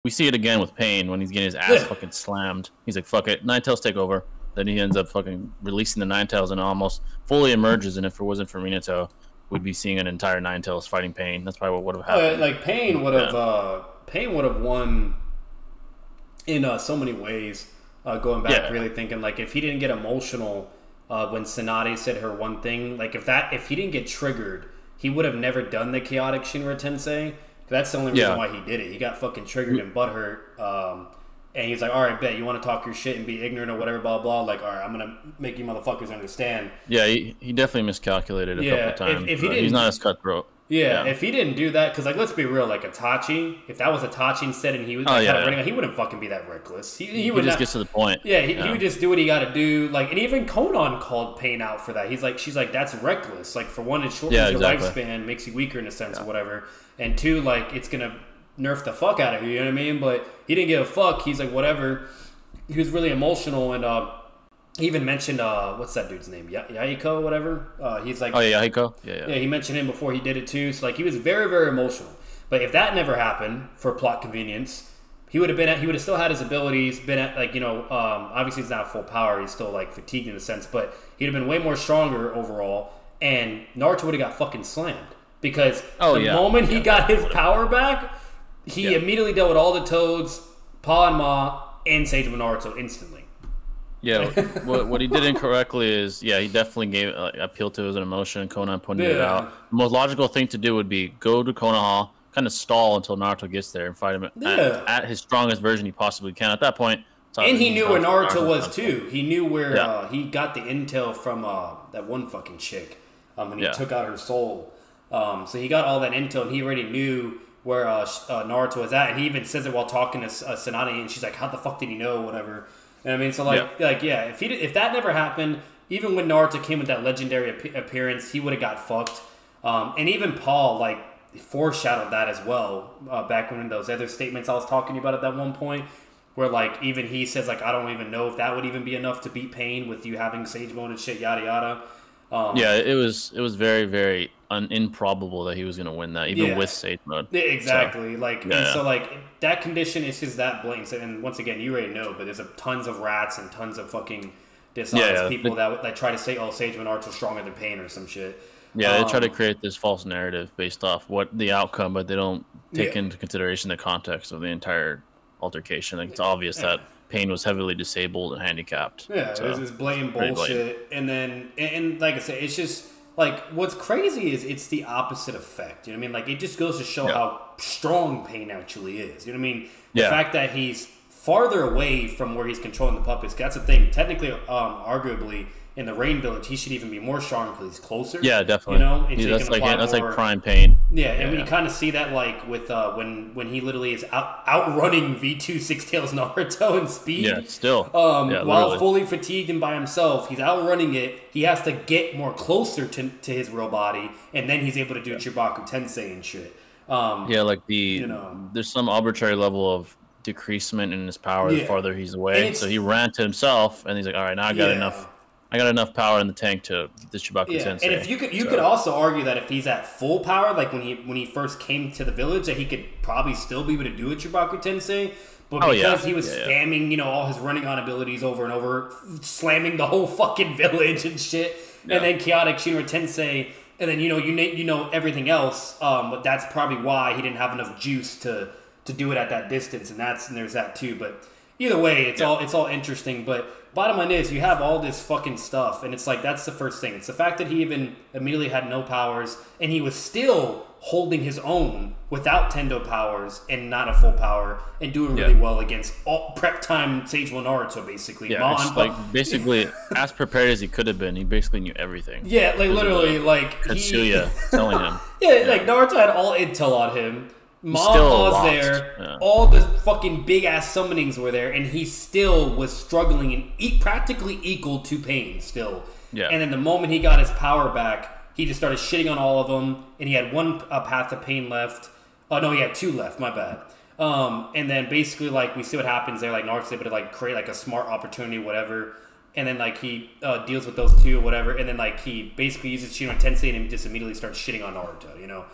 we see it again with Pain when he's getting his ass fucking slammed. He's like, fuck it, Ninetales take over. Then he ends up fucking releasing the Ninetales and almost fully emerges. And if it wasn't for Minato, we'd be seeing an entire Ninetales fighting Pain. That's probably what would have happened. Like Pain would have won in so many ways. Going back, really thinking like if he didn't get emotional when Tsunade said her one thing, like if he didn't get triggered, he would have never done the chaotic Shinra Tensei. That's the only reason why he did it. He got fucking triggered and butthurt. And he's like, all right, bet, you want to talk your shit and be ignorant or whatever, blah, blah. Like, all right, I'm going to make you motherfuckers understand. Yeah, he definitely miscalculated a couple times. If he's not as cutthroat. Yeah, if he didn't do that, because, like, let's be real, like, Itachi, if that was Itachi instead and he was running, he wouldn't fucking be that reckless. He would just get to the point. Yeah, he would just do what he got to do. Like, and even Conan called Pain out for that. She's like, that's reckless. Like, for one, it shortens your lifespan, makes you weaker in a sense or whatever. And two, like, it's going to nerf the fuck out of you, you know what I mean? But he didn't give a fuck. He's like, whatever. He was really emotional, and he even mentioned what's that dude's name? Yahiko, whatever. He's like, oh yeah, Yahiko. Yeah. He mentioned him before he did it too. So like, he was very, very emotional. But if that never happened for plot convenience, he would have still had his abilities. Been at like obviously he's not full power. He's still like fatigued in a sense, but he'd have been way more stronger overall. And Naruto would have got fucking slammed because the moment he got his power back. He immediately dealt with all the Toads, Pa and Ma, and Sage Naruto instantly. Yeah, what he did incorrectly is, he definitely gave appeal to his emotion. Conan pointed it out. The most logical thing to do would be go to Konoha, kind of stall until Naruto gets there and fight him at his strongest version he possibly can. At that point, and he knew where Naruto was too. He knew where he got the intel from that one fucking chick when he took out her soul. So he got all that intel, and he already knew where Naruto was at, and he even says it while talking to Tsunade, and she's like, "How the fuck did he know?" Whatever. And I mean, so if that never happened, even when Naruto came with that legendary appearance, he would have got fucked. And even Paul like foreshadowed that as well back when in those other statements I was talking about at that one point, where like even he says like, "I don't even know if that would even be enough to beat Pain with you having Sage Mode and shit, yada yada." It was very, very improbable that he was going to win that, even with Sage Mode. Exactly. So that condition is just that blatant. And once again, you already know, but there's tons of rats and tons of fucking dishonest people that try to say, "Oh, Sage Mode Naruto's stronger than Pain" or some shit. Yeah, they try to create this false narrative based off what the outcome, but they don't take into consideration the context of the entire altercation. Like, it's obvious that Pain was heavily disabled and handicapped. Yeah, so, it was this blatant bullshit. And then, and like I said, it's just, like, what's crazy is it's the opposite effect. You know what I mean? Like, it just goes to show how strong Pain actually is. You know what I mean? The fact that he's farther away from where he's controlling the puppets, that's the thing. Technically, arguably, in the Rain Village, he should even be more strong because he's closer. Yeah, definitely. You know, and that's like prime Pain. Yeah, and we kind of see that like with when he literally is outrunning V2 Six Tails Naruto in speed. Yeah, still. While fully fatigued and by himself, he's outrunning it. He has to get more closer to his real body, and then he's able to do Chibaku Tensei and shit. There's some arbitrary level of decreasement in his power the farther he's away. So he ran to himself, and he's like, all right, now I got enough. I got enough power in the tank to the Chibaku Tensei. And if you could also argue that if he's at full power, like when he first came to the village, that he could probably still be able to do a Chibaku Tensei. But because he was spamming, all his running on abilities over and over, slamming the whole fucking village and shit, and then chaotic Shinra Tensei, and then you know everything else. But that's probably why he didn't have enough juice to do it at that distance, and there's that too. But either way, it's all interesting. But bottom line is, you have all this fucking stuff, and it's like, that's the first thing. It's the fact that he even immediately had no powers, and he was still holding his own without Tendo powers and not a full power, and doing really well against all prep time Sage One Naruto, basically. Basically, as prepared as he could have been, he basically knew everything. Yeah, like literally, like Katsuya telling him. Like Naruto had all intel on him. Mom was there. All the fucking big ass summonings were there, and he still was struggling and practically equal to Pain still. Yeah. And then the moment he got his power back, he just started shitting on all of them, and he had one path to Pain left. Oh no, he had two left. My bad. And then basically, like, we see what happens there. Like Naruto's able to like create like a smart opportunity, whatever. And then like he deals with those two, or whatever. And then like he basically uses Shinra Tensei and just immediately starts shitting on Naruto.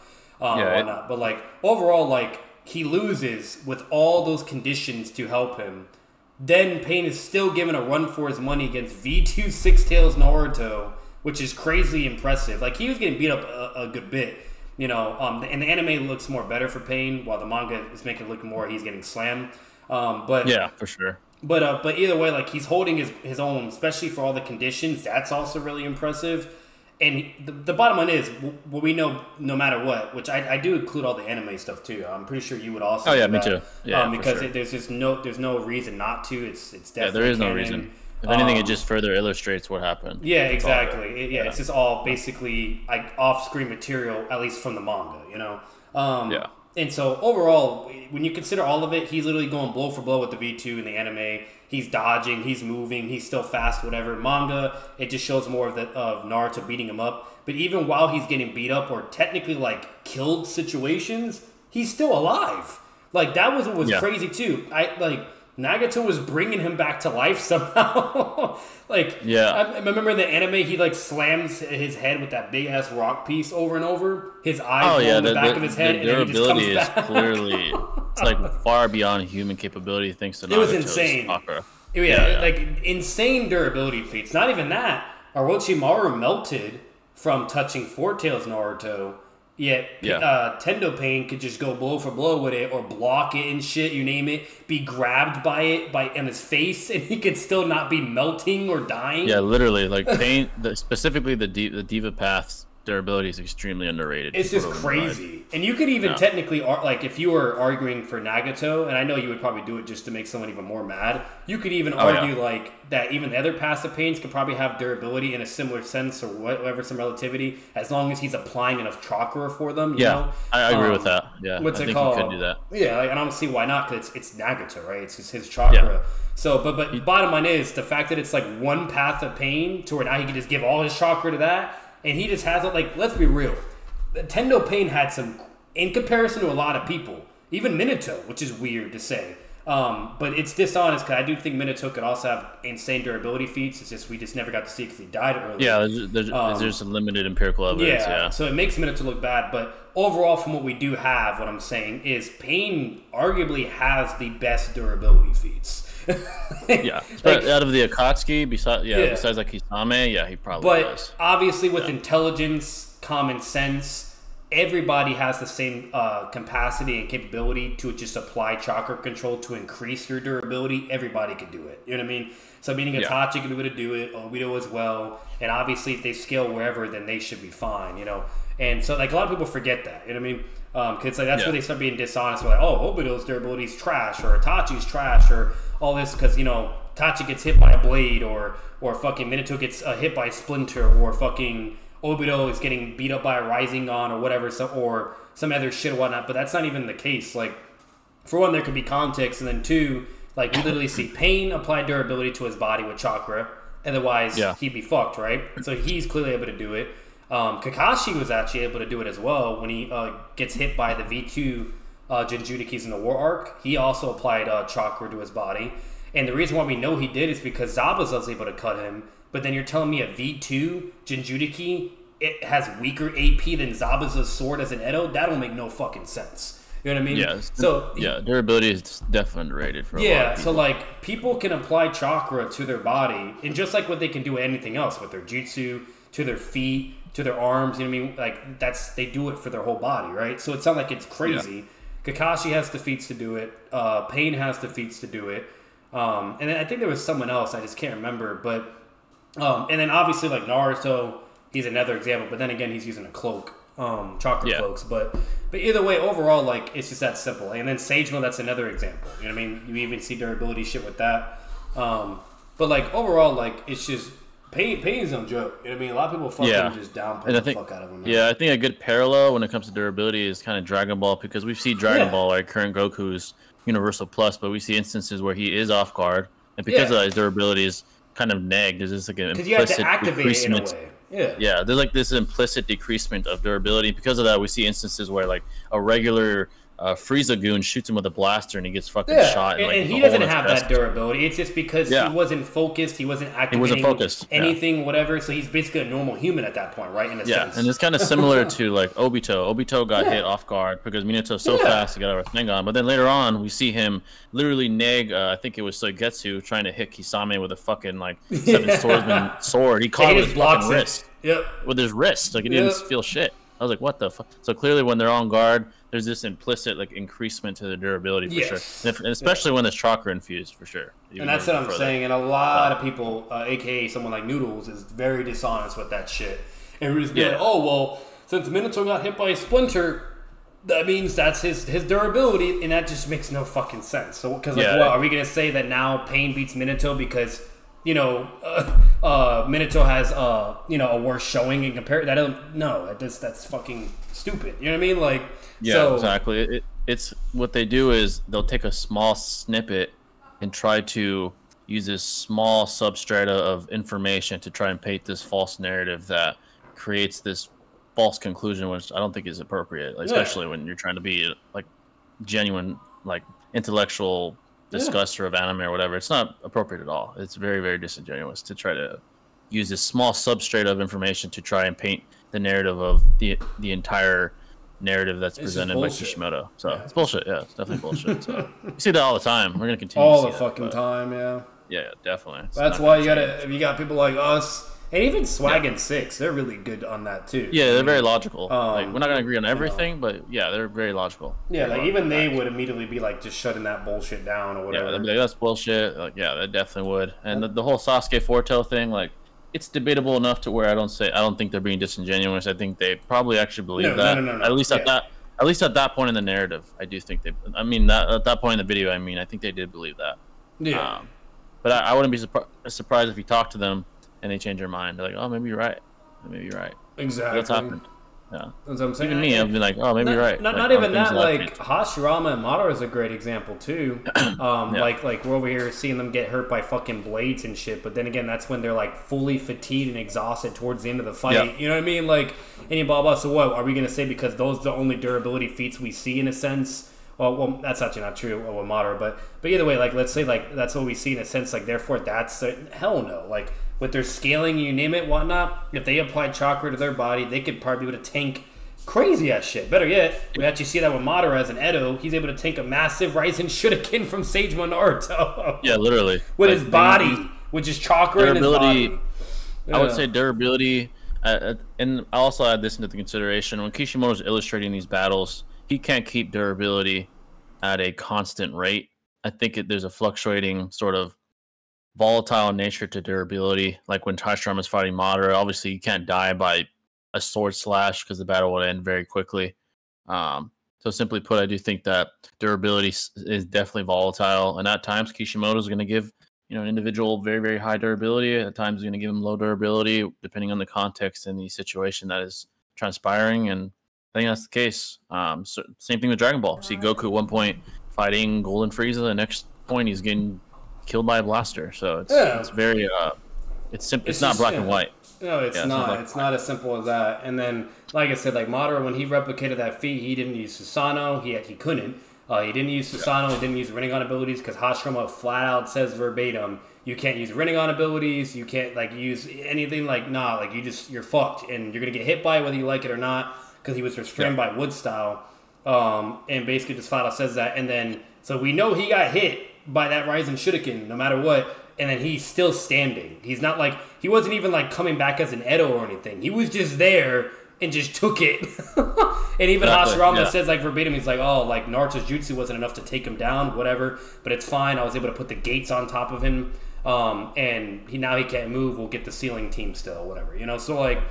But like overall, like he loses with all those conditions to help him. Then Pain is still given a run for his money against V2 Six Tails Naruto, which is crazy impressive. Like, he was getting beat up a good bit, you know. And the anime looks more better for Pain, while the manga is making it look more he's getting slammed. But yeah, for sure. But either way, like, he's holding his own, especially for all the conditions. That's also really impressive. And the bottom line is, what we know, no matter what, which I do include all the anime stuff too. I'm pretty sure you would also. Oh yeah, me too. Yeah, because there's just there's no reason not to. It's definitely there is no canon. reason. If anything, it just further illustrates what happened. Yeah, exactly. It's just all basically like off-screen material, at least from the manga, you know. Yeah. And so overall, when you consider all of it, he's literally going blow for blow with the V2 in the anime. He's dodging, he's moving, he's still fast, whatever. Manga, it just shows more of Naruto beating him up. But even while he's getting beat up or technically like killed situations, he's still alive. Like, that was what was crazy too. Nagato was bringing him back to life somehow. I remember in the anime, he like slams his head with that big ass rock piece over and over. His eyes go in the back of his head, and then he just comes back. Clearly, it's like far beyond human capability thanks to Nagato's. It was insane. Like insane durability feats. Not even that. Orochimaru melted from touching Four Tails Naruto. Yet Tendo Pain could just go blow for blow with it, or block it and shit, you name it, be grabbed by it in his face, and he could still not be melting or dying. Yeah, literally, like Pain, specifically the Diva Path's durability is extremely underrated. It's just crazy. And you could even technically, like, if you were arguing for Nagato, and I know you would probably do it just to make someone even more mad, you could even argue like that even the other passive pains could probably have durability in a similar sense, or whatever, some relativity, as long as he's applying enough chakra for them. You know? I agree with that. Yeah, what's I it called? You could do that. Yeah, and I don't see why not, because it's Nagato, right? It's just his chakra. Yeah. So, but bottom line is the fact that it's like one path of pain to where now he can just give all his chakra to that. And he just has it, like, let's be real. Tendo Pain had some, in comparison to a lot of people, even Minato, which is weird to say. But it's dishonest, because I do think Minato could also have insane durability feats. It's just we just never got to see because he died early. Yeah, there's some limited empirical evidence. Yeah, so it makes Minato look bad. But overall, from what we do have, what I'm saying is Pain arguably has the best durability feats. But out of the Akatsuki, besides like Kisame, he probably does. But obviously, with intelligence, common sense, everybody has the same capacity and capability to just apply chakra control to increase your durability. Everybody can do it. You know what I mean? So meaning Itachi can be able to do it, Obito as well, and obviously if they scale wherever, then they should be fine. You know, and so like a lot of people forget that. You know what I mean? Because like that's where they start being dishonest. We're like, oh, Obito's durability is trash, or Itachi's trash, or all this because, you know, Itachi gets hit by a blade, or fucking Minato gets hit by a splinter, or fucking Obito is getting beat up by a rising on, or whatever, or some other shit or whatnot. But that's not even the case. Like, for one, there could be context, and then two, like, we literally see Pain apply durability to his body with chakra. Otherwise, he'd be fucked, right? So he's clearly able to do it. Kakashi was actually able to do it as well when he gets hit by the V2 Jinchurikis in the War Arc. He also applied chakra to his body. And the reason why we know he did is because Zabuza was able to cut him. But then you're telling me a V2 Jinchuriki, it has weaker AP than Zabuza's sword as an Edo? That don't make no fucking sense. You know what I mean? Yeah. So durability is definitely underrated for a lot of people. So like people can apply chakra to their body, and just like what they can do with anything else, with their jutsu, to their feet, to their arms, you know what I mean? Like they do it for their whole body, right? So it's not like it's crazy. Kakashi has the feats to do it. Pain has the feats to do it. And then I think there was someone else, I just can't remember. But and then obviously like Naruto, he's another example. But then again, he's using a cloak, chakra cloaks. But either way, overall, like it's just that simple. And then Sagemo, that's another example. You know what I mean? You even see durability shit with that. But like overall, like it's just. Pain is no joke. You know what I mean? A lot of people fucking just downplay the fuck out of him. Yeah, I think a good parallel when it comes to durability is kind of Dragon Ball, because we see Dragon Ball, like current Goku's Universal Plus, but we see instances where he is off guard, and because of that, his durability is kind of nagged. There's just like an implicit decreasement. There's like this implicit decreasement of durability. Because of that, we see instances where like a regular Frieza-gun shoots him with a blaster and he gets fucking shot. And he doesn't have that durability. It's just because he wasn't focused. He wasn't activating anything, whatever. So he's basically a normal human at that point, right? In a sense. And it's kind of similar to like Obito. Obito got hit off guard because Minato's so fast to get out of thing on. But then later on, we see him literally nag. I think it was Sogetsu trying to hit Kisame with a fucking like seven swordsman sword. He caught it with his fucking wrist. With his wrist, like he didn't feel shit. I was like, what the fuck? So clearly, when they're on guard, there's this implicit like increasement to the durability for sure, and especially when there's chakra infused for sure. And that's what I'm saying. And a lot of people, aka someone like Noodles, is very dishonest with that shit. And we're just be like, oh well, since Minato got hit by a splinter, that means that's his durability, and that just makes no fucking sense. So because like, what are we gonna say that now Pain beats Minato because Minato has a worse showing in comparison? That's fucking stupid. You know what I mean? Like, exactly. It's what they do is they'll take a small snippet and try to use this small substrata of information to try and paint this false narrative that creates this false conclusion, which I don't think is appropriate, especially when you're trying to be like genuine, like intellectual discusser of anime or whatever. It's not appropriate at all. It's very, very disingenuous to try to use this small substrate of information to try and paint the narrative of the entire narrative that's presented by Kishimoto. So it's bullshit. Yeah, it's definitely bullshit. So you see that all the time. We're gonna continue all the fucking time. Yeah, definitely. That's why you got people like us. And even Swag and Six, they're really good on that too. Yeah, they're very logical. Like, we're not gonna agree on everything, but yeah, they're very logical. Yeah, like even they would immediately be like just shutting that bullshit down or whatever. Yeah, they'd be like, that's bullshit. Like, yeah, they definitely would. And the whole Sasuke Fortail thing, like, it's debatable enough to where I don't think they're being disingenuous. I think they probably actually believe that. No. At least at that point in the narrative, I do think they. I mean, at that point in the video, I think they did believe that. Yeah. But I wouldn't be surprised if you talk to them and they change their mind. They're like, oh, maybe you're right. Maybe you're right. Exactly. That's happened. Yeah. That's what I'm saying. Even me, I've been like, oh, maybe you're right. Not even that. Like, Hashirama and Madara is a great example, too. Like, we're over here seeing them get hurt by fucking blades and shit. But then again, that's when they're, like, fully fatigued and exhausted towards the end of the fight. Yeah. You know what I mean? Like, any blah, blah. So what? Are we going to say because those are the only durability feats we see in a sense? Well, that's actually not true with Madara. But either way, like, let's say, like, that's what we see in a sense. Like, therefore, that's... hell no. Like... with their scaling, you name it, whatnot, if they applied chakra to their body, they could probably be able to tank crazy ass shit. Better yet, we actually see that with Madara as an Edo. He's able to tank a massive Raisen Shuriken from Sagema Naruto. Yeah, literally. With his body, which is chakra in his body. I would say durability, and I also add this into the consideration. When Kishimoto's illustrating these battles, he can't keep durability at a constant rate. I think there's a fluctuating sort of volatile nature to durability. Like when Hashirama is fighting Madara, obviously you can't die by a sword slash because the battle would end very quickly. So simply put, I do think that durability is definitely volatile, and at times Kishimoto is going to give an individual very, very high durability. At times, he's going to give him low durability, depending on the context and the situation that is transpiring. And I think that's the case. So same thing with Dragon Ball. See Goku at one point fighting Golden Frieza. The next point, he's getting killed by a blaster. So it's very it's not black and white. No, it's not. It's not as simple as that. And then, like I said, like Madara, when he replicated that feat, he didn't use Susanoo. He couldn't. He didn't use Susanoo. He didn't use Rinnegan abilities because Hashirama flat out says verbatim, you can't use Rinnegan abilities. You can't use anything you're fucked and you're gonna get hit by it whether you like it or not because he was restrained by Wood Style. And basically just flat out says that. And then so we know he got hit by that Raisen Shuriken no matter what. And then he's still standing. He's not he wasn't even coming back as an Edo or anything. He was just there and just took it. And even Hashirama says verbatim, he's Naruto's jutsu wasn't enough to take him down, whatever. But it's fine. I was able to put the gates on top of him. And now he can't move. We'll get the ceiling team still, whatever. So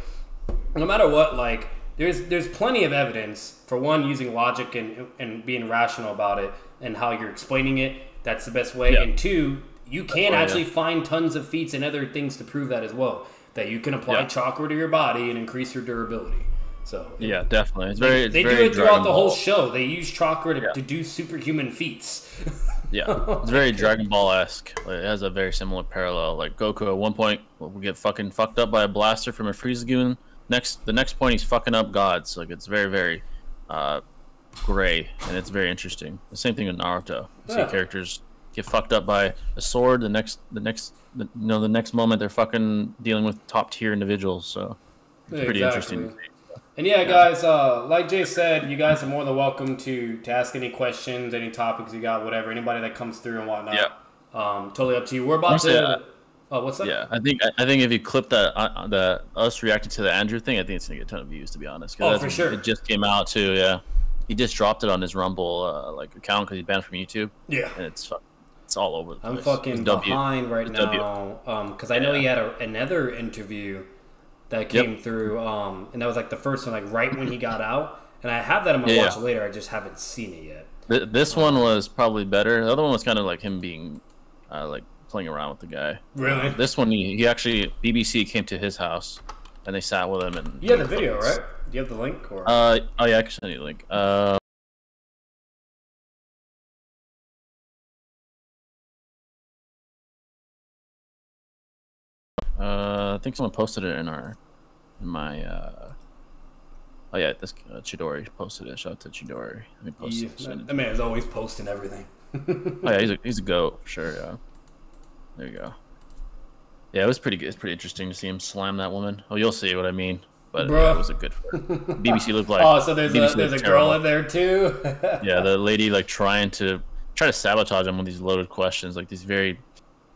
no matter what, there's plenty of evidence for one, using logic and being rational about it and how you're explaining it. That's the best way. Yeah. And two, you can actually find tons of feats and other things to prove that as well. That you can apply chakra to your body and increase your durability. So yeah, definitely. They do it throughout the whole show. They use chakra to do superhuman feats. It's very Dragon Ball-esque. It has a very similar parallel. Like Goku at one point will get fucking fucked up by a blaster from a Frieza-gun. The next point he's fucking up gods. It's very, very gray, and it's very interesting. The same thing with Naruto. You see characters get fucked up by a sword. The next moment they're fucking dealing with top tier individuals. So it's pretty interesting. And yeah, guys, like Jay said, you guys are more than welcome to ask any questions, any topics you got, whatever. Anybody that comes through and whatnot. Yeah. Totally up to you. We're about to. What's that? Yeah, I think if you clip that us reacting to the Andrew thing, I think it's gonna get a ton of views, to be honest. Oh, for sure. It just came out too. Yeah, he just dropped it on his Rumble account because he's banned from YouTube. Yeah, and it's all over the place. I'm fucking behind right now because I know he had another interview that came through, and that was like the first one, like right when he got out. And I have that. I'm gonna watch it later. I just haven't seen it yet. This one was probably better. The other one was kind of like him being playing around with the guy. Really? This one, he actually, BBC came to his house and they sat with him. And you have the video, right? Do you have the link? Or? Oh yeah, I can send you the link. I think someone posted it in my. Oh yeah, this Chidori posted it. Shout out to Chidori. That man is always posting everything. Oh yeah, he's a goat for sure. Yeah. There you go. Yeah, it was pretty good. It's pretty interesting to see him slam that woman. Oh, you'll see what I mean. But yeah, it was a good fight. BBC looked like. Oh, so there's a girl in there too. Yeah, the lady trying to sabotage him with these loaded questions, like these very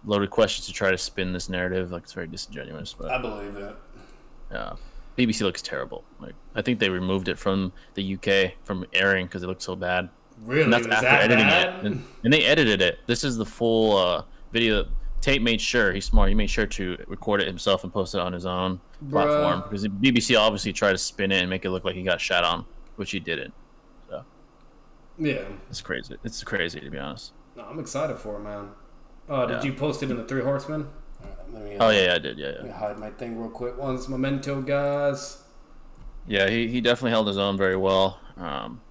loaded questions to try to spin this narrative. Like it's very disingenuous. But I believe it. Yeah, BBC looks terrible. Like I think they removed it from the UK from airing because it looked so bad. Really? And that's after editing it, and they edited it. This is the full video. Tate made sure, he's smart, he made sure to record it himself and post it on his own platform because the BBC obviously tried to spin it and make it look like he got shot on, which he didn't. So yeah, it's crazy. It's crazy to be honest. No, I'm excited for it, man. Did you post it in the Three Horsemen? Oh yeah, I did. Yeah. Let me hide my thing real quick. Once memento, guys. Yeah, he definitely held his own very well.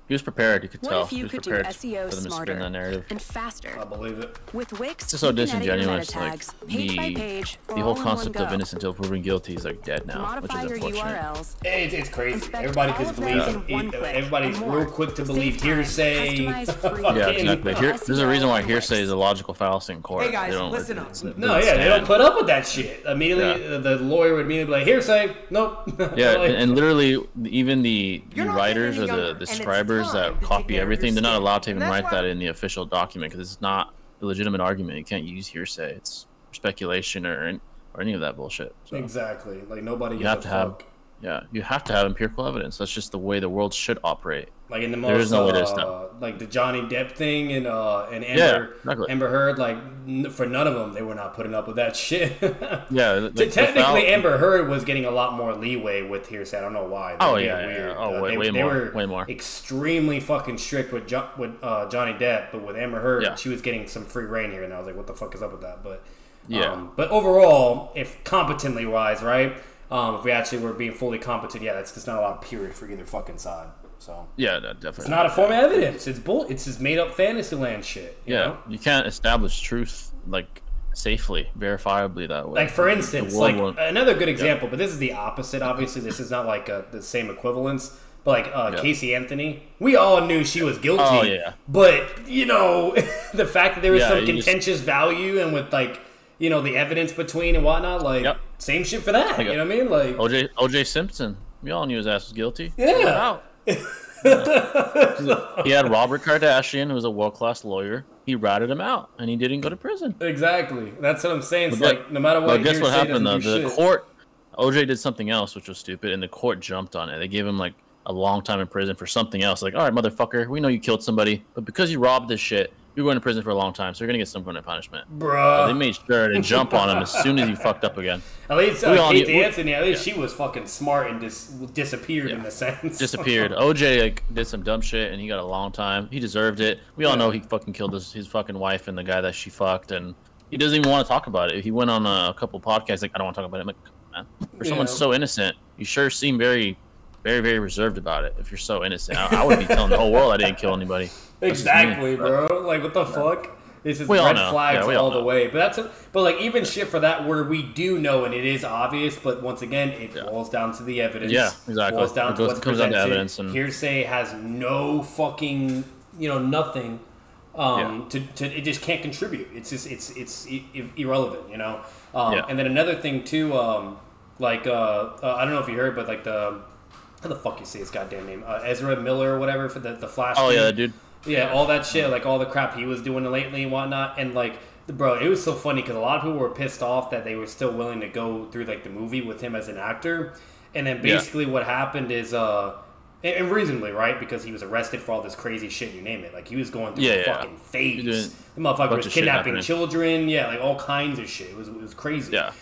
He was prepared. You could tell. What if you could do SEO smarter and faster? I believe it. With Wix, it's just so disingenuous. Like the whole concept of innocent until proven guilty is like dead now, which is unfortunate. It's crazy. Everybody just believes. Everybody's real quick to believe hearsay. Yeah, exactly. There's a reason why hearsay is a logical fallacy in court. Hey guys, listen up. No, yeah, they don't put up with that shit. Immediately, the lawyer would immediately be like, hearsay. Nope. Yeah, and literally, even the writers or the scribers that copy everything, they're not allowed to even write that in the official document because it's not a legitimate argument. You can't use hearsay. It's speculation or any of that bullshit. So exactly. Like nobody. You have to have empirical evidence. That's just the way the world should operate. Like in the most, there is no way to stop. Like the Johnny Depp thing and Amber Heard. Like for none of them, they were not putting up with that shit. Yeah, like, technically, Amber Heard was getting a lot more leeway with hearsay. I don't know why. Weird. Oh, way more. Extremely fucking strict with Johnny Depp, but with Amber Heard, she was getting some free reign here, and I was like, what the fuck is up with that? But but overall, if competently wise, right? If we actually were being fully competent, that's just not a lot of period for either fucking side. So yeah, definitely. It's not a form of evidence. It's It's just made up fantasy land shit. You know? You can't establish truth like safely, verifiably that way. Like for instance, another good example, but this is the opposite. Obviously, this is not like the same equivalence. But like Casey Anthony, we all knew she was guilty. Oh yeah. But the fact that there was some contentious value and with the evidence between and whatnot, same shit for that. You know what I mean? Like OJ Simpson, we all knew his ass was guilty. Yeah. He had Robert Kardashian, who was a world-class lawyer. He ratted him out, and he didn't go to prison. Exactly. That's what I'm saying. It's no matter what. But guess what happened though? The court, OJ did something else, which was stupid, and the court jumped on it. They gave him a long time in prison for something else. Like, all right, motherfucker, we know you killed somebody, but because you robbed this shit, you're going to prison for a long time, so you're gonna get some kind of punishment. Bruh. They made sure to jump on him as soon as he fucked up again. At least Casey Anthony, at least she was fucking smart and just disappeared in a sense. Disappeared. OJ did some dumb shit and he got a long time. He deserved it. We all know he fucking killed his fucking wife and the guy that she fucked, and he doesn't even want to talk about it. He went on a couple podcasts I don't want to talk about it. I'm like, man, for someone so innocent, you sure seem very, very, very reserved about it. If you're so innocent, I would be telling the whole world I didn't kill anybody. Exactly, bro. Like, what the fuck? This is red flags all the way. But like even shit for that where we do know and it is obvious, but once again, it boils down to the evidence. Yeah, exactly. Boils down to what's comes presented. Down to evidence and hearsay has no fucking nothing. It just can't contribute. It's just it's irrelevant, And then another thing too, I don't know if you heard, but like how the fuck you say his goddamn name, Ezra Miller or whatever for the Flash. Oh yeah, dude. Yeah, all that shit, like all the crap he was doing lately and whatnot, and like, bro, it was so funny because a lot of people were pissed off that they were still willing to go through like the movie with him as an actor, and then basically what happened is, and reasonably, right, because he was arrested for all this crazy shit, you name it, like he was going through a fucking phase. The motherfucker was kidnapping children, like all kinds of shit. It was crazy. Yeah.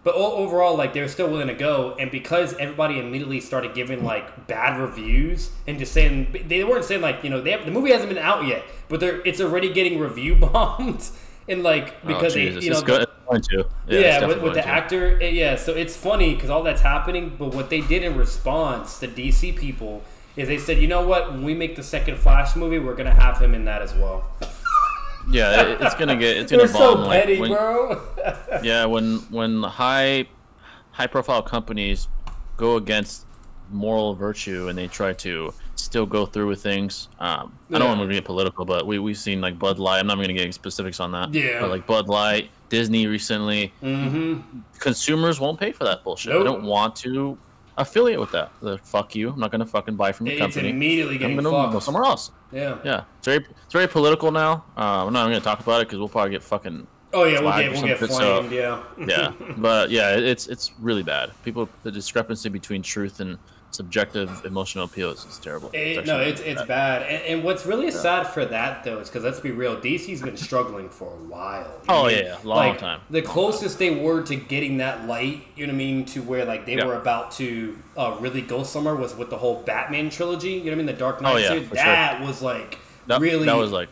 But overall, like, they were still willing to go, and because everybody immediately started giving, like, bad reviews, and just saying, they weren't saying, like, the movie hasn't been out yet, but it's already getting review bombed, and, like, because it's good. With the actor, so it's funny, because all that's happening, but what they did in response, the DC people, is they said, you know what, when we make the second Flash movie, we're going to have him in that as well. Yeah, it's gonna bomb. They're so petty, bro. Yeah, when high profile companies go against moral virtue and they try to still go through with things. I don't want to get political, but we've seen like Bud Light. I'm not going to get specifics on that. Yeah. But like Bud Light, Disney recently. Consumers won't pay for that bullshit. They don't want to affiliate with that. Fuck you. I'm not going to fucking buy from your company. It's immediately getting I'm going to go somewhere else. Yeah. It's very political now. I'm not going to talk about it because we'll probably get fucking. Oh yeah, we'll get flamed. Yeah, but yeah, it's really bad. The discrepancy between truth and subjective emotional appeal is terrible. It's bad. And what's really sad for that though is because let's be real, DC's been struggling for a while. Long time. The closest they were to getting that light, you know what I mean, to where like they were about to really go somewhere was with the whole Batman trilogy. You know what I mean, the Dark Knight series. That was like really. That was like.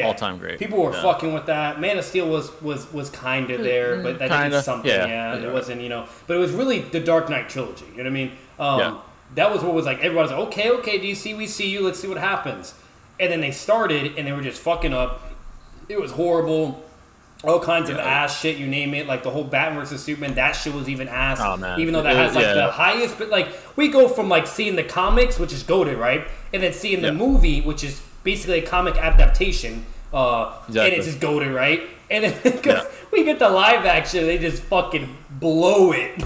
All time great. People were fucking with that. Man of Steel was kind of there, but that did something. It wasn't, But it was really the Dark Knight trilogy. You know what I mean? That was what was like. Everybody was like, okay, DC, we see you. Let's see what happens. And then they started, and they were just fucking up. It was horrible. All kinds of ass shit, you name it. Like the whole Batman vs Superman, that shit was even ass. Oh, man. Even though that has like the highest, but like we go from like seeing the comics, which is goated, right, and then seeing the movie, which is basically a comic adaptation, and it's just goated, right? And then we get the live action, they just fucking blow it.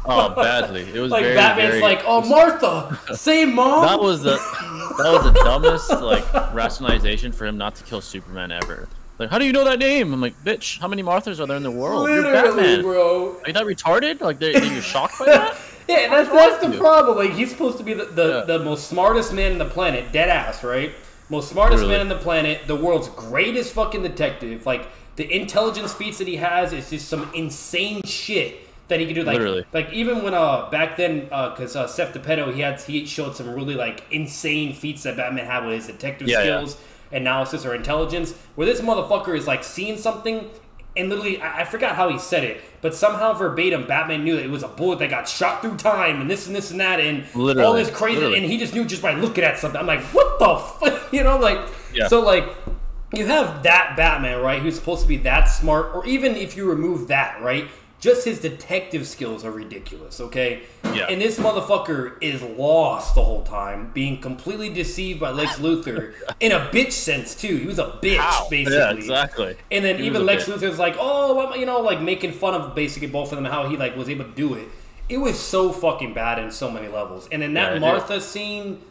Oh, badly. It was like very, Batman's very, like, oh, Martha, say mom. That was the dumbest like rationalization for him not to kill Superman ever. Like, how do you know that name? I'm like, bitch, how many Marthas are there in the world? Literally, you're Batman, bro. Are you not retarded? Like, you're shocked by that? Yeah, that's the problem. Like, he's supposed to be the most smartest man on the planet, dead ass, right? Most smartest man on the planet, the world's greatest fucking detective. Like, the intelligence feats that he has is just some insane shit that he can do. Like, literally. Like even when back then, because Seth DePetto, he showed some really like insane feats that Batman had with his detective skills, analysis, or intelligence. Where this motherfucker is like seeing something. And literally, I forgot how he said it, but somehow verbatim, Batman knew that it was a bullet that got shot through time, and this and this and that, and all this crazy, and he just knew just by looking at something. I'm like, what the fuck? So like, you have that Batman, right, who's supposed to be that smart, or even if you remove that, right, just his detective skills are ridiculous, okay? Yeah. And this motherfucker is lost the whole time, being completely deceived by Lex Luthor in a bitch sense, too. He was a bitch, basically. Yeah, exactly. And then even Lex Luthor's like, like making fun of basically both of them, how he like was able to do it. It was so fucking bad in so many levels. And then that Martha scene,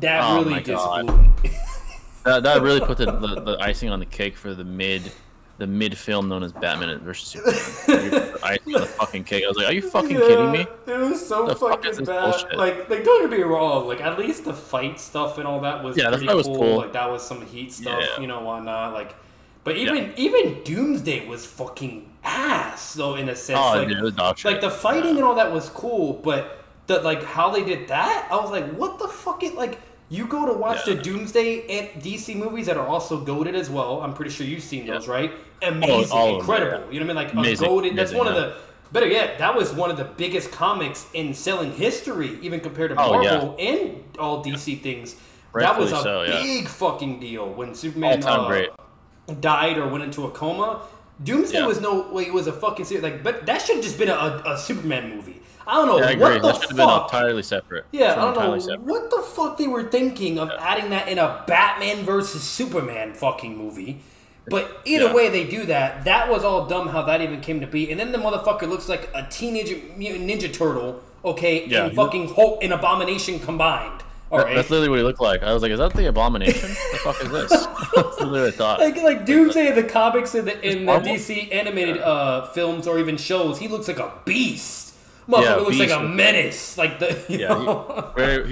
that really just blew me. that really put the icing on the cake for the mid film known as Batman vs Superman. Icing on the fucking cake. I was like, are you fucking kidding me? It was so fucking bad. Bullshit? Like don't get me wrong. Like at least the fight stuff and all that was pretty cool. Was cool. Like that was some heat stuff, whatnot. Like, but even Doomsday was fucking ass though in a sense. Oh, dude, it was dog shit. Like the fighting and all that was cool, but like how they did that, I was like, what the fuck? You go to watch the Doomsday and DC movies that are also goated as well. I'm pretty sure you've seen those, right? Amazing, incredible. You know what I mean? Like amazing, goated. That's one of the. Better yet, that was one of the biggest comics in selling history, even compared to Marvel and all DC things. That was a big fucking deal when Superman. All-time great. died or went into a coma. Doomsday was it was a fucking series. Like, but that should have just been a Superman movie. I don't know what the fuck. That should have been entirely separate. Yeah, I don't know what the fuck they were thinking of adding that in a Batman versus Superman fucking movie. But either way they do that, that was all dumb how that even came to be. And then the motherfucker looks like a teenage mutant ninja turtle, and fucking Hulk and Abomination combined. All right. That's literally what he looked like. I was like, is that the Abomination? What the fuck is this? That's literally what I thought. Like Doomsday in the comics in the DC animated films or even shows, he looks like a beast. Motherfucker looks like a menace. Like he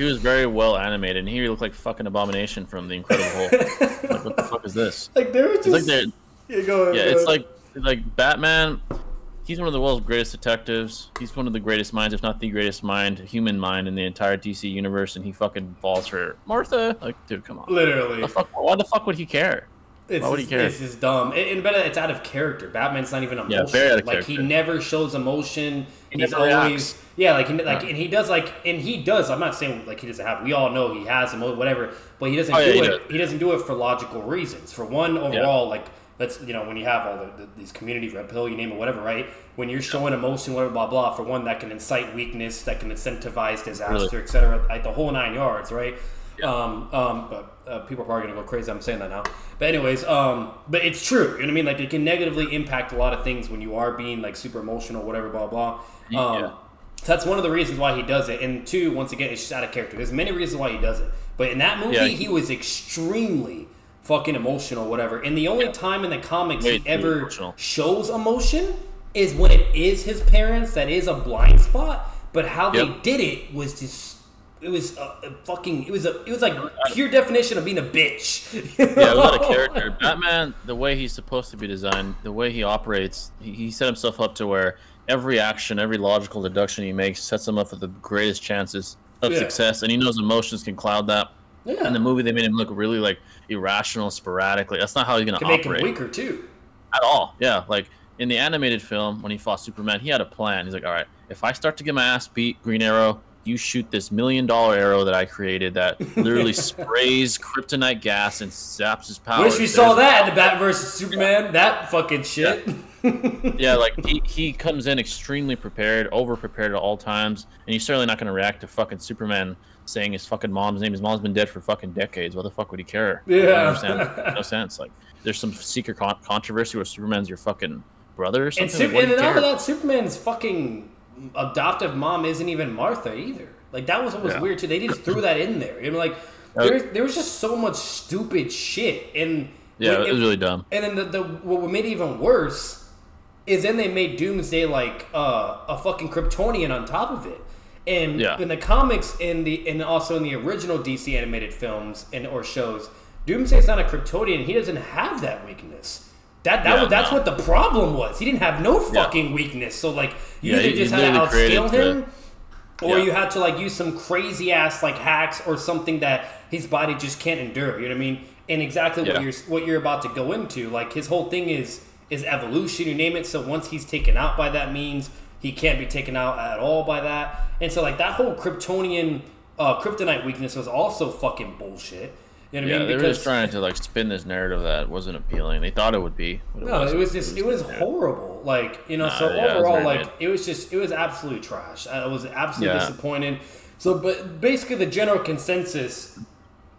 was very well animated, and he looked like fucking Abomination from The Incredible Hulk. Like, what the fuck is this? Like they were just it's like Batman. He's one of the world's greatest detectives. He's one of the greatest minds, if not the greatest human mind in the entire DC universe, and he fucking falls for Martha. Like, dude, come on. Literally. Why the fuck would he care? Why would he care? It's just dumb. And it's out of character. Batman's not even emotional. Yeah, very out of character. He never shows emotion. He's always and he does. I'm not saying like he doesn't have. We all know he has them, whatever. But he doesn't do it. He doesn't do it for logical reasons. For one, overall, let's when you have all these community red pill, you name it, whatever, right? When you're showing emotion, whatever, blah blah. For one, that can incite weakness, that can incentivize disaster, etc. Like the whole 9 yards, right? Yeah. But people are probably gonna go crazy. I'm saying that now. But anyways, but it's true. You know what I mean? Like it can negatively impact a lot of things when you are being like super emotional, whatever, blah blah. So that's one of the reasons why he does it. And two, once again, it's just out of character. There's many reasons why he does it. But in that movie, he was extremely fucking emotional, whatever. And the only time in the comics he ever shows emotion is when it is his parents. That is a blind spot. But how they did it was just. It was like pure definition of being a bitch. It was out of character. Batman, the way he's supposed to be designed, the way he operates, he set himself up to where every action, every logical deduction he makes sets him up for the greatest chances of success, and he knows emotions can cloud that. Yeah. In the movie, they made him look really like irrational, sporadically. That's not how he's going to operate. Make him weaker too. At all, yeah. Like in the animated film, when he fought Superman, he had a plan. He's like, all right, if I start to get my ass beat, Green Arrow, you shoot this $1 million arrow that I created that literally sprays kryptonite gas and zaps his power. Wish we saw that in the Batman vs Superman. That fucking shit. Yeah, like he comes in extremely prepared, over-prepared at all times, and he's certainly not going to react to fucking Superman saying his fucking mom's name. His mom's been dead for fucking decades. What the fuck would he care? Yeah. I understand. No sense. Like, there's some secret controversy where Superman's your fucking brother or something. And then after that, Superman's fucking adoptive mom isn't even Martha either. Like that was what was weird too. They just threw that in there. You know, like there was just so much stupid shit. And it was really dumb. And then what made it even worse is then they made Doomsday like a fucking Kryptonian on top of it. And in the comics and also in the original DC animated films or shows, Doomsday's not a Kryptonian. He doesn't have that weakness. That's what the problem was. He didn't have no fucking weakness. So like you either just had to outscale him, or you had to like use some crazy ass like hacks or something that his body just can't endure. You know what I mean? And exactly what you're about to go into. Like his whole thing is evolution. You name it. So once he's taken out by that means, he can't be taken out at all by that. And so like that whole kryptonite weakness was also fucking bullshit. You know what I mean? They were just trying to like spin this narrative that wasn't appealing. They thought it would be. It was horrible. Like, you know, overall, it was absolute trash. I was absolutely disappointed. So, but basically the general consensus,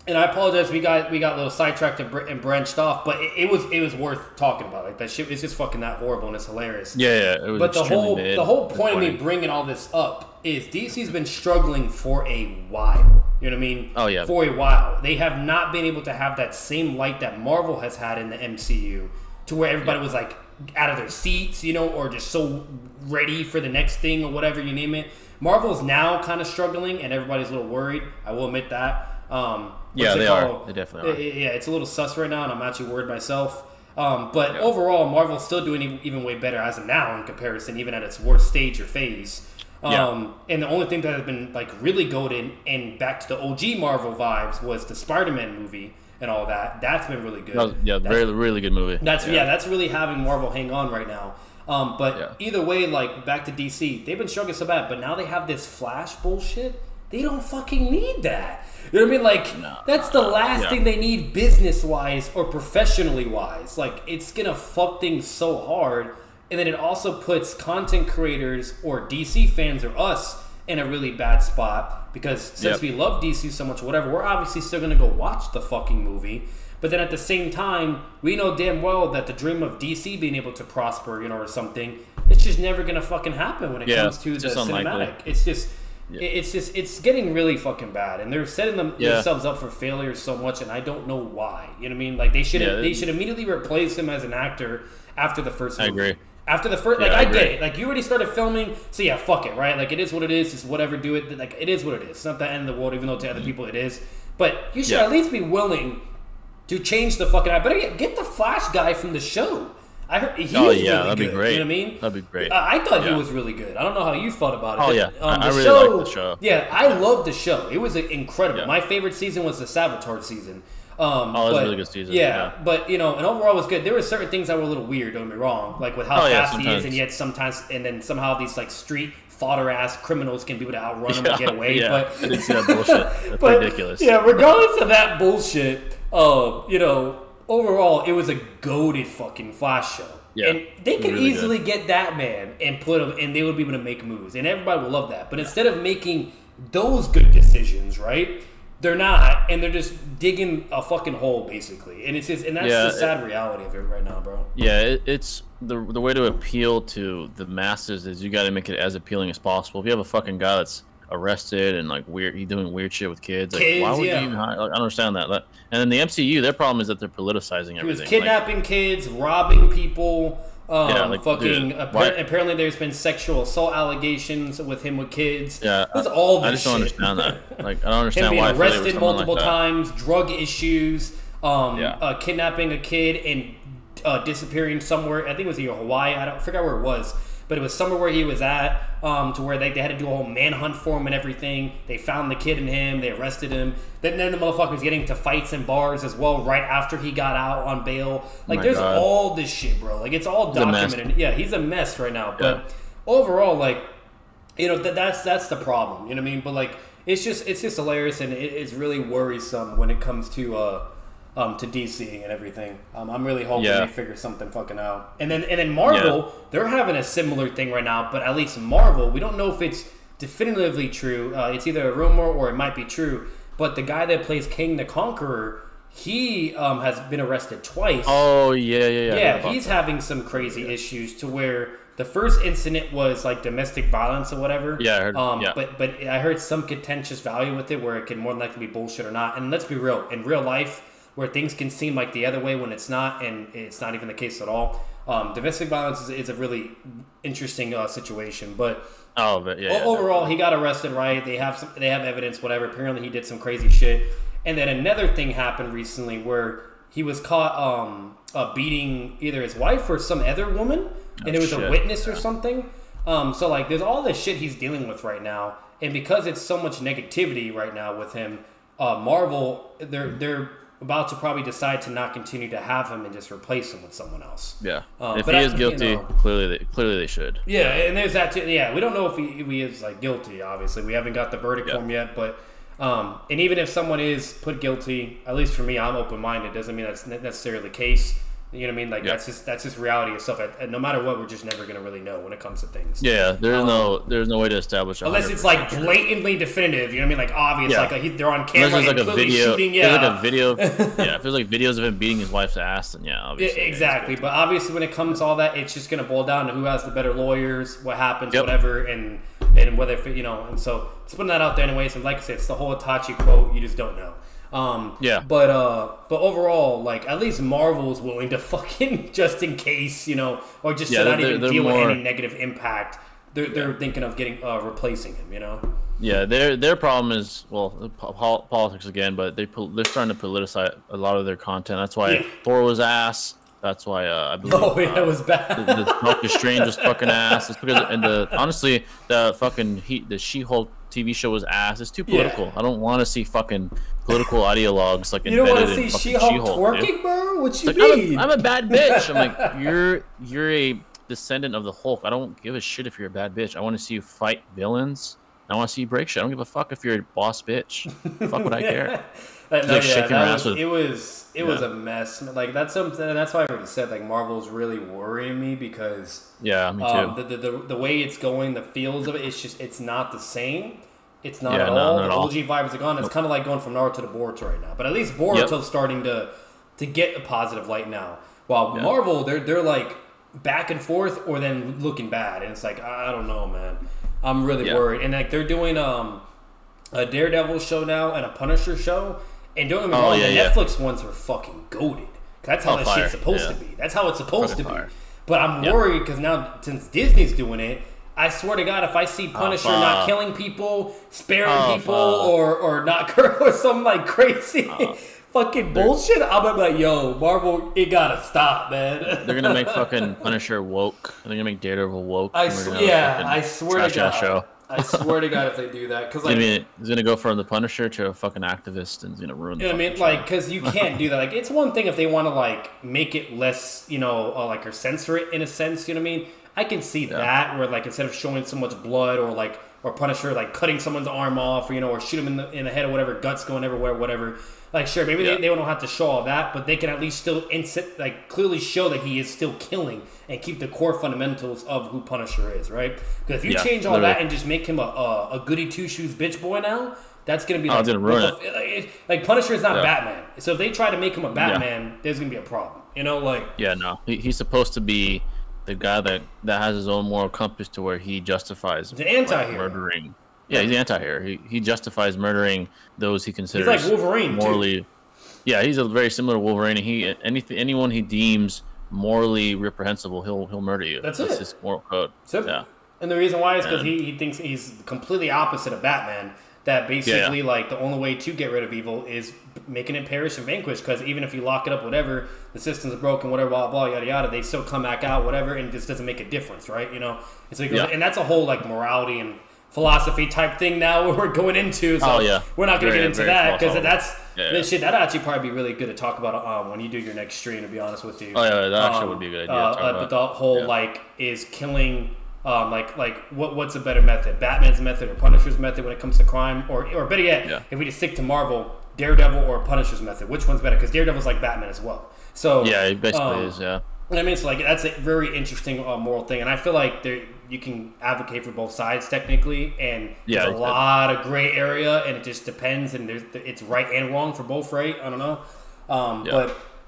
and I apologize, we got a little sidetracked and branched off, but it was worth talking about. Like that shit is just fucking that horrible and it's hilarious. Yeah, it was. But the whole point of me bringing all this up is DC's been struggling for a while. You know what I mean? Oh, yeah. For a while. They have not been able to have that same light that Marvel has had in the MCU to where everybody was like out of their seats, you know, or just so ready for the next thing or whatever, you name it. Marvel's now kind of struggling and everybody's a little worried. I will admit that. They are. They definitely are. Yeah, it's a little sus right now and I'm actually worried myself. But overall, Marvel's still doing even way better as of now in comparison, even at its worst stage or phase. And the only thing that has been like really goated and back to the OG Marvel vibes was the Spider-Man movie and all that. That's been really good. Really good movie. That's really having Marvel hang on right now. Either way, like back to DC, they've been struggling so bad, but now they have this Flash bullshit They don't fucking need that. You know what I mean? Like, that's the last thing they need business-wise or professionally-wise. Like, it's gonna fuck things so hard. And then it also puts content creators or DC fans or us in a really bad spot. Because since we love DC so much or whatever, we're obviously still gonna go watch the fucking movie. But then at the same time, we know damn well that the dream of DC being able to prosper, you know, or something, it's just never gonna fucking happen when it comes to the cinematic. It's just... It's getting really fucking bad, and they're setting themselves up for failure so much, and I don't know why. You know what I mean? Like, they should immediately replace him as an actor after the first movie. I agree. After the first, like, I get it. Like, you already started filming, so yeah, fuck it, right? Like, it is what it is. Just whatever, do it. Like, it is what it is. It's not the end of the world, even though to other people it is. But you should at least be willing to change the fucking... But again, get the Flash guy from the show. I heard he was really that'd good. Be great. You know what I mean? That'd be great. I thought he was really good. I don't know how you felt about it. Oh, but, I really liked the show. Yeah, I loved the show. It was incredible. Yeah. My favorite season was the Savitar season. It was a really good season. Yeah, but, you know, and overall it was good. There were certain things that were a little weird, don't get me wrong. Like with how fast he is, and yet sometimes, and then somehow these, like, street fodder-ass criminals can be able to outrun him and get away. But, I didn't see that bullshit. That's ridiculous. Yeah, regardless of that bullshit, you know, overall, it was a goated fucking Flash show. Yeah, and they could really easily get that man and put him, and they would be able to make moves, and everybody would love that. But instead of making those good decisions, right, they're not, and they're just digging a fucking hole basically, and it's just, and that's the sad reality of it right now, bro. Yeah, it's the way to appeal to the masses is you got to make it as appealing as possible. If you have a fucking guy that's arrested and like he's doing weird shit with kids. Like, why would you even I don't understand that. And then the MCU, their problem is that they're politicizing everything. He was kidnapping kids, robbing people. Apparently there's been sexual assault allegations with him with kids. Yeah, there's all this I just don't understand that. Like, I don't understand him being why arrested multiple times, drug issues, kidnapping a kid and disappearing somewhere. I think it was either Hawaii. I forgot where it was. But it was somewhere where he was at, to where they had to do a whole manhunt for him and everything. They found the kid and him. They arrested him. Then the motherfucker was getting into fights in bars as well right after he got out on bail. Like, there's all this shit, bro. Like, it's all documented. Yeah, he's a mess right now. But overall, like, you know, that's the problem. You know what I mean? But, like, it's just hilarious, and it's really worrisome when it comes to DC and everything. I'm really hoping they figure something fucking out. And then Marvel, they're having a similar thing right now, but at least Marvel, we don't know if it's definitively true. It's either a rumor or it might be true. But the guy that plays King the Conqueror, he has been arrested twice. Oh, yeah. Yeah, he's having some crazy issues to where the first incident was like domestic violence or whatever. Yeah, I heard. But I heard some contentious value with it where it can more than likely be bullshit or not. And let's be real, in real life, where things can seem like the other way when it's not, and it's not even the case at all. Domestic violence is a really interesting situation, but overall, he got arrested. Right? They have evidence, whatever. Apparently, he did some crazy shit. And then another thing happened recently where he was caught beating either his wife or some other woman, and it was a witness or something. So like, there's all this shit he's dealing with right now, and because it's so much negativity right now with him, Marvel, they're about to probably decide to not continue to have him and just replace him with someone else. Yeah, if he is guilty, clearly they should. Yeah, and there's that too. Yeah, we don't know if he is like guilty. Obviously, we haven't got the verdict for him yet. But and even if someone is put guilty, at least for me, I'm open-minded. Doesn't mean that's necessarily the case. You know what I mean? Like that's just reality of stuff. And no matter what, we're just never gonna really know when it comes to things. Yeah, there's no way to establish unless it's like blatantly definitive. You know what I mean? Like obvious. Like they're on camera and like clearly shooting. Yeah, like a video. Yeah, if there's like videos of him beating his wife's ass, then obviously. Exactly. But obviously, when it comes to all that, it's just gonna boil down to who has the better lawyers, what happens, whatever, and whether and so just putting that out there anyways. And like I said, it's the whole Itachi quote. You just don't know. But overall, like at least Marvel's willing to fucking just in case, or just to not even deal with any negative impact. They're thinking of getting replacing him, Yeah, their problem is politics again, but they're starting to politicize a lot of their content. That's why Thor was ass. That's why I believe. It was bad. The Doctor Strange was fucking ass. It's because honestly the She-Hulk TV show was ass. It's too political. Yeah. I don't want to see fucking political ideologues like embedded in fucking She-Hulk. You don't want to see She-Hulk twerking, bro? What you mean? I'm a bad bitch. I'm like, you're a descendant of the Hulk. I don't give a shit if you're a bad bitch. I want to see you fight villains. I want to see you break shit. I don't give a fuck if you're a boss bitch. Fuck would I care? It was a mess. Like that's something, and that's why I already said like Marvel's really worrying me because me too. The way it's going, the feels of it, it's not the same. It's not at all. The OG vibes are gone. It's kind of like going from Naruto to Boruto right now. But at least Boruto's starting to get a positive light now. While Marvel, they're like back and forth or then looking bad, and it's like I don't know, man. I'm really worried. And like they're doing a Daredevil show now and a Punisher show. And don't get me wrong, the Netflix ones are fucking goated. That's how that shit's supposed to be. That's how it's supposed to be. But I'm worried because now since Disney's doing it, I swear to God, if I see Punisher not killing people, sparing people, or not or some like crazy fucking bullshit, I'm gonna be like, yo, Marvel, it gotta stop, man. They're gonna make fucking Punisher woke. They're gonna make Daredevil woke. I swear to God. Show. I swear to God, if they do that, because like he's gonna go from the Punisher to a fucking activist, and he's gonna ruin. I mean, like, because you can't do that. Like, it's one thing if they want to like make it less, like or censor it in a sense. You know what I mean? I can see that where like instead of showing so much blood or Punisher like cutting someone's arm off, or shoot him in the head or whatever, guts going everywhere, whatever. Like, sure, maybe they don't have to show all that, but they can at least still clearly show that he is still killing and keep the core fundamentals of who Punisher is, right? Because if you change all that and just make him a goody two-shoes bitch boy now, that's going to be like... gonna ruin it. Like, Punisher is not Batman. So if they try to make him a Batman, there's going to be a problem. Yeah, no. He's supposed to be the guy that has his own moral compass to where he justifies... The anti-hero. Murdering... Yeah, he's an anti-hero. He justifies murdering those he considers he's like Wolverine, morally. Too. Yeah, he's a very similar to Wolverine. Anyone he deems morally reprehensible, he'll murder you. That's his moral code. Simple. Yeah. And the reason why is because he thinks he's completely opposite of Batman. That basically like the only way to get rid of evil is making it perish and vanquish. Because even if you lock it up, whatever, the system's broken, whatever, blah blah yada yada, they still come back out, whatever, and it just doesn't make a difference, right? And so he goes, and that's a whole like morality and philosophy type thing now where we're going into. So we're not going to get into that because that's shit. That'd actually probably be really good to talk about when you do your next stream. To be honest with you, that actually would be a good idea. But the whole like is killing. What's a better method? Batman's method or Punisher's method when it comes to crime, or better yet, if we just stick to Marvel, Daredevil or Punisher's method, which one's better? Because Daredevil's like Batman as well. So yeah, it basically is. Yeah. I mean, it's like that's a very interesting moral thing, and I feel like you can advocate for both sides technically, and there's a lot of gray area, and it just depends, and it's right and wrong for both, right? I don't know,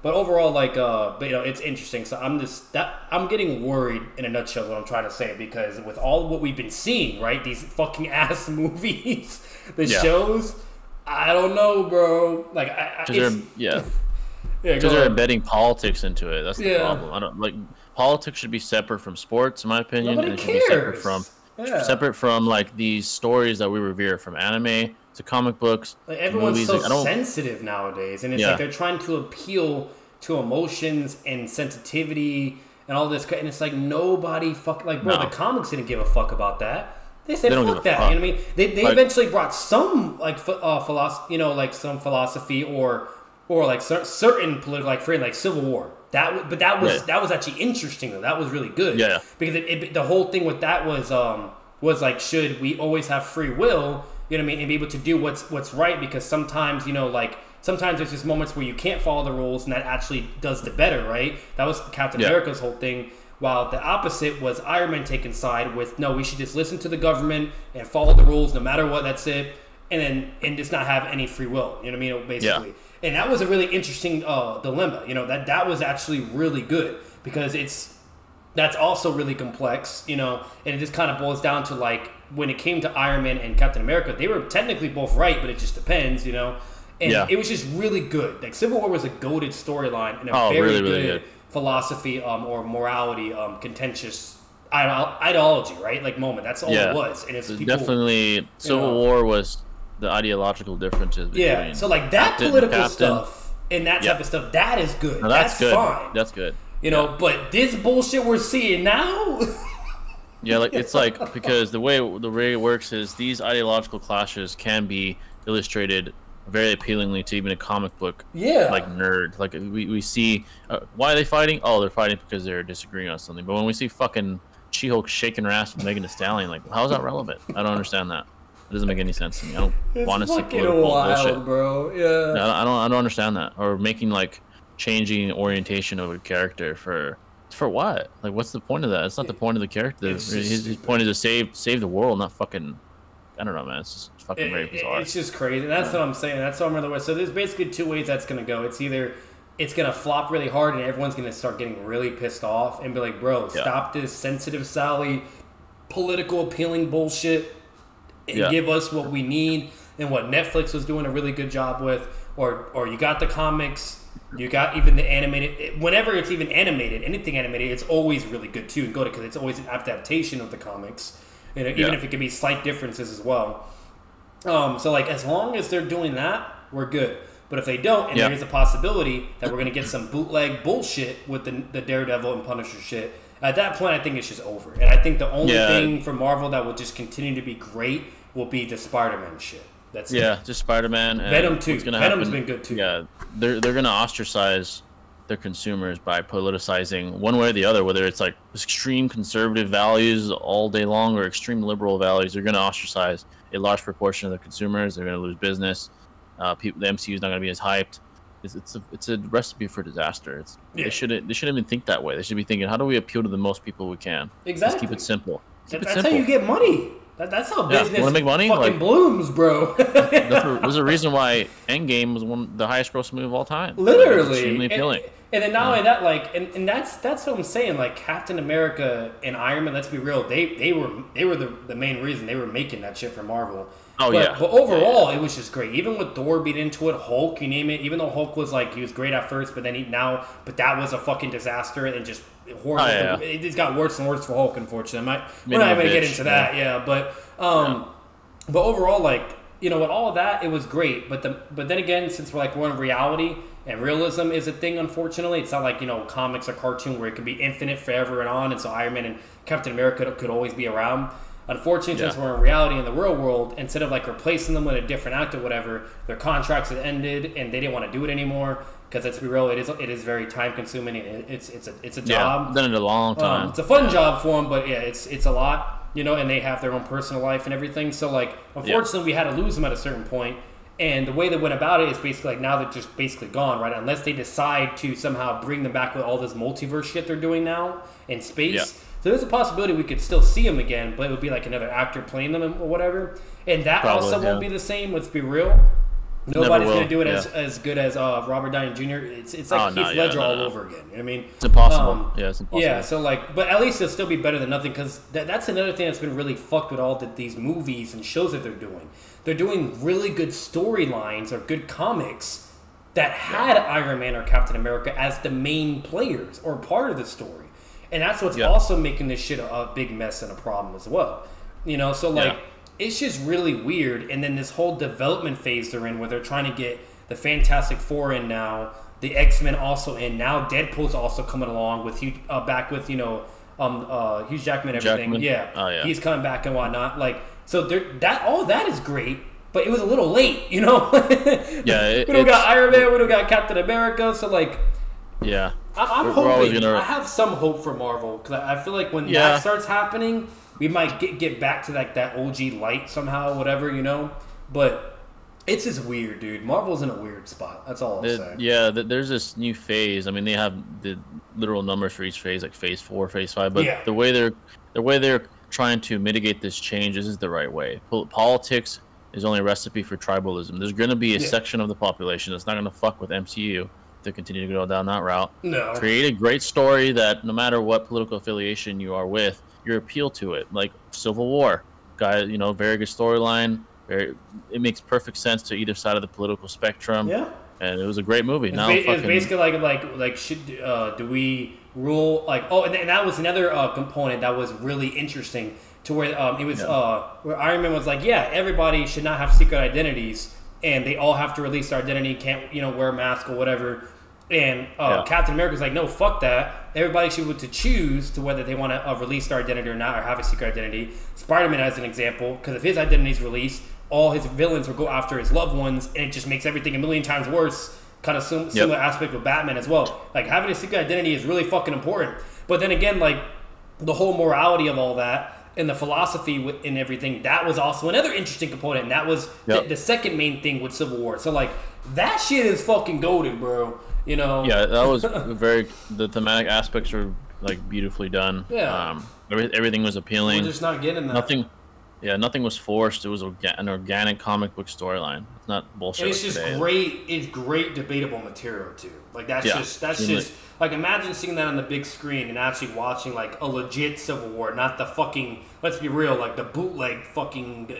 but overall, like, it's interesting. So I'm getting worried in a nutshell. Is what I'm trying to say, because with all what we've been seeing, right, these fucking ass movies, shows, I don't know, bro. Like, because they're embedding politics into it. That's the problem. I don't like politics should be separate from sports, in my opinion. Nobody and it cares. Should be separate from like these stories that we revere, from anime to comic books. Like, everyone's movies. So sensitive nowadays, and it's like they're trying to appeal to emotions and sensitivity and all this. And it's like nobody the comics didn't give a fuck about that. They said fuck that. You know what I mean? They eventually brought some like philosophy, some philosophy or like certain political, like like Civil War. That was actually interesting though. That was really good. Yeah. Because the whole thing with that was like, should we always have free will? You know what I mean? And be able to do what's right, because sometimes sometimes there's just moments where you can't follow the rules, and that actually does the better, right? That was Captain America's whole thing. While the opposite was Iron Man taking side with, no, we should just listen to the government and follow the rules no matter what. That's it, and just not have any free will. You know what I mean? Basically. Yeah. And that was a really interesting dilemma. That was actually really good, because that's also really complex. And it just kind of boils down to like when it came to Iron Man and Captain America, they were technically both right, but it just depends. And it was just really good. Like Civil War was a goated storyline and a very good philosophy or morality, contentious ideology, right? Like moment. That's all it was. And it's definitely Civil War was the ideological differences between so like that political stuff and that type of stuff, that is good. No, that's good. Fine. That's good. But this bullshit we're seeing now. It's like, because the way it works is these ideological clashes can be illustrated very appealingly to even a comic book like nerd. Like we see why are they fighting? Oh, they're fighting because they're disagreeing on something. But when we see fucking She-Hulk shaking her ass with Megan Thee Stallion, like, how is that relevant? I don't understand that. doesn't make any sense to me. I don't want to see political bullshit, bro. Yeah. I don't understand that. Or making like changing orientation of a character for what? Like, what's the point of that? It's not the point of the character. His point is to save the world, not fucking. I don't know, man. It's just fucking very bizarre. It's just crazy. That's what I'm saying. That's what I'm really. So there's basically two ways that's gonna go. It's either it's gonna flop really hard and everyone's gonna start getting really pissed off and be like, bro, stop this sensitive Sally, political appealing bullshit, and give us what we need and what Netflix was doing a really good job with, or you got the comics. You got even the animated. Whenever it's even animated, anything animated, it's always really good too. And go to because it's always an adaptation of the comics, even if it can be slight differences as well. So like as long as they're doing that, we're good. But if they don't, and there is a possibility that we're gonna get some bootleg bullshit with the Daredevil and Punisher shit, at that point I think it's just over. And I think the only thing for Marvel that will just continue to be great will be the Spider-Man shit. That's just Spider-Man. Venom too. Venom's been good too. Yeah, they're gonna ostracize their consumers by politicizing one way or the other, whether it's like extreme conservative values all day long or extreme liberal values. They're gonna ostracize a large proportion of the consumers. They're gonna lose business. The MCU is not gonna be as hyped. It's a recipe for disaster. They shouldn't even think that way. They should be thinking, how do we appeal to the most people we can? Exactly. Just keep it simple. That's how you get money. That's how business want to make money? Fucking blooms, bro. There's a reason why Endgame was one of the highest grossing movie of all time. Literally. Extremely appealing. And then not only that, like, and that's what I'm saying. Like Captain America and Iron Man. Let's be real. They were the main reason they were making that shit for Marvel. But overall, it was just great. Even with Thor beat into it, Hulk, you name it. Even though Hulk was like he was great at first, but then but that was a fucking disaster and just horrible. It just got worse and worse for Hulk. Unfortunately, we're not even gonna get into that. But overall, like with all of that, it was great. But then again, since we're in reality and realism is a thing, unfortunately, it's not like comics or cartoon where it can be infinite forever and on. And so Iron Man and Captain America could always be around. Unfortunately, since we're in reality in the real world, instead of replacing them with a different actor, whatever, their contracts had ended and they didn't want to do it anymore. Because let's be real, it is very time consuming. And it's a job. Yeah, done it a long time. It's a fun job for them, but it's a lot, and they have their own personal life and everything. So unfortunately, we had to lose them at a certain point. And the way they went about it is basically now they're just basically gone, right? Unless they decide to somehow bring them back with all this multiverse shit they're doing now in space. Yeah. So there's a possibility we could still see them again, but it would be another actor playing them or whatever. And that also won't be the same, let's be real. Nobody's going to do it as good as Robert Downey Jr. It's like Heath Ledger all over again. I mean, it's impossible. It's impossible. Yeah, so but at least it'll still be better than nothing because that's another thing that's been really fucked with all these movies and shows that they're doing. They're doing really good storylines or good comics that had Iron Man or Captain America as the main players or part of the story. And that's what's also making this shit a big mess and a problem as well. It's just really weird. And then this whole development phase they're in where they're trying to get the Fantastic Four in now, the X-Men also in. Now Deadpool's also coming along with Hugh Jackman and everything. Yeah. Oh, yeah. He's coming back and whatnot. So all that is great, but it was a little late, we don't got Iron Man, we don't got Captain America, so I'm hoping. I have some hope for Marvel because I feel like when that starts happening, we might get back to that OG light somehow, whatever, But it's just weird, dude. Marvel's in a weird spot. That's all I'll say. Yeah, there's this new phase. I mean, they have the literal numbers for each phase, like Phase 4, Phase 5. But the way they're trying to mitigate this change isn't the right way. Politics is only a recipe for tribalism. There's going to be a section of the population that's not going to fuck with MCU. To continue to go down that route. No. Create a great story that no matter what political affiliation you are with, you appeal to it. Like Civil War, very good storyline. It makes perfect sense to either side of the political spectrum. Yeah. And it was a great movie. It's basically do we rule and that was another component that was really interesting to where it was where Iron Man was everybody should not have secret identities and they all have to release their identity, can't wear a mask or whatever. And Captain America's like, no, fuck that. Everybody should be able to choose to whether they want to release their identity or not, or have a secret identity. Spider-Man as an example, because if his identity is released, all his villains will go after his loved ones, and it just makes everything a million times worse. Kind of similar aspect with Batman as well. Having a secret identity is really fucking important. But then again, the whole morality of all that and the philosophy in everything, that was also another interesting component. And that was the second main thing with Civil War. So like that shit is fucking goated, bro. You know? Yeah, that was the thematic aspects were like beautifully done. Yeah. Everything was appealing. We're just not getting that. Nothing was forced. It was an organic comic book storyline. It's not bullshit. And it's just great. It's great debatable material too. Like that's just like imagine seeing that on the big screen and actually watching like a legit Civil War, not the fucking. Let's be real, like the bootleg fucking.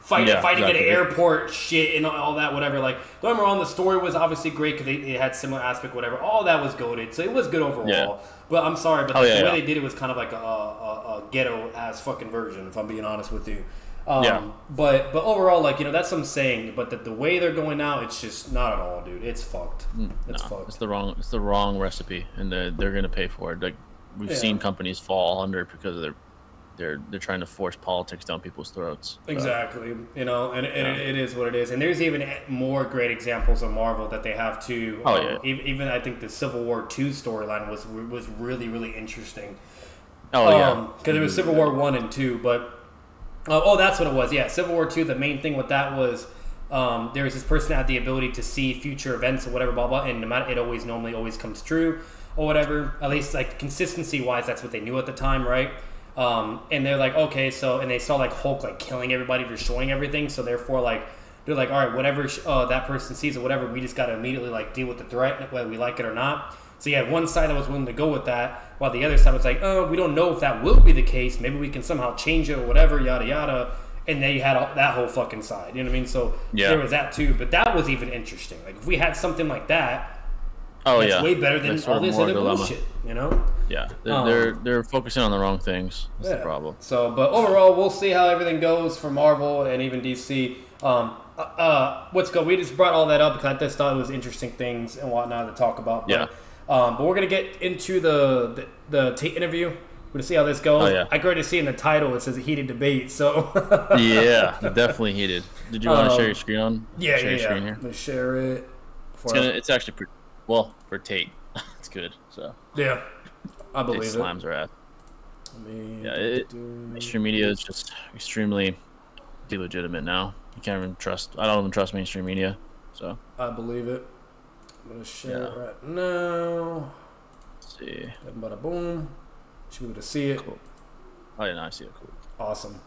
Fighting at an airport shit and all that, whatever. Like, don't get me wrong, the story was obviously great because it had similar aspect, whatever. All that was goated, so it was good overall. Yeah. But I'm sorry, but the way they did it was kind of like a ghetto-ass fucking version, if I'm being honest with you. But overall, like, you know, that's what I'm saying. But the way they're going now, it's just not at all, dude. It's fucked. It's fucked. It's the wrong recipe, and they're gonna pay for it. Like we've seen companies fall under it because of they're trying to force politics down people's throats. So. Exactly, you know, and it is what it is. And there's even more great examples of Marvel that they have too. Even I think the Civil War II storyline was really, really interesting. Because it was Civil War 1 and 2, but that's what it was. Yeah, Civil War 2. The main thing with that was there was this person that had the ability to see future events or whatever, blah blah, and it normally always comes true or whatever. At least like consistency wise, that's what they knew at the time, right? And they're like, okay, so, and they saw like Hulk like killing everybody, destroying everything, so therefore like they're like, all right, whatever that person sees or whatever, we just got to immediately like deal with the threat, whether we like it or not. So you had one side that was willing to go with that, while the other side was like, oh, we don't know if that will be the case. Maybe we can somehow change it or whatever, yada yada. And then you had that whole fucking side. You know what I mean? So there was that too. But that was even interesting. Like if we had something like that. That's way better than all this other bullshit, you know? Yeah, they're focusing on the wrong things. That's the problem. So, but overall, we'll see how everything goes for Marvel and even DC. We just brought all that up because I just thought it was interesting things and whatnot to talk about. But, but we're gonna get into the Tate interview. We're gonna see how this goes. I great to see in the title it says a heated debate. So yeah, definitely heated. Did you want to share your screen on? Your screen here? Let's share it. It's actually pretty. Well, for Tate, it's good. So yeah, I believe it. Slams are at. Mainstream media is just extremely illegitimate now. You can't even trust. I don't even trust mainstream media. So I believe it. I'm gonna share it right now. Let's see. Bada boom. Should be able to see it. Cool. Oh yeah, no, I see it. Cool. Awesome.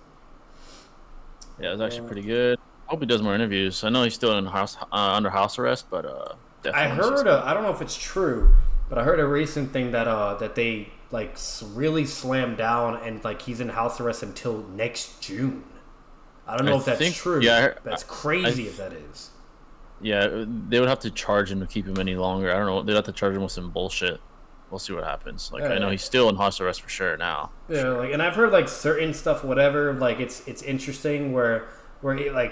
Yeah, it's actually pretty good. I hope he does more interviews. I know he's still under house arrest, but. I heard I don't know if it's true, but I heard a recent thing that they like really slammed down and like he's in house arrest until next June. I don't know if that's true. Yeah, that's crazy if that is. Yeah, they would have to charge him to keep him any longer. I don't know. They'd have to charge him with some bullshit. We'll see what happens. Like I know he's still in house arrest for sure now. Yeah, like and I've heard like certain stuff, whatever. Like it's interesting where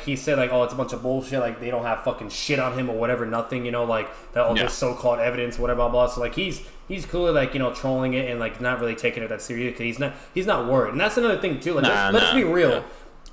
he said like, oh, it's a bunch of bullshit, like they don't have fucking shit on him or whatever, nothing, you know, like that all this so-called evidence, whatever, blah blah. So like he's clearly like, you know, trolling it and like not really taking it that serious because he's not worried. And that's another thing too. Like let's be real.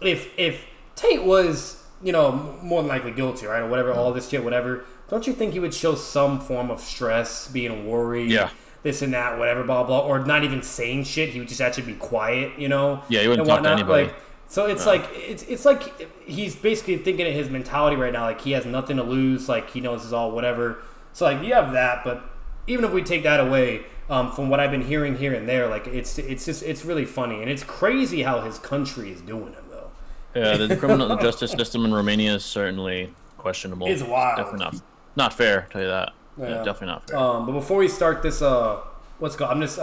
Yeah. If Tate was, you know, more than likely guilty, right, or whatever, all this shit, whatever, don't you think he would show some form of stress, being worried? Yeah. This and that, whatever, blah blah, or not even saying shit. He would just actually be quiet, you know. Yeah, he wouldn't talk to anybody. Like, so it's like it's like he's basically thinking of his mentality right now, like he has nothing to lose, like he knows it's all whatever. So like you have that, but even if we take that away, from what I've been hearing here and there, like it's really funny and it's crazy how his country is doing him though. Yeah, the criminal justice system in Romania is certainly questionable. It's wild. Definitely not fair. I'll tell you that. Yeah, definitely not fair. But before we start this, I'm just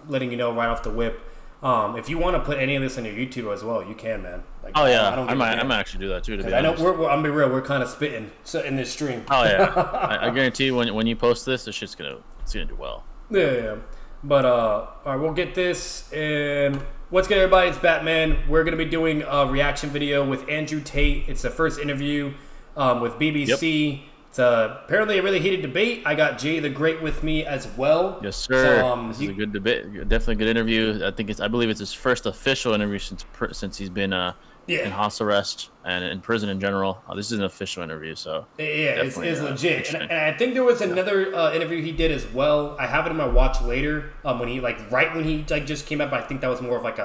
letting you know right off the whip. If you want to put any of this on your YouTube as well, you can, man. Like, I might actually do that too. To be honest, I know I'm be real. We're kind of spitting in this stream. Oh yeah, I guarantee you when you post this, this shit's gonna do well. Yeah. But all right, we'll get this. And what's good, everybody? It's Batman. We're gonna be doing a reaction video with Andrew Tate. It's the first interview with BBC. Yep. It's apparently a really heated debate. I got Jay the Great with me as well. Yes, sir. So, this is a good debate. Definitely a good interview. I believe it's his first official interview since he's been in house arrest and in prison in general. This is an official interview, so it's legit. And I think there was another interview he did as well. I have it in my watch later. When he right when he just came up, I think that was more of like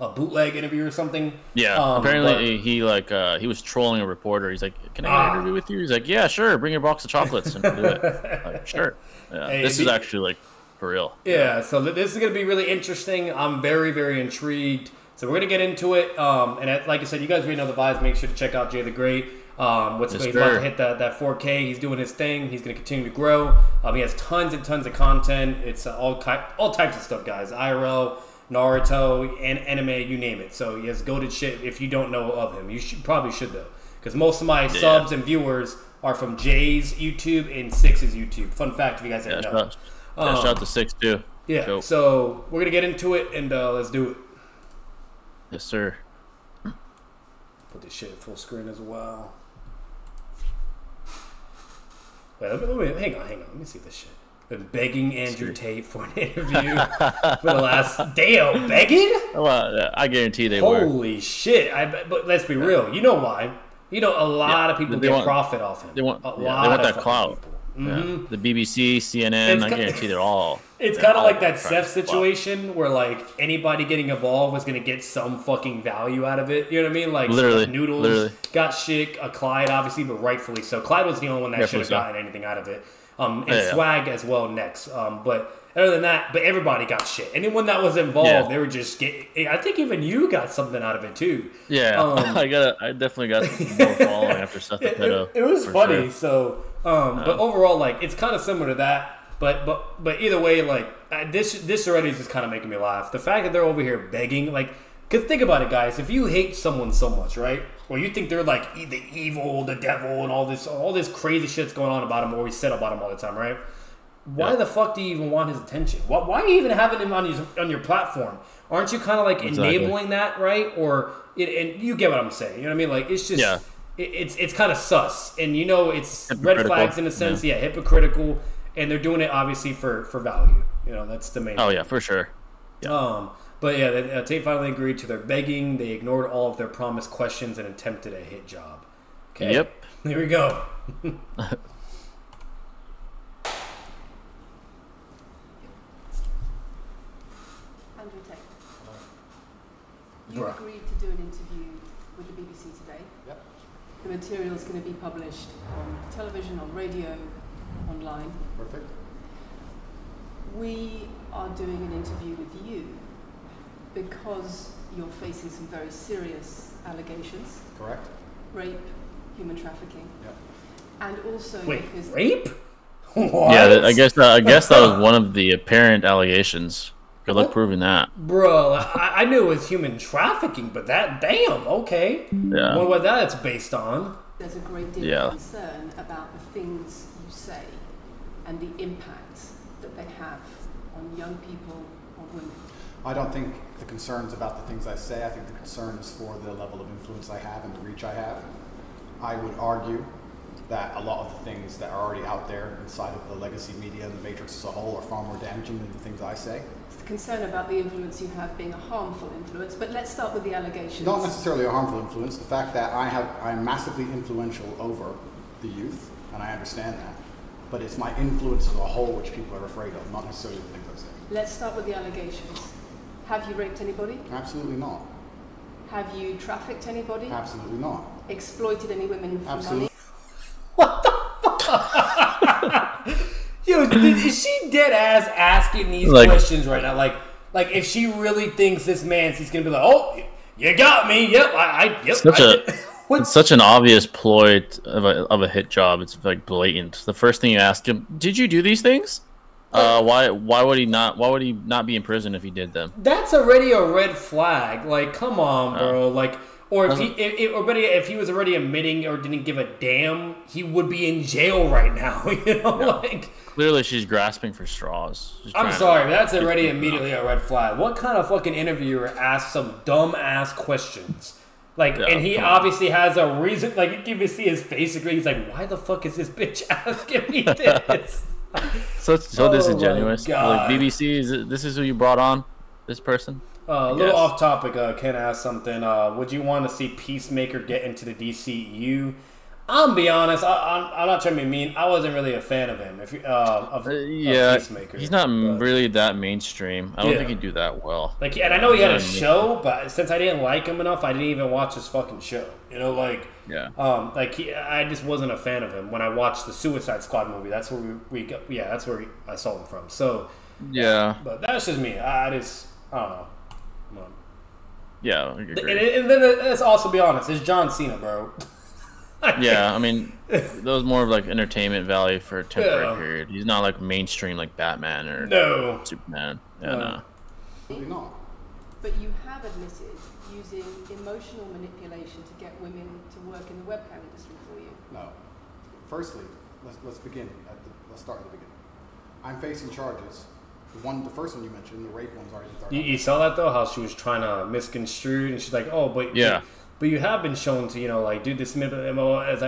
bootleg interview or something. Yeah, apparently he was trolling a reporter. He's like, "Can I get an interview with you?" He's like, "Yeah, sure. Bring your box of chocolates and do it." Like, sure. Yeah, hey, this is actually like for real. Yeah, so this is gonna be really interesting. I'm very, very intrigued. So we're gonna get into it. And like I said, you guys already know the vibes. Make sure to check out Jay the Great. He's about to hit that 4K. He's doing his thing. He's going to continue to grow. He has tons and tons of content. It's all types of stuff, guys. IRL, Naruto, and anime, you name it. So he has goated shit. If you don't know of him, you probably should though, because most of my subs and viewers are from Jay's YouTube and Six's YouTube. Fun fact, if you guys didn't know. Shout out to Six too. Yeah. Go. So we're gonna get into it and let's do it. Yes, sir. Put this shit full screen as well. Wait, hang on. Let me see this shit. Been begging Andrew Tate for an interview for the last... Damn, begging? Well, I guarantee they were. Holy shit. But let's be real. You know why? You know, a lot of people get profit off him. They want that clout. Mm-hmm. Yeah. The BBC, CNN, I guarantee they're all... It's kind of like that Seth situation where, like, anybody getting involved was going to get some fucking value out of it. You know what I mean? Like, Noodles got shit. Clyde, obviously, but rightfully so. Clyde was the only one that should have gotten anything out of it. Swag as well next. But other than that, but everybody got shit. Anyone that was involved, they were just getting... I think even you got something out of it, too. Yeah, I definitely got more following after Seth the Pedo. It was funny, sure. So... But overall, like, it's kind of similar to that. But either way, like, this already is just kind of making me laugh. The fact that they're over here begging, like, because think about it, guys. If you hate someone so much, right, or you think they're like the evil, the devil, and all this crazy shit's going on about him, or we said about him all the time, right? Why the fuck do you even want his attention? Why are you even having him on your platform? Aren't you kind of like enabling that, right? And you get what I'm saying? You know what I mean? Like, it's just it's kind of sus, and you know, it's red flags in a sense. Yeah, hypocritical. And they're doing it obviously for value. You know, that's the main thing. Yeah, for sure. Yeah. But yeah, Tate finally agreed to their begging. They ignored all of their promised questions and attempted a hit job. Okay. Yep. Here we go. Andrew Tate. You agreed to do an interview with the BBC today. Yep. The material is going to be published on television, on radio, online. Perfect. We are doing an interview with you because you're facing some very serious allegations. Correct. Rape, human trafficking. Yep. And also because rape? What? Yeah, I guess that was one of the apparent allegations. Good luck proving that. Bro, I knew it was human trafficking, but okay. Yeah. What that's based on. There's a great deal of concern about the things you say and the impact that they have on young people, on women. I don't think the concern's about the things I say. I think the concern is for the level of influence I have and the reach I have. I would argue that a lot of the things that are already out there inside of the legacy media and the matrix as a whole are far more damaging than the things I say. It's the concern about the influence you have being a harmful influence, but let's start with the allegations. Not necessarily a harmful influence. The fact that I'm massively influential over the youth, and I understand that. But it's my influence as a whole which people are afraid of, not necessarily the things I say. Let's start with the allegations. Have you raped anybody? Absolutely not. Have you trafficked anybody? Absolutely not. Exploited any women for Absolutely. money? What the fuck? Yo, is she dead ass asking these questions right now? Like if she really thinks this man's, he's gonna be like, oh, you got me. Yep, It's such an obvious ploy of a hit job. It's like blatant. The first thing you ask him, did you do these things? Why would he not? Why would he not be in prison if he did them? That's already a red flag. Like, come on, bro. Like, or if he was already admitting or didn't give a damn, he would be in jail right now. You know, like clearly she's grasping for straws. I'm sorry, but that's already immediately a red flag. What kind of fucking interviewer asks some dumb ass questions? Like, and he obviously has a reason. Like, you can even see his face. He's like, why the fuck is this bitch asking me this? So disingenuous. Like, BBC, this is who you brought on? This person? A little off topic. Ken asked something. Would you want to see Peacemaker get into the DCU? I'll be honest. I'm not trying to be mean. I wasn't really a fan of him. Of Peacemaker, he's not really that mainstream. I don't think he'd do that well. Like, and I know he had a show, but since I didn't like him enough, I didn't even watch his fucking show. You know, like, I just wasn't a fan of him when I watched the Suicide Squad movie. That's where that's where I saw him from. So, but that's just me. I don't know. Yeah, and then let's also be honest. It's John Cena, bro. Yeah, I mean, that was more of like entertainment value for a temporary period. He's not like mainstream like Batman or Superman. No. No. But you have admitted using emotional manipulation to get women to work in the webcam industry for you. No. Firstly, let's begin. Let's start at the beginning. I'm facing charges. The first one you mentioned, the rape one's already started. You saw that though, how she was trying to misconstrue, and she's like, "Oh, but but you have been shown to, you know, like do this MO as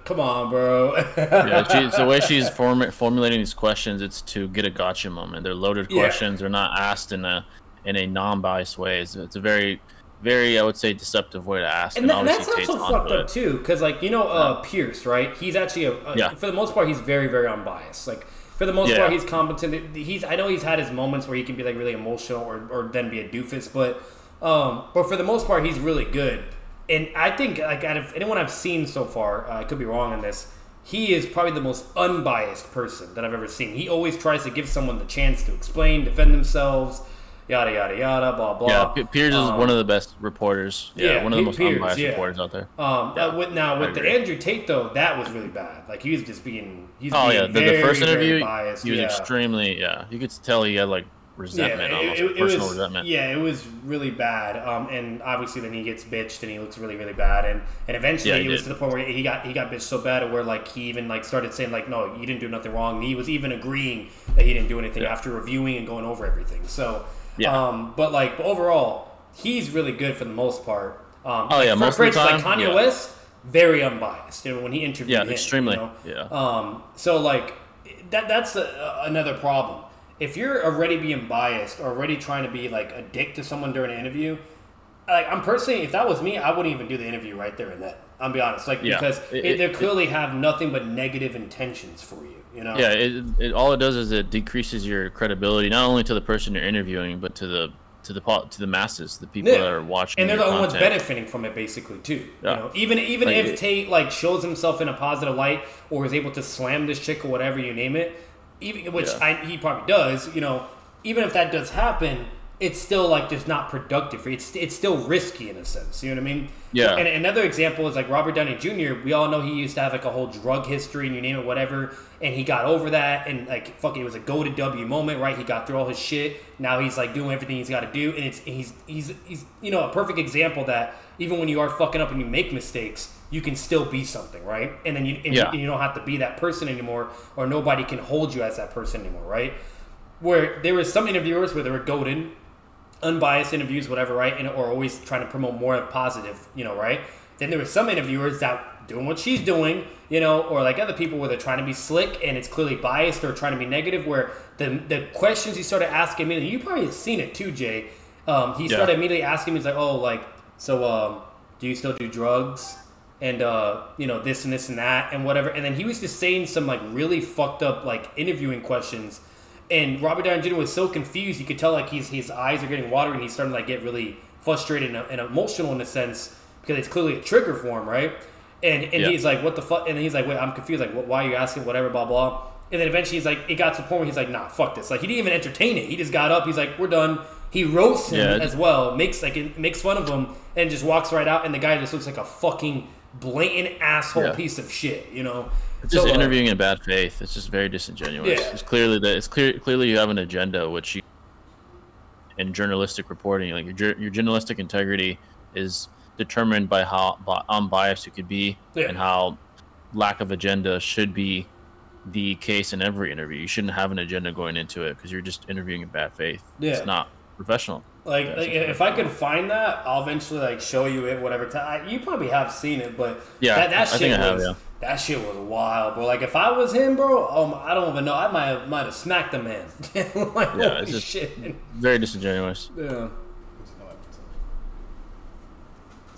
come on, bro." The way she's formulating these questions, it's to get a gotcha moment. They're loaded questions. They're not asked in a non-biased way. It's a very, very, I would say, deceptive way to ask. And that's also fucked up too, because like Pierce, right? He's actually for the most part, he's very, very unbiased. Like. For the most part, he's competent. I know he's had his moments where he can be like really emotional or then be a doofus, but for the most part, he's really good. And I think like out of anyone I've seen so far, I could be wrong on this, he is probably the most unbiased person that I've ever seen. He always tries to give someone the chance to explain, defend themselves, yada yada yada, blah blah. Yeah, Piers is one of the best reporters. One of the most unbiased reporters out there. With the Andrew Tate though, that was really bad. Like he was just being. The first interview, biased. He was extremely. You could tell he had like resentment, personal resentment. Yeah, it was really bad. And obviously then he gets bitched and he looks really, really bad. And eventually he was to the point where he got bitched so bad where like he even like started saying like, no, you didn't do nothing wrong. And he was even agreeing that he didn't do anything after reviewing and going over everything. So but overall, he's really good for the most part. Most of the time, like Kanye West, very unbiased. You know, when he interviewed him, extremely. So like that's another problem. If you're already being biased or already trying to be like a dick to someone during an interview, like I'm personally, if that was me, I wouldn't even do the interview right there and then. I'll be honest, like because they clearly have nothing but negative intentions for you. You know? Yeah, it all it does is it decreases your credibility, not only to the person you're interviewing, but to the masses, the people that are watching. And they're the only ones benefiting from it, basically, too. You know, even like, if Tate like shows himself in a positive light or is able to slam this chick or whatever you name it, he probably does. You know, even if that does happen, it's still like just not productive for you. It's still risky in a sense. You know what I mean? Yeah. And another example is like Robert Downey Jr. We all know he used to have like a whole drug history and you name it, whatever. And he got over that and like fucking it was a go to W moment, right? He got through all his shit. Now he's like doing everything he's got to do, and he's you know a perfect example that even when you are fucking up and you make mistakes, you can still be something, right? And then you don't have to be that person anymore, or nobody can hold you as that person anymore, right? Where there was some interviewers where they were goated, unbiased interviews, whatever, right? And or always trying to promote more of positive, you know, right? Then there were some interviewers that doing what she's doing, you know, or like other people where they're trying to be slick and it's clearly biased or trying to be negative, where the questions he started asking me, you probably have seen it too, Jay. He started immediately asking me, he's like, oh, like, so do you still do drugs? And, you know, this and this and that and whatever. And then he was just saying some like really fucked up like interviewing questions. And Robert Downey Jr. was so confused. You could tell like his eyes are getting watery and he's starting to like get really frustrated and emotional in a sense because it's clearly a trigger for him, right? And he's like, what the fuck? And he's like, wait, I'm confused. Like, why are you asking? Whatever, blah, blah. And then eventually he's like, it got to the point where he's like, nah, fuck this. Like, he didn't even entertain it. He just got up. He's like, we're done. He roasts him as well, makes fun of him, and just walks right out. And the guy just looks like a fucking blatant asshole piece of shit, you know? It's just interviewing in bad faith. It's just very disingenuous. Yeah. It's clearly you have an agenda, which you in journalistic reporting, like your journalistic integrity is determined by how unbiased you could be and how lack of agenda should be the case in every interview. You shouldn't have an agenda going into it because you're just interviewing in bad faith. It's not professional. Like if I could find that, I'll eventually like show you it, whatever time. You probably have seen it, but that shit was wild, bro. Like if I was him, bro, I don't even know. I might have smacked the man. Like, it's just very disingenuous. Yeah.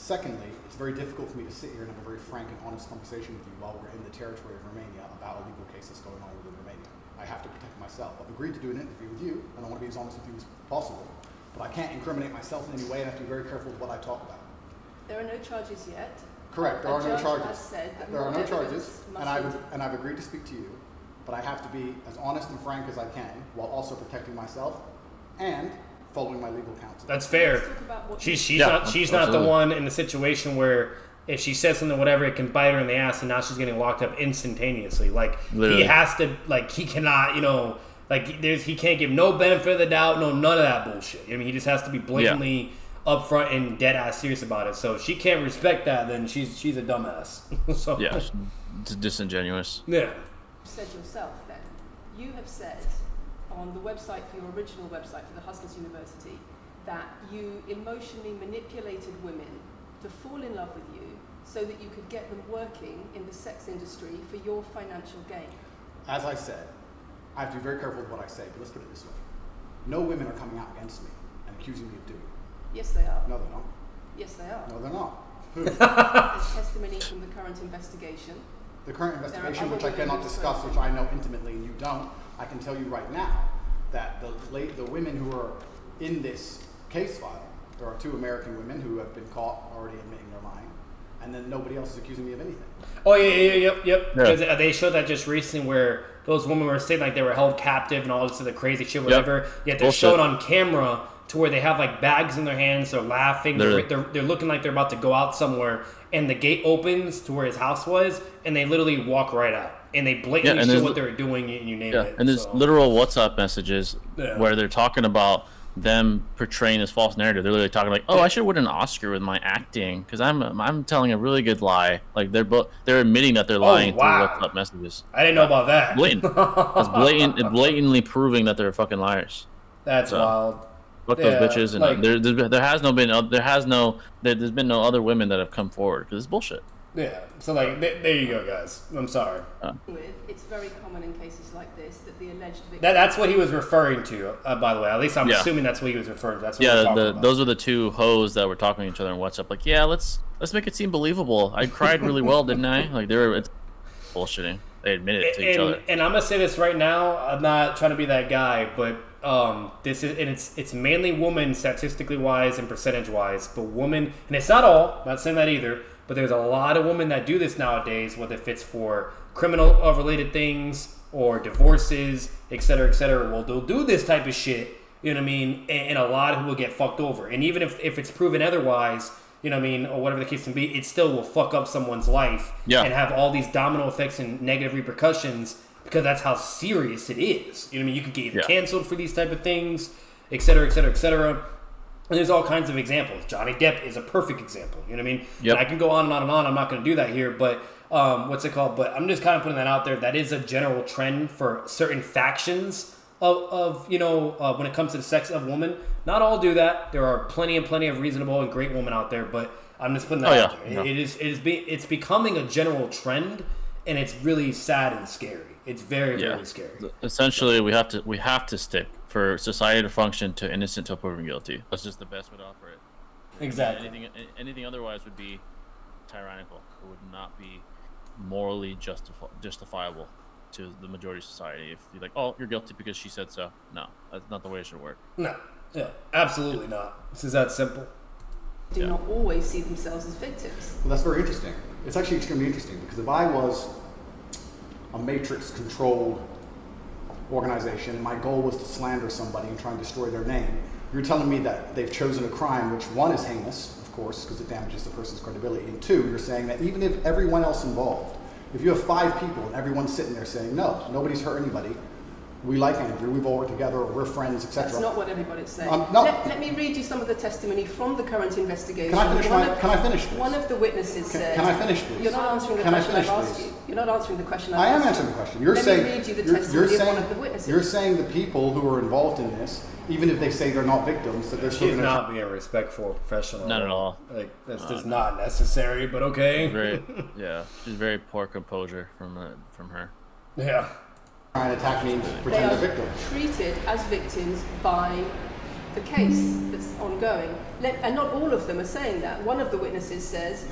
Secondly, it's very difficult for me to sit here and have a very frank and honest conversation with you while we're in the territory of Romania about a legal case that's going on within Romania. I have to protect myself. I've agreed to do an interview with you, and I want to be as honest with you as possible. But I can't incriminate myself in any way, and I have to be very careful with what I talk about. There are no charges yet. Correct. There are no charges. There are no charges, and I've agreed to speak to you. But I have to be as honest and frank as I can, while also protecting myself and following my legal counsel. That's fair. She's not the one in the situation where if she says something, whatever, it can bite her in the ass, and now she's getting locked up instantaneously. Like, literally. He has to, like, he cannot, you know, like, he can't give no benefit of the doubt, none of that bullshit. I mean, he just has to be blatantly upfront and dead ass serious about it. So if she can't respect that, then she's a dumbass. So yeah, it's disingenuous. Yeah. You said yourself then. You have said on the website, for your original website for the Hustlers University, that you emotionally manipulated women to fall in love with you so that you could get them working in the sex industry for your financial gain. As I said, I have to be very careful with what I say, but let's put it this way. No women are coming out against me and accusing me of doing it. Yes, they are. No, they're not. Yes, they are. No, they're not. Who? There's testimony from the current investigation. The current investigation, which I cannot discuss, which I know intimately and you don't, I can tell you right now that the women who are in this case file, there are 2 American women who have been caught already admitting they're lying, and then nobody else is accusing me of anything. Oh, yep. Because they showed that just recently where those women were saying like they were held captive and all this other crazy shit, whatever. Yet they're shown on camera to where they have like bags in their hands, they're laughing, they're looking like they're about to go out somewhere, and the gate opens to where his house was, and they literally walk right out. And they blatantly show what they're doing, and you name it. And there's literal WhatsApp messages where they're talking about them portraying this false narrative. They're literally talking like, "Oh, I should win an Oscar with my acting because I'm telling a really good lie." Like they're admitting that they're lying through WhatsApp messages. I didn't know about that. Blatant. It's blatantly proving that they're fucking liars. That's wild. Fuck those bitches, and like, there's been no other women that have come forward because it's bullshit. Yeah, so like, there you go, guys. I'm sorry. It's very common in cases like this that the alleged victim... That's what he was referring to, by the way. At least I'm assuming that's what he was referring to. That's what we're talking about. Those are the 2 hoes that were talking to each other on WhatsApp. Like, yeah, let's make it seem believable. I cried really well, didn't I? Like, it's bullshitting. They admitted it to each other. And I'm gonna say this right now. I'm not trying to be that guy, but this is, and it's mainly women statistically wise and percentage wise, but women, and it's not all. I'm not saying that either. But there's a lot of women that do this nowadays, whether if it's for criminal related things or divorces, etc., etc. Well, they'll do this type of shit, you know what I mean? And a lot of people get fucked over. And even if it's proven otherwise, you know what I mean, or whatever the case may be, it still will fuck up someone's life and have all these domino effects and negative repercussions because that's how serious it is. You know what I mean? You could get either canceled for these type of things, etc., etc., etc. And there's all kinds of examples. Johnny Depp is a perfect example. You know what I mean? And I can go on and on and on. I'm not going to do that here, but what's it called? But I'm just kind of putting that out there. That is a general trend for certain factions of when it comes to the sex of women. Not all do that. There are plenty of reasonable and great women out there, but I'm just putting that out there. It's becoming a general trend, and it's really sad and scary. It's very, very scary. Essentially, we have to stick for society to function to innocent till proven guilty. That's just the best way to operate. Exactly. Anything otherwise would be tyrannical. It would not be morally justifiable to the majority of society. If you're like, oh, you're guilty because she said so. No, that's not the way it should work. No. Yeah, absolutely not. This is that simple. Do not always see themselves as victims. Well, that's very interesting. It's actually extremely interesting because if I was a matrix-controlled organization and my goal was to slander somebody and try and destroy their name, you're telling me that they've chosen a crime which, one, is heinous, of course, because it damages the person's credibility, and 2, you're saying that even if everyone else involved, if you have 5 people and everyone's sitting there saying, no, nobody's hurt anybody, we like Andrew, we've all worked together, or we're friends, etc. That's not what everybody's saying. No. Let me read you some of the testimony from the current investigation. Can I finish, please? One of the witnesses said... Can I finish, please? You're not answering the question I've asked you. You're not answering the question I've asked you. I am answering the question. Let me read you the testimony of one of the witnesses. You're saying the people who are involved in this, even if they say they're not victims, that they're still... She's not being respectful or professional. Not at all. Like, that's just not necessary, but okay. She's very poor composure from her. Yeah. Trying to attack me and pretend they're victims. Treated as victims by the case that's ongoing. And not all of them are saying that. One of the witnesses says,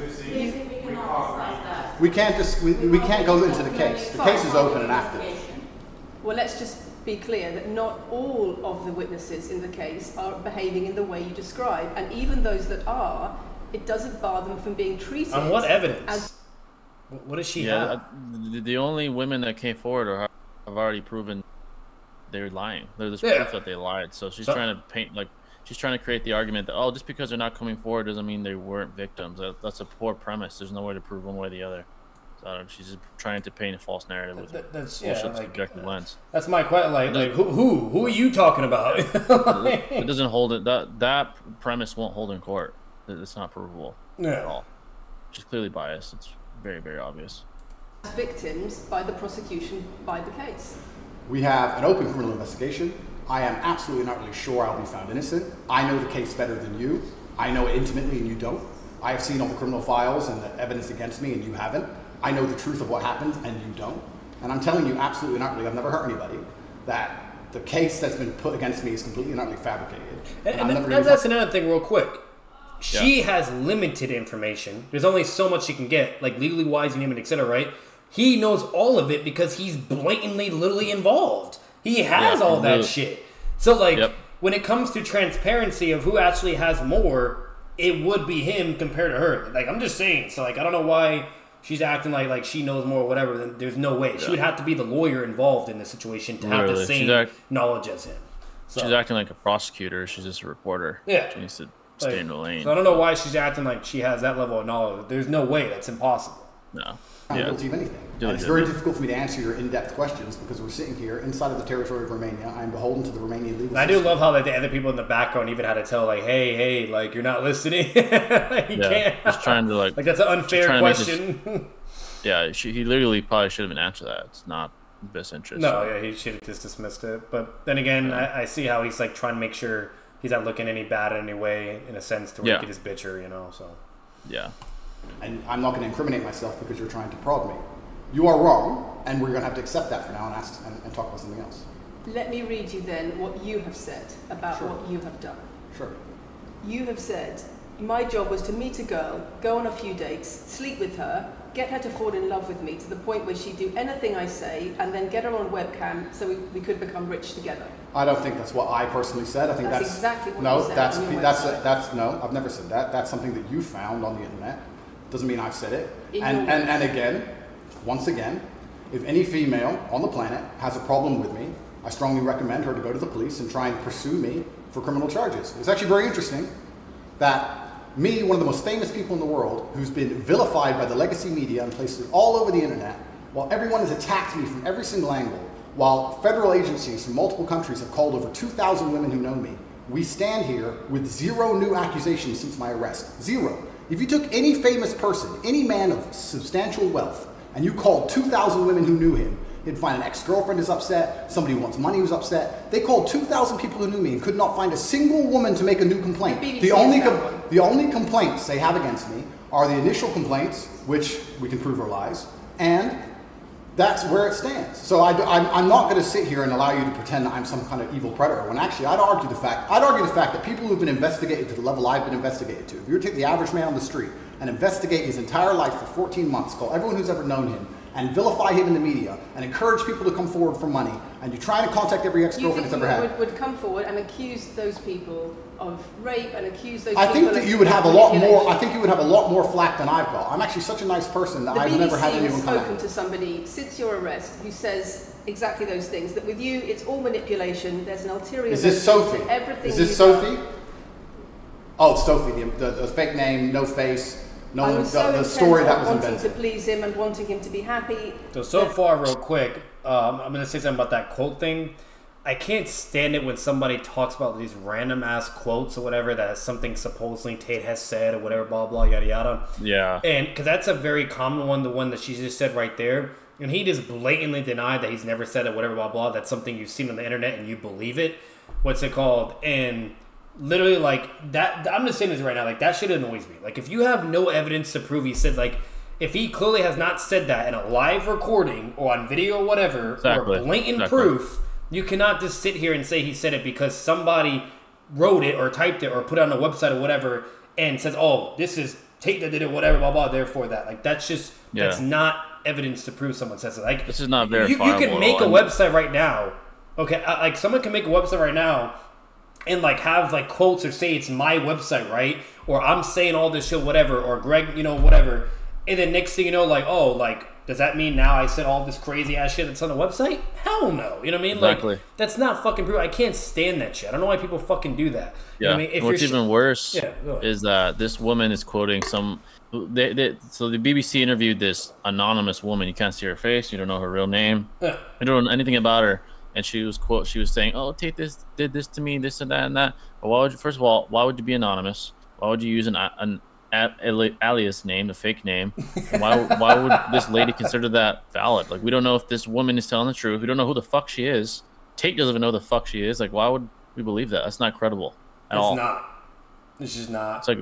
we can't go into the case. The case is open and active. Well, let's just be clear that not all of the witnesses in the case are behaving in the way you describe, and even those that are, it doesn't bar them from being treated. On what evidence? What does she have? The only women that came forward have already proven they're lying. There's proof that they lied. So she's trying to paint, like, she's trying to create the argument that, oh, just because they're not coming forward doesn't mean they weren't victims. That's a poor premise. There's no way to prove one way or the other. So she's just trying to paint a false narrative with subjective lens. That's my question. Like who are you talking about? It doesn't hold it. That premise won't hold in court. It's not provable at all. She's clearly biased. It's very, very obvious. Victims by the prosecution by the case. We have an open criminal investigation. I am absolutely not really sure I'll be found innocent. I know the case better than you. I know it intimately and you don't. I have seen all the criminal files and the evidence against me and you haven't. I know the truth of what happened and you don't. And I'm telling you absolutely not really, I've never hurt anybody, that the case that's been put against me is completely and utterly fabricated. And that's another thing real quick. She has limited information. There's only so much she can get, like legally wise and human, etc., right? He knows all of it because he's blatantly, literally involved. He has all that shit. So, like, when it comes to transparency of who actually has more, it would be him compared to her. Like, I'm just saying. So, like, I don't know why she's acting like she knows more or whatever. Then there's no way. She would have to be the lawyer involved in this situation to have the same knowledge as him. So, she's acting like a prosecutor. She's just a reporter. Yeah. She needs to stay in the lane. So I don't know why she's acting like she has that level of knowledge. There's no way. That's impossible. No. I'm not guilty of anything. It's very difficult for me to answer your in-depth questions because we're sitting here inside of the territory of Romania. I'm beholden to the Romanian legal system. I do love how the other people in the background even had to tell, like, hey, like, you're not listening. You can't. Just trying to, like that's an unfair question. He literally probably should have answered that. It's not in best interest. No, he should have just dismissed it. But then again, I see how he's, like, trying to make sure he's not looking any bad in any way, in a sense, to where he could just bitch her, so. Yeah. And I'm not going to incriminate myself because you're trying to prod me. You are wrong, and we're going to have to accept that for now and talk about something else. Let me read you then what you have said about what you have done. Sure. You have said, my job was to meet a girl, go on a few dates, sleep with her, get her to fall in love with me to the point where she'd do anything I say, and then get her on webcam so we could become rich together. I don't think that's what I personally said. I think that's exactly what you said. No, I've never said that. That's something that you found on the internet. Doesn't mean I've said it. And again, once again, if any female on the planet has a problem with me, I strongly recommend her to go to the police and try and pursue me for criminal charges. It's actually very interesting that me, one of the most famous people in the world, who's been vilified by the legacy media and places all over the internet, while everyone has attacked me from every single angle, while federal agencies from multiple countries have called over 2,000 women who know me, we stand here with 0 new accusations since my arrest. 0. If you took any famous person, any man of substantial wealth, and you called 2,000 women who knew him, you'd find an ex-girlfriend is upset, somebody who wants money who's upset. They called 2,000 people who knew me and could not find a single woman to make a new complaint. The only complaints they have against me are the initial complaints, which we can prove are lies, and that's where it stands. So I'm not going to sit here and allow you to pretend that I'm some kind of evil predator, when actually I'd argue the fact that people who've been investigated to the level I've been investigated to, if you were to take the average man on the street and investigate his entire life for 14 months, call everyone who's ever known him, and vilify him in the media, and encourage people to come forward for money, and you try to contact every ex-girlfriend that's ever had. Would come forward and accuse those people of rape and accuse those people. I think that you would have a lot more. I think you would have a lot more flack than I've got. I'm actually such a nice person that I've never had anyone come. The BBC has spoken to somebody since your arrest who says exactly those things. That with you, it's all manipulation. There's an ulterior. Is this Sophie? Everything. Is this Sophie? Oh, it's Sophie. The fake name, no face. No, the story that was invented. Wanting to please him and wanting him to be happy. So far, real quick, I'm going to say something about that quote thing. I can't stand it when somebody talks about these random ass quotes or whatever that is something supposedly Tate has said or whatever, blah blah yada yada. Yeah. And because that's a very common one, the one that she just said right there, and he just blatantly denied that he's never said it, whatever, blah blah. That's something you've seen on the internet and you believe it. What's it called? And literally, like, that, I'm just saying this right now, like, that shit annoys me. Like, if you have no evidence to prove he said, like, if he clearly has not said that in a live recording or on video or whatever, or blatant proof, you cannot just sit here and say he said it because somebody wrote it or typed it or put it on a website or whatever and says, oh, this is Tate that did it, whatever, blah, blah, therefore that. Like, that's just, that's not evidence to prove someone says it. Like, this is not verifiable. You can make a website right now. Okay, like, someone can make a website right now and, like, have, like, quotes or say it's my website, right? Or I'm saying all this shit, whatever, or Greg, you know, whatever. And then next thing you know, like, oh, like, does that mean now I said all this crazy ass shit that's on the website? Hell no. You know what I mean? Exactly. Like, that's not fucking proof. I can't stand that shit. I don't know why people fucking do that. Yeah. You know what I mean? If what's even worse is that this woman is quoting some. So the BBC interviewed this anonymous woman. You can't see her face. You don't know her real name. You don't know anything about her. And she was saying, "Oh, Tate did this to me, this and that and that." But why would you? First of all, why would you be anonymous? Why would you use an alias name, a fake name? Why would this lady consider that valid? Like, we don't know if this woman is telling the truth. We don't know who the fuck she is. Tate doesn't even know who the fuck she is. Like, why would we believe that? That's not credible at all. It's not. It's just not. It's like,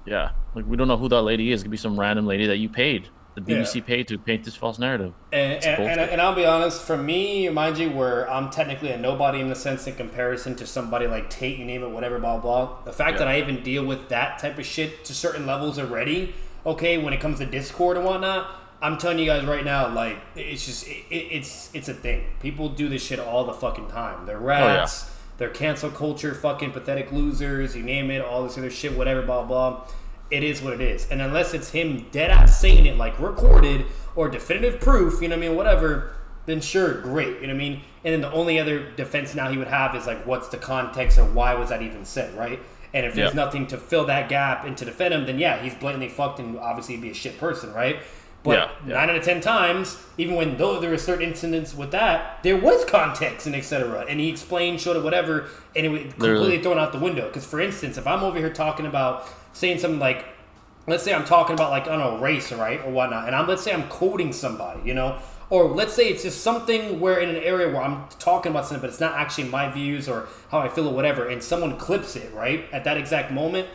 yeah, like, we don't know who that lady is. It could be some random lady that you paid. The BBC paid to paint this false narrative. And I'll be honest, for me, mind you, where I'm technically a nobody in the sense in comparison to somebody like Tate, you name it, whatever, blah, blah. The fact that I even deal with that type of shit to certain levels already, okay, when it comes to Discord and whatnot, I'm telling you guys right now, like, it's just, it's a thing. People do this shit all the fucking time. They're rats. They're cancel culture, fucking pathetic losers, you name it, all this other shit, whatever, blah, blah. It is what it is. And unless it's him dead ass saying it, like recorded or definitive proof, you know what I mean, whatever, then sure, great, you know what I mean? And then the only other defense now he would have is like, what's the context or why was that even said, right? And if there's nothing to fill that gap and to defend him, then yeah, he's blatantly fucked and obviously he'd be a shit person, right? But 9 out of 10 times, even when though there were certain incidents with that, there was context and etc. And he explained, showed it, whatever, and it was completely thrown out the window. Because for instance, if I'm over here talking about saying something like, let's say I'm talking about like, I don't know, race, right, or whatnot, and let's say I'm quoting somebody, you know, or let's say it's just something where in an area where I'm talking about something, but it's not actually my views or how I feel or whatever, and someone clips it, right, at that exact moment,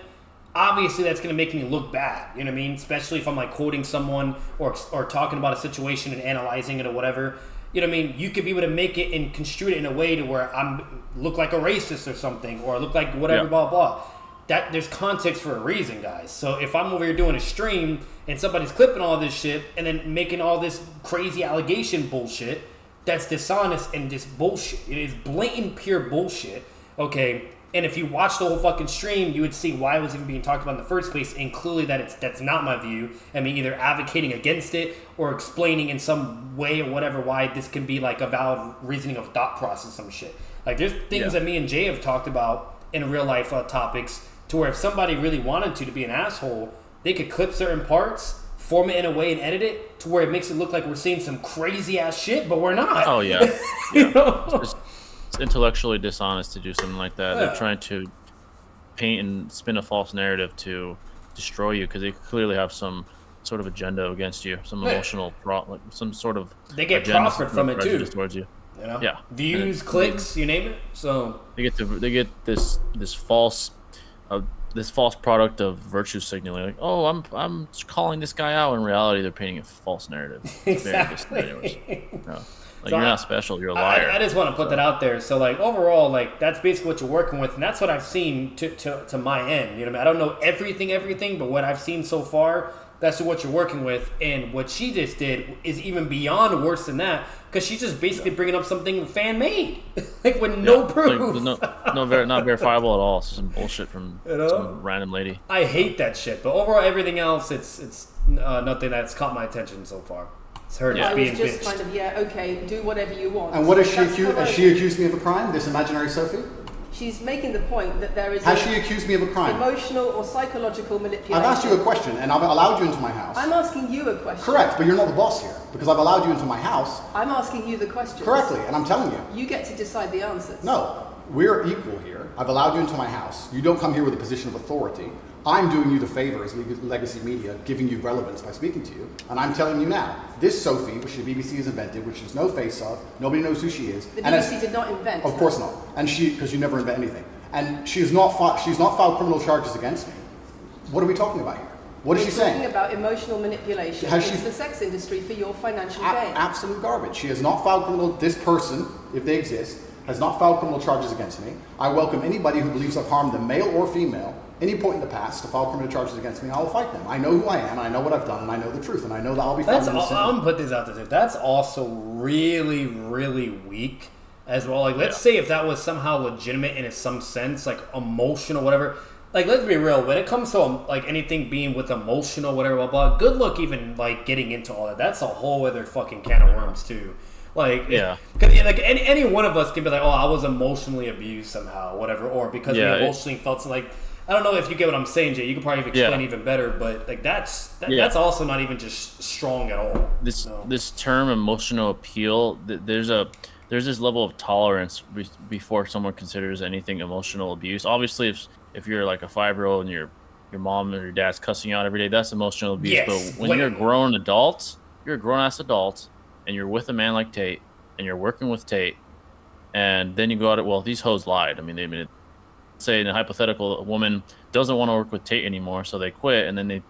obviously that's going to make me look bad, you know what I mean, especially if I'm like quoting someone or talking about a situation and analyzing it or whatever, you know what I mean, you could be able to make it and construe it in a way to where I'm look like a racist or something, or look like whatever, blah, blah. That there's context for a reason, guys. So if I'm over here doing a stream and somebody's clipping all this shit and then making all this crazy allegation bullshit, that's dishonest and just bullshit. It is blatant, pure bullshit. Okay, and if you watch the whole fucking stream, you would see why it was even being talked about in the first place, and clearly that's not my view. I mean, either advocating against it or explaining in some way or whatever why this can be like a valid reasoning of thought process, some shit. Like there's things that me and Jay have talked about in real life topics, to where if somebody really wanted to be an asshole, they could clip certain parts, form it in a way and edit it to where it makes it look like we're saying some crazy ass shit, but we're not. Oh yeah, you know? It's intellectually dishonest to do something like that. They're trying to paint and spin a false narrative to destroy you because they clearly have some sort of agenda against you, some emotional, like some sort of. They get profit from it too. Towards you. You know? Views, clicks, you name it. So they get this false. This false product of virtue signaling, like, oh, I'm calling this guy out. In reality, they're painting a false narrative. Exactly. Like, so you're not special. You're a liar. I just want to put that out there. So, like, overall, like, that's basically what you're working with, and that's what I've seen to my end. You know what I mean? I don't know everything, but what I've seen so far, that's what you're working with. And what she just did is even beyond worse than that, because she's just basically bringing up something fan-made, like with no proof. Like, not verifiable at all. It's some bullshit from some random lady. I hate that shit. But overall, everything else, it's nothing that's caught my attention so far. It's her just being bitched. I was just kind of, okay, do whatever you want. And what has she accused? Has she accused me of a crime? This imaginary Sophie? She's making the point that there is Has she accused me of a crime? Emotional or psychological manipulation. I've asked you a question and I've allowed you into my house. I'm asking you a question. Correct, but you're not the boss here because I've allowed you into my house. I'm asking you the question. Correctly, and I'm telling you. You get to decide the answers. No, we're equal here. I've allowed you into my house. You don't come here with a position of authority. I'm doing you the favor as Legacy Media, giving you relevance by speaking to you. And I'm telling you now, this Sophie, which the BBC has invented, which there's no face of, nobody knows who she is. The BBC did not invent. Of course not. And because you never invent anything. And she's not filed criminal charges against me. What are we talking about here? What is she saying? We're talking about emotional manipulation into the sex industry for your financial gain. Absolute garbage. She has not filed criminal. This person, if they exist, has not filed criminal charges against me. I welcome anybody who believes I've harmed them, male or female, any point in the past to file criminal charges against me. I will fight them. I know who I am. I know what I've done, and I know the truth, and I know that I'll be found innocent. I'm gonna put this out there. That's also really, really weak as well. Like, let's say if that was somehow legitimate in some sense, like emotional, whatever. Like, let's be real. When it comes to like anything being with emotional, whatever, blah blah. Good luck even like getting into all that. That's a whole other fucking can of worms too. Like, because like any one of us can be like, oh, I was emotionally abused somehow, whatever, or because we emotionally felt so, like. I don't know if you get what I'm saying, Jay. You could probably explain even better, but like that's also not even just strong at all. This term emotional appeal, there's this level of tolerance before someone considers anything emotional abuse. Obviously, if you're like a 5-year-old and your mom or your dad's cussing you out every day, that's emotional abuse. Yes, but when you're a grown adult, you're a grown ass adult, and you're with a man like Tate, and you're working with Tate, and then you go out, well, these hoes lied. I mean, say in a hypothetical, a woman doesn't want to work with Tate anymore, so they quit, and then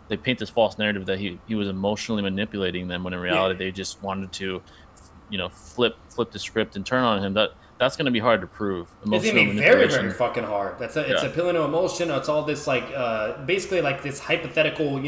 they paint this false narrative that he was emotionally manipulating them, when in reality they just wanted to, flip the script and turn on him. That's going to be hard to prove. It's going to be very, very fucking hard. It's appealing to emotion. It's all this like basically like this hypothetical,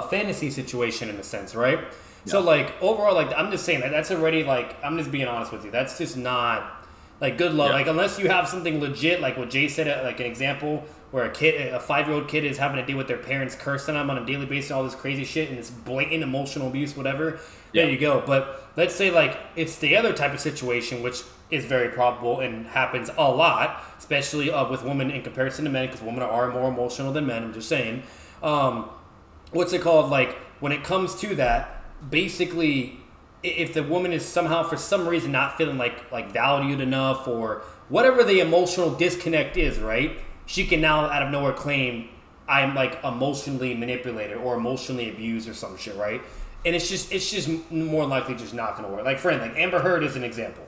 fantasy situation in a sense, right? Yeah. So like overall, like I'm just saying that's already like, I'm just being honest with you. That's just not. Like, good luck. Yeah. Like, unless you have something legit, like what Jay said, like an example where a 5-year-old kid is having to deal with their parents cursing them on a daily basis, all this crazy shit, and it's blatant emotional abuse, whatever. There you go. But let's say, like, it's the other type of situation, which is very probable and happens a lot, especially with women in comparison to men, because women are more emotional than men. I'm just saying. What's it called? Like, when it comes to that, basically, if the woman is somehow for some reason not feeling like valued enough, or whatever the emotional disconnect is, right? She can now out of nowhere claim I'm like emotionally manipulated or emotionally abused or some shit, right? And it's just more likely just not gonna work. Like Amber Heard is an example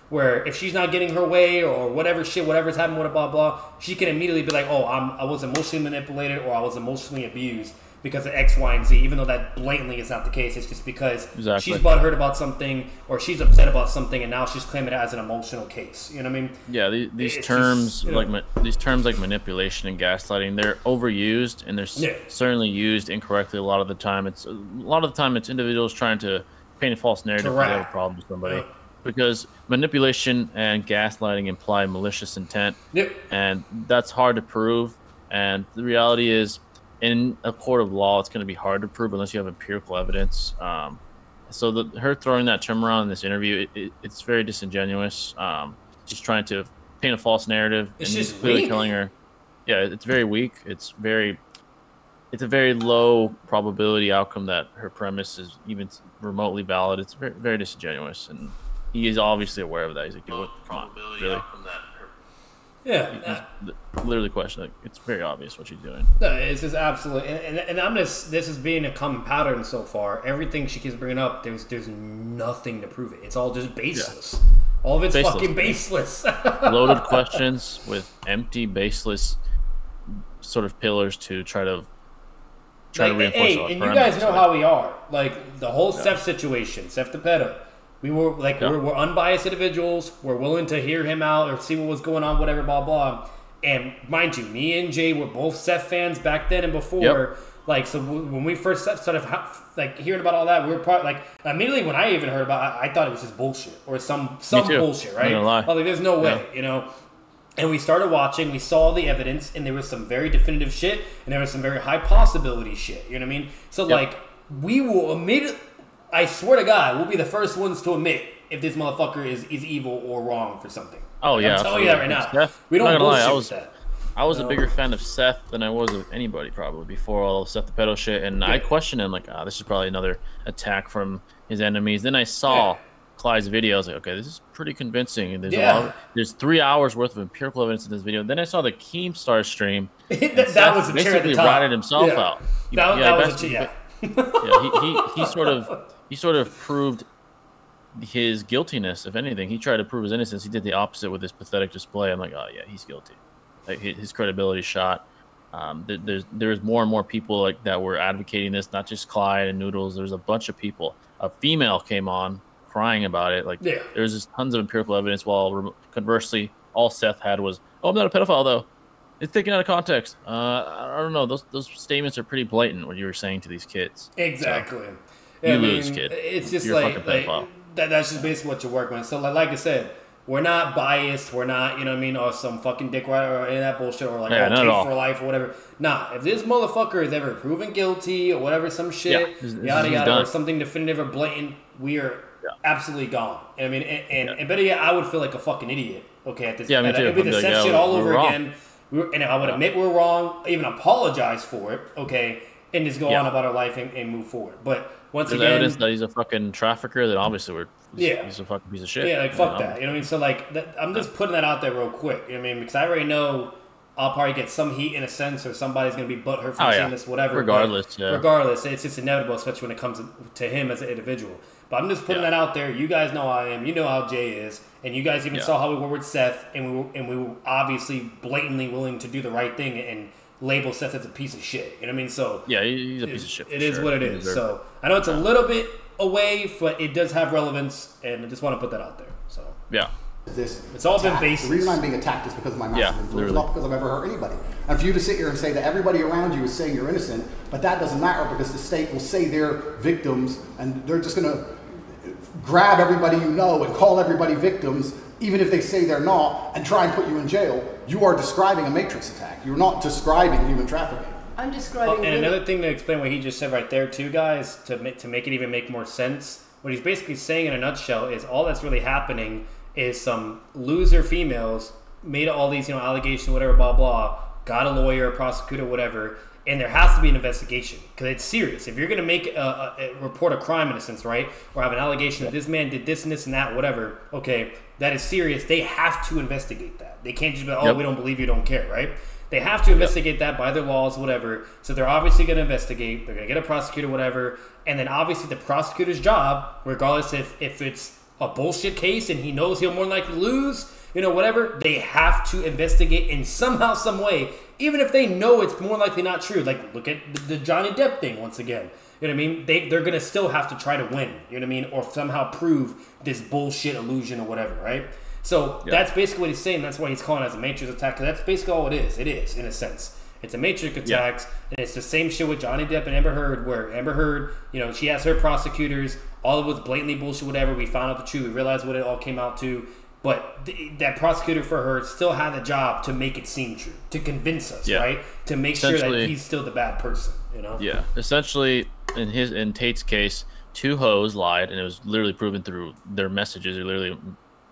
where if she's not getting her way or whatever's happening with a blah blah, she can immediately be like, oh, I was emotionally manipulated or I was emotionally abused because of X, Y, and Z, even though that blatantly is not the case. It's just because she's butthurt about something or she's upset about something, and now she's claiming it as an emotional case. You know what I mean? Yeah, these terms these terms like manipulation and gaslighting, they're overused, and they're certainly used incorrectly a lot of the time. It's individuals trying to paint a false narrative because they have a problem with somebody. Because manipulation and gaslighting imply malicious intent, and that's hard to prove. And the reality is, in a court of law, it's going to be hard to prove unless you have empirical evidence. So her throwing that term around in this interview, it's very disingenuous. She's trying to paint a false narrative, and he's clearly telling her, yeah, it's very weak. It's a very low probability outcome that her premise is even remotely valid. It's very, very disingenuous, and he is obviously aware of that. He's like, dude, what? Come on, really? Yeah, literally question. Like, it's very obvious what she's doing. No, it's just absolutely, and I'm just, this is being a common pattern so far. Everything she keeps bringing up, there's nothing to prove it. It's all just baseless. Yeah. All of it's fucking baseless. Loaded questions with empty, baseless sort of pillars to try to reinforce. Hey, and you guys know how we are. Like the whole Seth situation, Seth the pedo. We were like, we're unbiased individuals. We're willing to hear him out or see what was going on, whatever, blah, blah. And mind you, me and Jay were both Seth fans back then and before. Yep. Like, so when we first started like hearing about all that, we were probably like, immediately when I even heard about it, I thought it was just bullshit or some bullshit, right? I was like, there's no way, you know? And we started watching, we saw the evidence, and there was some very definitive shit, and there was some very high possibility shit, you know what I mean? So, like, we will admit, I swear to God, we'll be the first ones to admit if this motherfucker is evil or wrong for something. Oh, like, yeah. I'm telling you that right now. Seth, we don't bullshit with that. I was a bigger fan of Seth than I was of anybody, probably, before all of Seth the pedo shit, and I questioned him, like, this is probably another attack from his enemies. Then I saw Clyde's video. I was like, okay, this is pretty convincing. And there's 3 hours worth of empirical evidence in this video. Then I saw the Keemstar stream. That was the chair at the top. Ratted himself out. He sort of proved his guiltiness. If anything, he tried to prove his innocence. He did the opposite with this pathetic display. I'm like, oh yeah, he's guilty. Like, his credibility shot. There's more and more people like that were advocating this. Not just Clyde and Noodles. There's a bunch of people. A female came on crying about it. Like, there's just tons of empirical evidence. While conversely, all Seth had was, "Oh, I'm not a pedophile, though." It's taken out of context. I don't know. Those statements are pretty blatant. What you were saying to these kids. Exactly. So, you lose, kid. It's just you're like, a fucking pedophile. That's just basically what you're working with. So like I said, we're not biased. We're not, you know what I mean, or some fucking dick rider or any of that bullshit, or like okay for life or whatever. Nah, if this motherfucker is ever proven guilty or whatever, some shit, yada yada, or something definitive or blatant, we are absolutely gone. I mean, and better yet, I would feel like a fucking idiot. Okay, at this, me too. It'd be the same shit all over again. And I would admit we're wrong, even apologize for it. Okay, and just go on about our life and move forward. But once again, evidence that he's a fucking trafficker, then obviously he's a fucking piece of shit. Yeah, like fuck that. You know what I mean? So like, I'm just putting that out there real quick. You know what I mean? Because I already know I'll probably get some heat in a sense, or somebody's gonna be butthurt from saying this, whatever. Regardless, regardless, it's just inevitable, especially when it comes to him as an individual. But I'm just putting that out there. You guys know how I am. You know how Jay is, and you guys even saw how we were with Seth, and we were obviously blatantly willing to do the right thing and label Seth as a piece of shit. You know what I mean? So yeah, he's a piece of shit. It is what it is. So I know it's a little bit away, but it does have relevance, and I just want to put that out there. So it's all been based. The reason I'm being attacked is because of my massive influence, not because I've ever hurt anybody. And for you to sit here and say that everybody around you is saying you're innocent, but that doesn't matter because the state will say they're victims, and they're just going to grab everybody you know and call everybody victims, even if they say they're not, and try and put you in jail. You are describing a matrix attack. You're not describing human trafficking. I'm describing. And another thing to explain what he just said right there, too, guys, to make it even make more sense. What he's basically saying in a nutshell is all that's really happening is some loser females made all these, allegations, whatever, blah blah, got a lawyer, a prosecutor, whatever, and there has to be an investigation because it's serious. If you're going to make report a crime in a sense, right, or have an allegation that this man did this and this and that, whatever, okay, that is serious. They have to investigate that. They can't just be like, we don't believe you, don't care, right? They have to investigate that by their laws, whatever. So they're obviously going to investigate. They're going to get a prosecutor, whatever. And then obviously the prosecutor's job, regardless if it's a bullshit case and he knows he'll more likely lose, whatever, they have to investigate in somehow, some way, even if they know it's more likely not true. Like, look at the Johnny Depp thing once again. You know what I mean? They're going to still have to try to win, you know what I mean? Or somehow prove this bullshit illusion or whatever, right? So that's basically what he's saying. That's why he's calling it as a matrix attack, because that's basically all it is. It is, in a sense. It's a matrix attack, and it's the same shit with Johnny Depp and Amber Heard, where Amber Heard, she has her prosecutors, all of it was blatantly bullshit, whatever. We found out the truth. We realized what it all came out to. But that prosecutor for her still had the job to make it seem true, to convince us, right? To make sure that he's still the bad person, Yeah. Essentially, in Tate's case, two hoes lied, and it was literally proven through their messages. They're literally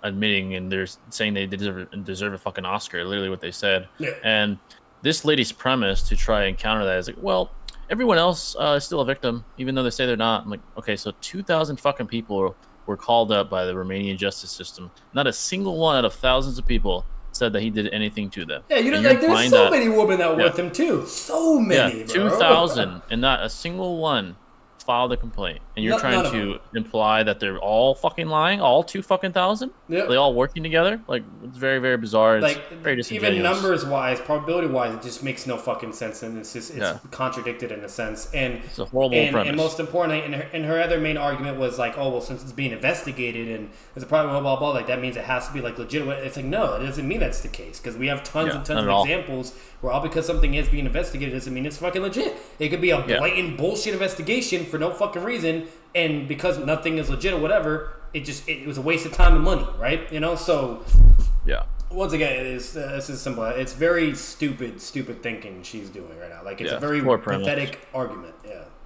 admitting, and they're saying they deserve a fucking Oscar, literally what they said. Yeah. And this lady's premise to try and counter that is like, well, everyone else is still a victim, even though they say they're not. I'm like, okay, so 2,000 fucking people were called up by the Romanian justice system. Not a single one out of thousands of people said that he did anything to them. Yeah, there's so many women that were with him too. So many, bro. 2,000, and not a single one filed a complaint. And you're trying to imply that they're all fucking lying, all 2,000? They all working together? Like, it's very, very bizarre. It's very disingenuous. Even numbers-wise, probability-wise, it just makes no fucking sense, and it's contradicted in a sense. And it's a horrible premise. And most importantly, and her other main argument was like, oh, well, since it's being investigated and there's a problem, blah, blah, blah, like, that means it has to be, like, legitimate. It's like, no, it doesn't mean that's the case, because we have tons and tons of examples where all because something is being investigated doesn't mean it's fucking legit. It could be a blatant bullshit investigation for no fucking reason, and because nothing is legit or whatever, it was a waste of time and money, right? So once again, this is simple. It's very stupid thinking she's doing right now. Like, it's a very pathetic argument.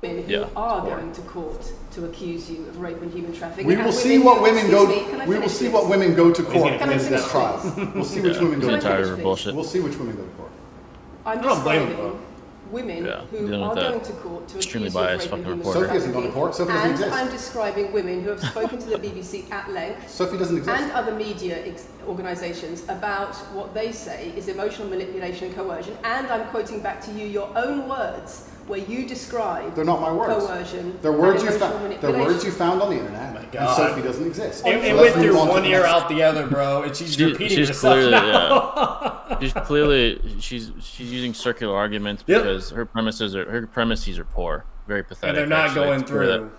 Women who are going to court to accuse you of rape and human trafficking. We will see what women go. We will see what women go to court in this trial. We'll see which women go to court. Bullshit. We'll see which women go to court. I'm describing women who are going to court to accuse you of rape and human trafficking. Sophie hasn't gone to court. Sophie doesn't exist. I'm describing women who have spoken to the BBC at length. Sophie doesn't exist. And other media organisations about what they say is emotional manipulation and coercion. And I'm quoting back to you your own words, where you describe they're not my words. Coercion. They're words you found. They're words you found on the internet. Oh my God. And Sophie doesn't exist. It went through one ear out the other, bro, and she's repeating herself clearly, now. She's clearly she's using circular arguments because her premises are poor, very pathetic. And they're not going through.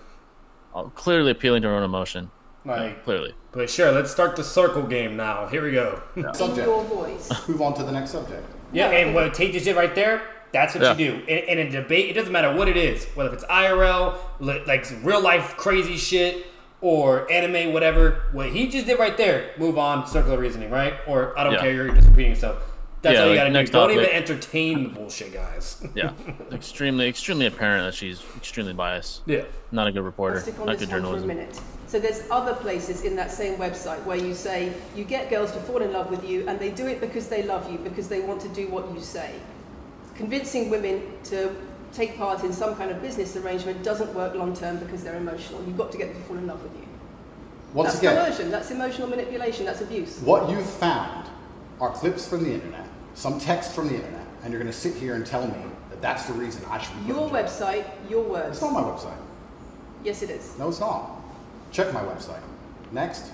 Clearly appealing to her own emotion. Like, clearly. But sure, let's start the circle game now. Here we go. Yeah. In your voice. Move on to the next subject. Yeah, and what Tate just did right there, that's what you do. In a debate, it doesn't matter what it is, whether it's IRL, like real life crazy shit, or anime, whatever. What he just did right there, move on, circular reasoning, right? Or I don't care, you're just repeating yourself. That's all you gotta do. Don't even entertain the bullshit, guys. Yeah, extremely apparent that she's extremely biased. Yeah, not a good reporter, not good journalism. For a minute. So there's other places in that same website where you say you get girls to fall in love with you, and they do it because they love you, because they want to do what you say. Convincing women to take part in some kind of business arrangement doesn't work long term because they're emotional. You've got to get them to fall in love with you. That's coercion. That's emotional manipulation. That's abuse. What you've found are clips from the internet, some text from the internet, and you're going to sit here and tell me that that's the reason I should be your website, your words. It's not my website. Yes, it is. No, it's not. Check my website. Next.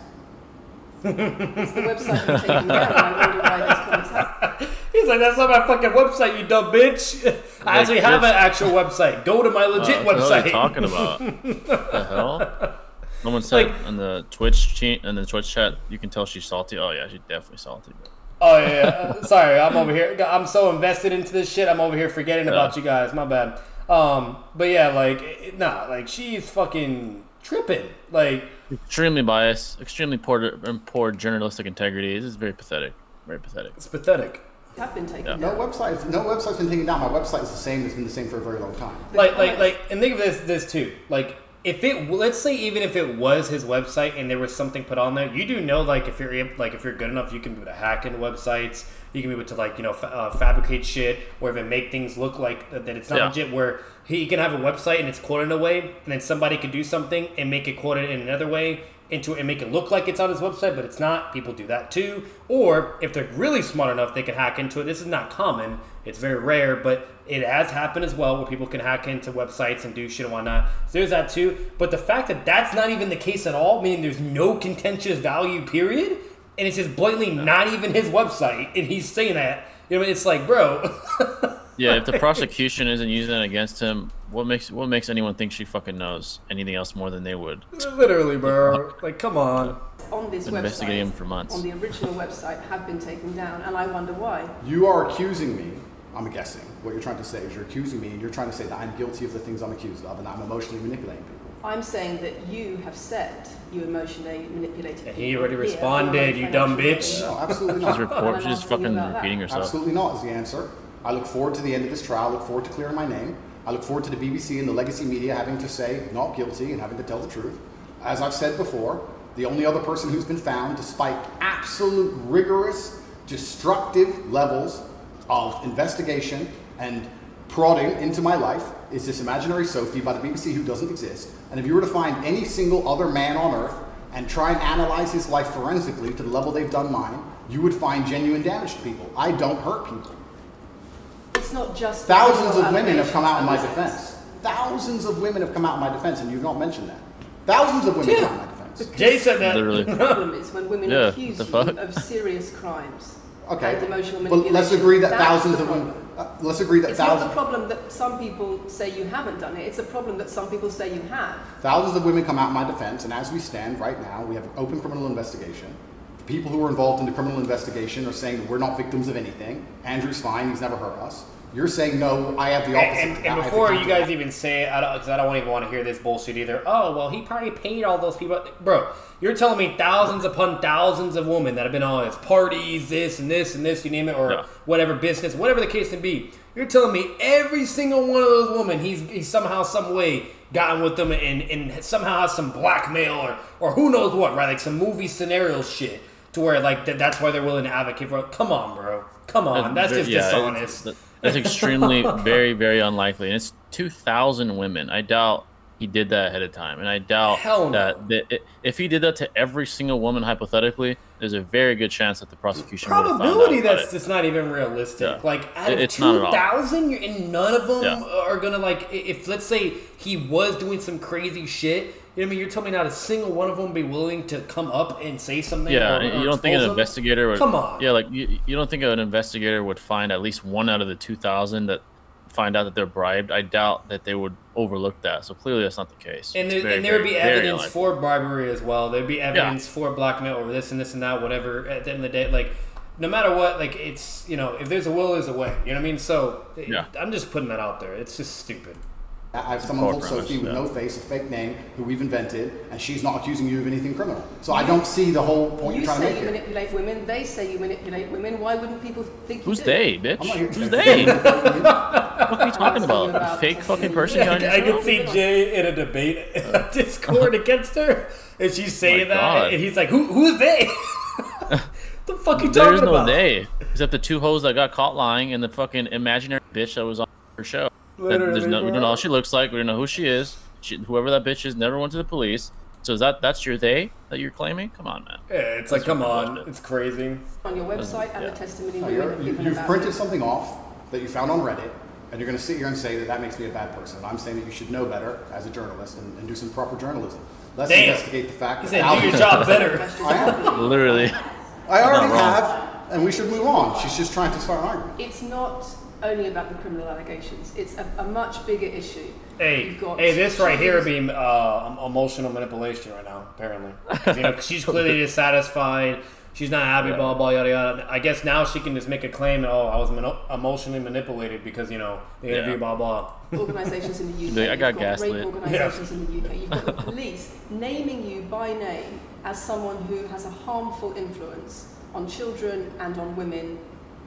It's the website you're taking down. I wonder why this comes up. He's like, that's not my fucking website, you dumb bitch. I actually have an actual website. Go to my legit website. What are you talking about? The hell? Someone said on the Twitch chat, you can tell she's salty. Oh yeah, she's definitely salty. Oh yeah. Sorry, I'm over here. I'm so invested into this shit. I'm over here forgetting about you guys. My bad. But yeah, like, nah, like she's fucking tripping. Like, extremely biased, extremely poor journalistic integrity. This is very pathetic. Very pathetic. It's pathetic. Have been taken down. No website's been taken down. My website is the same. It's been the same for a very long time. Like, and think of this too. Like, if it, let's say, even if it was his website and there was something put on there, you do know, like, if you're good enough, you can be able to hack into websites. You can be able to, like, fabricate shit, or even make things look like that it's not legit. Where he can have a website and it's quoted in a way, and then somebody could do something and make it quoted in another way and make it look like it's on his website, but it's not. People do that too. Or if they're really smart enough, they can hack into it. This is not common. It's very rare, but it has happened as well, where people can hack into websites and do shit and whatnot. So there's that too. But the fact that that's not even the case at all, meaning there's no contentious value, period, and it's just blatantly not even his website, and he's saying that, it's like, bro. Yeah, if the prosecution isn't using it against him, what makes anyone think she fucking knows anything else more than they would? Literally, bro. Like, come on. On this investigating website, him for months. On the original website, have been taken down, and I wonder why. You are accusing me. I'm guessing what you're trying to say is you're accusing me, and you're trying to say that I'm guilty of the things I'm accused of, and I'm emotionally manipulating people. I'm saying that you have said you emotionally manipulated people. He already responded, you dumb bitch. No, absolutely not. She's fucking repeating herself. Absolutely not is the answer. I look forward to the end of this trial. I look forward to clearing my name. I look forward to the BBC and the legacy media having to say not guilty and having to tell the truth. As I've said before, the only other person who's been found, despite absolute rigorous, destructive levels of investigation and prodding into my life, is this imaginary Sophie by the BBC who doesn't exist. And if you were to find any single other man on earth and try and analyze his life forensically to the level they've done mine, you would find genuine damage to people. I don't hurt people. It's not just thousands of women have come out in my defense. Thousands of women have come out in my defense, and you've not mentioned that. Thousands of women come out in my defense. Jay said that. The problem is when women accuse you of serious crimes. Okay, and emotional manipulation. but let's agree that thousands of women. Let's agree that thousands. It's not the problem that some people say you haven't done it. It's a problem that some people say you have. Thousands of women come out in my defense, and as we stand right now, we have an open criminal investigation. The people who are involved in the criminal investigation are saying that we're not victims of anything. Andrew's fine; he's never hurt us. You're saying no, I have the opposite. And before you guys even say it, because I don't even want to hear this bullshit either. Oh, well, he probably paid all those people. Bro, you're telling me thousands upon thousands of women that have been on his parties, this and this and this, you name it, or whatever business, whatever the case may be. You're telling me every single one of those women, he's somehow, some way gotten with them and somehow has some blackmail or who knows what, right? Like some movie scenario shit to where like that's why they're willing to advocate for it. Come on, bro. Come on. That's just dishonest. That's extremely, very, very unlikely. And it's 2,000 women. I doubt he did that ahead of time. And I doubt that if he did that to every single woman, hypothetically, there's a very good chance that the prosecution probability that's just not even realistic. Yeah. Like, out of 2,000, and none of them are going to, like, if, let's say, he was doing some crazy shit, you know what I mean? You're telling me not a single one of them would be willing to come up and say something? Yeah, you don't think an investigator would... Come on. Yeah, like, you don't think an investigator would find at least one out of the 2,000 that find out that they're bribed, I doubt that they would overlook that. So clearly that's not the case. And there would be evidence for bribery as well. There'd be evidence for blackmail or this and that, whatever. At the end of the day, like, no matter what, like, it's, you know, if there's a will, there's a way. You know what I mean? So I'm just putting that out there. It's just stupid. I have someone called Sophie with no face, a fake name, who we've invented, and she's not accusing you of anything criminal. So I don't see the whole point you're trying to make here. You say you manipulate women, they say you manipulate women. Why wouldn't people think Who's you do? they, bitch? Who's they? What are you talking about? A fake fucking person? I could see Jay in a debate on Discord against her, and she's saying that, and he's like, who's they? The fuck you talking about? There's no they, except the two hoes that got caught lying and the fucking imaginary bitch that was on her show. We don't know how she looks like. We don't know who she is. Whoever that bitch is never went to the police. So that's your they that you're claiming? Come on, man. Yeah, it's like, come on. It's crazy. On your website and the testimony you've printed something off that you found on Reddit, and you're going to sit here and say that makes me a bad person. I'm saying that you should know better as a journalist and do some proper journalism. Let's investigate the fact that do your job better. I am. Literally. I already have, and we should move on. She's just trying to start an argument. It's not only about the criminal allegations. It's a much bigger issue. Hey, this right here being emotional manipulation right now, apparently. You know, she's clearly dissatisfied. She's not happy, blah, blah, yada, yada. I guess now she can just make a claim that, I was emotionally manipulated because, you know, the interview, blah, blah. Organisations in the UK. I got gaslit. Organisations in the UK. You've got the police naming you by name as someone who has a harmful influence on children and on women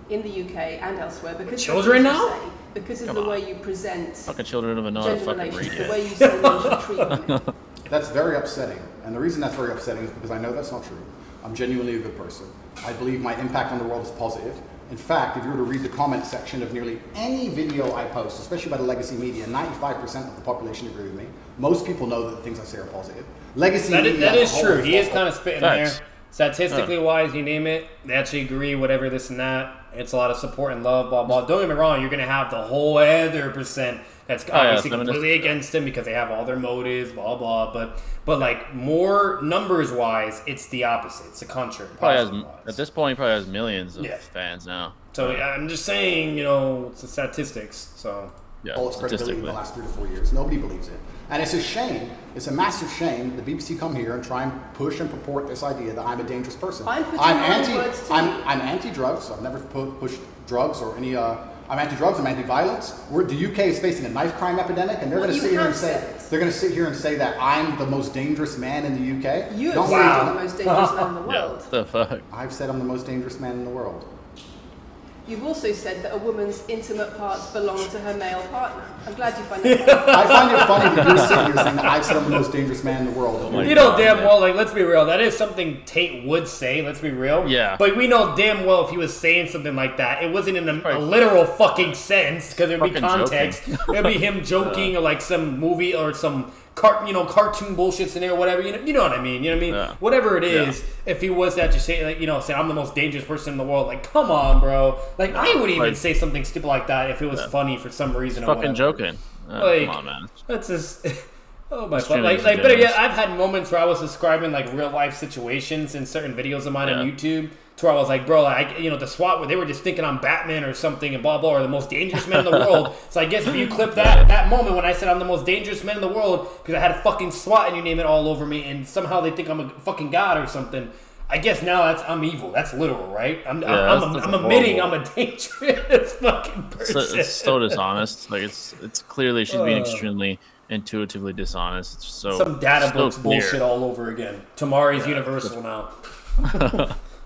in the UK and elsewhere because children now? Because of the way you present fucking children of another fucking read the way you say you should treat women. That's very upsetting, and the reason that's very upsetting is because I know that's not true. I'm genuinely a good person. I believe my impact on the world is positive. In fact, if you were to read the comment section of nearly any video I post, especially by the legacy media, 95% of the population agree with me. Most people know that the things I say are positive. Legacy media that is true. He is kind of spitting there. Statistically wise, you name it, they actually agree, whatever, this and that. It's a lot of support and love, blah, blah. Don't get me wrong, you're going to have the whole other percent that's obviously completely against him because they have all their motives, blah, blah. But like, more numbers-wise, it's the opposite. It's the contrary. At this point, he probably has millions of fans now. So I'm just saying, you know, it's the statistics, so... Yeah, all its credibility in the last 3 to 4 years. Nobody believes it. And it's a shame, it's a massive shame that the BBC come here and try and push and purport this idea that I'm a dangerous person. I'm anti-drugs. I've never pushed drugs or any, I'm anti-drugs, I'm anti-violence. The UK is facing a knife crime epidemic, and they're going to sit here and say that I'm the most dangerous man in the UK. You have said I'm the most dangerous man in the world. What the fuck? I've said I'm the most dangerous man in the world. You've also said that a woman's intimate parts belong to her male partner. I'm glad you find that funny. I find it funny that you're sitting here saying that I've said I'm the most dangerous man in the world. You know damn well, like, let's be real, that is something Tate would say, let's be real. Yeah. But we know damn well if he was saying something like that, it wasn't in a literal fucking sense, because there'd be context. It'd be him joking or like some movie or some cartoon bullshit scenario, whatever. You know what I mean? You know what I mean? Yeah. Whatever it is, if he was that, just say, like, say I'm the most dangerous person in the world. Like, come on, bro. Like, I would even say something stupid like that if it was funny for some reason. Fucking or joking. Like, come on, man. That's just. Oh my god! Like, but yeah, I've had moments where I was describing like real life situations in certain videos of mine on YouTube. To where I was like, bro, like, the SWAT, where they were just thinking I'm Batman or something and blah, blah, or the most dangerous man in the world. So I guess if you clip that moment when I said I'm the most dangerous man in the world because I had a fucking SWAT and you name it all over me and somehow they think I'm a fucking god or something, I guess now I'm evil. That's literal, right? I'm admitting I'm a dangerous fucking person. It's so dishonest. Like, it's clearly she's being extremely intuitively dishonest. It's so some data books bullshit all over again. Tamari's universal now.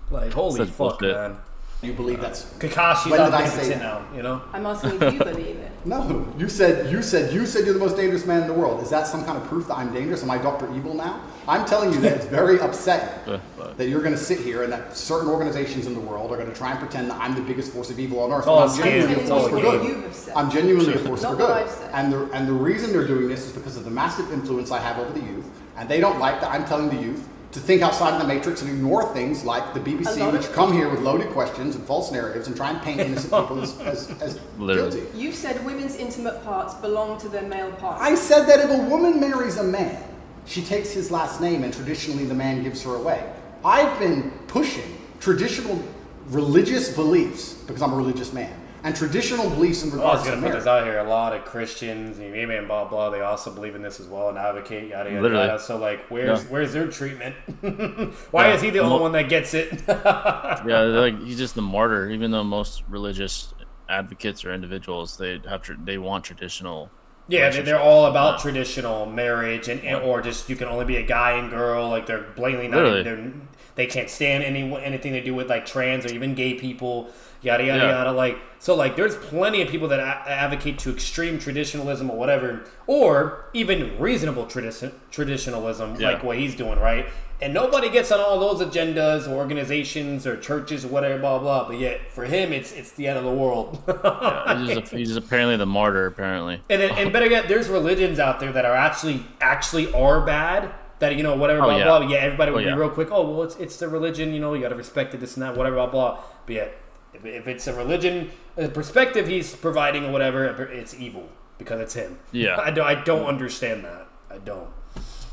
Like, holy fuck, man. You believe that's Kakashi's omnipotent now, I'm asking if you believe it. No. You said you're the most dangerous man in the world. Is that some kind of proof that I'm dangerous? Am I Dr. Evil now? I'm telling you that it's very upsetting that you're going to sit here and that certain organizations in the world are going to try and pretend that I'm the biggest force of evil on earth. I'm genuinely a force for good. I'm genuinely a force for good. And the reason they're doing this is because of the massive influence I have over the youth. And they don't like that I'm telling the youth to think outside of the matrix and ignore things like the BBC, which come here with loaded questions and false narratives and try and paint innocent people as guilty. You said women's intimate parts belong to their male partner. I said that if a woman marries a man, she takes his last name and traditionally the man gives her away. I've been pushing traditional religious beliefs because I'm a religious man and traditional beliefs in regards to marriage. I was going to put this out here. A lot of Christians, and blah, blah, they also believe in this as well and advocate, yada, yada, yada. So, like, where's their treatment? Why is he the only one that gets it? Yeah, like, he's just the martyr, even though most religious advocates or individuals, they want traditional. Yeah, they're all about traditional marriage or just you can only be a guy and girl. Like, they're blatantly not. They can't stand anything to do with like trans or even gay people, yada yada yada. Like, so like there's plenty of people that advocate to extreme traditionalism or whatever, or even reasonable traditionalism, like what he's doing, right? And nobody gets on all those agendas or organizations or churches or whatever, blah blah. But yet for him, it's the end of the world. He's apparently the martyr, apparently. And better yet, there's religions out there that are actually are bad. That, you know, whatever, blah, blah. Yeah, everybody would be real quick. Oh, well, it's the religion, you know, you got to respect it, this and that, whatever, blah, blah. But yeah, if it's a religion, a perspective he's providing or whatever, it's evil because it's him. Yeah. I don't understand that. I don't.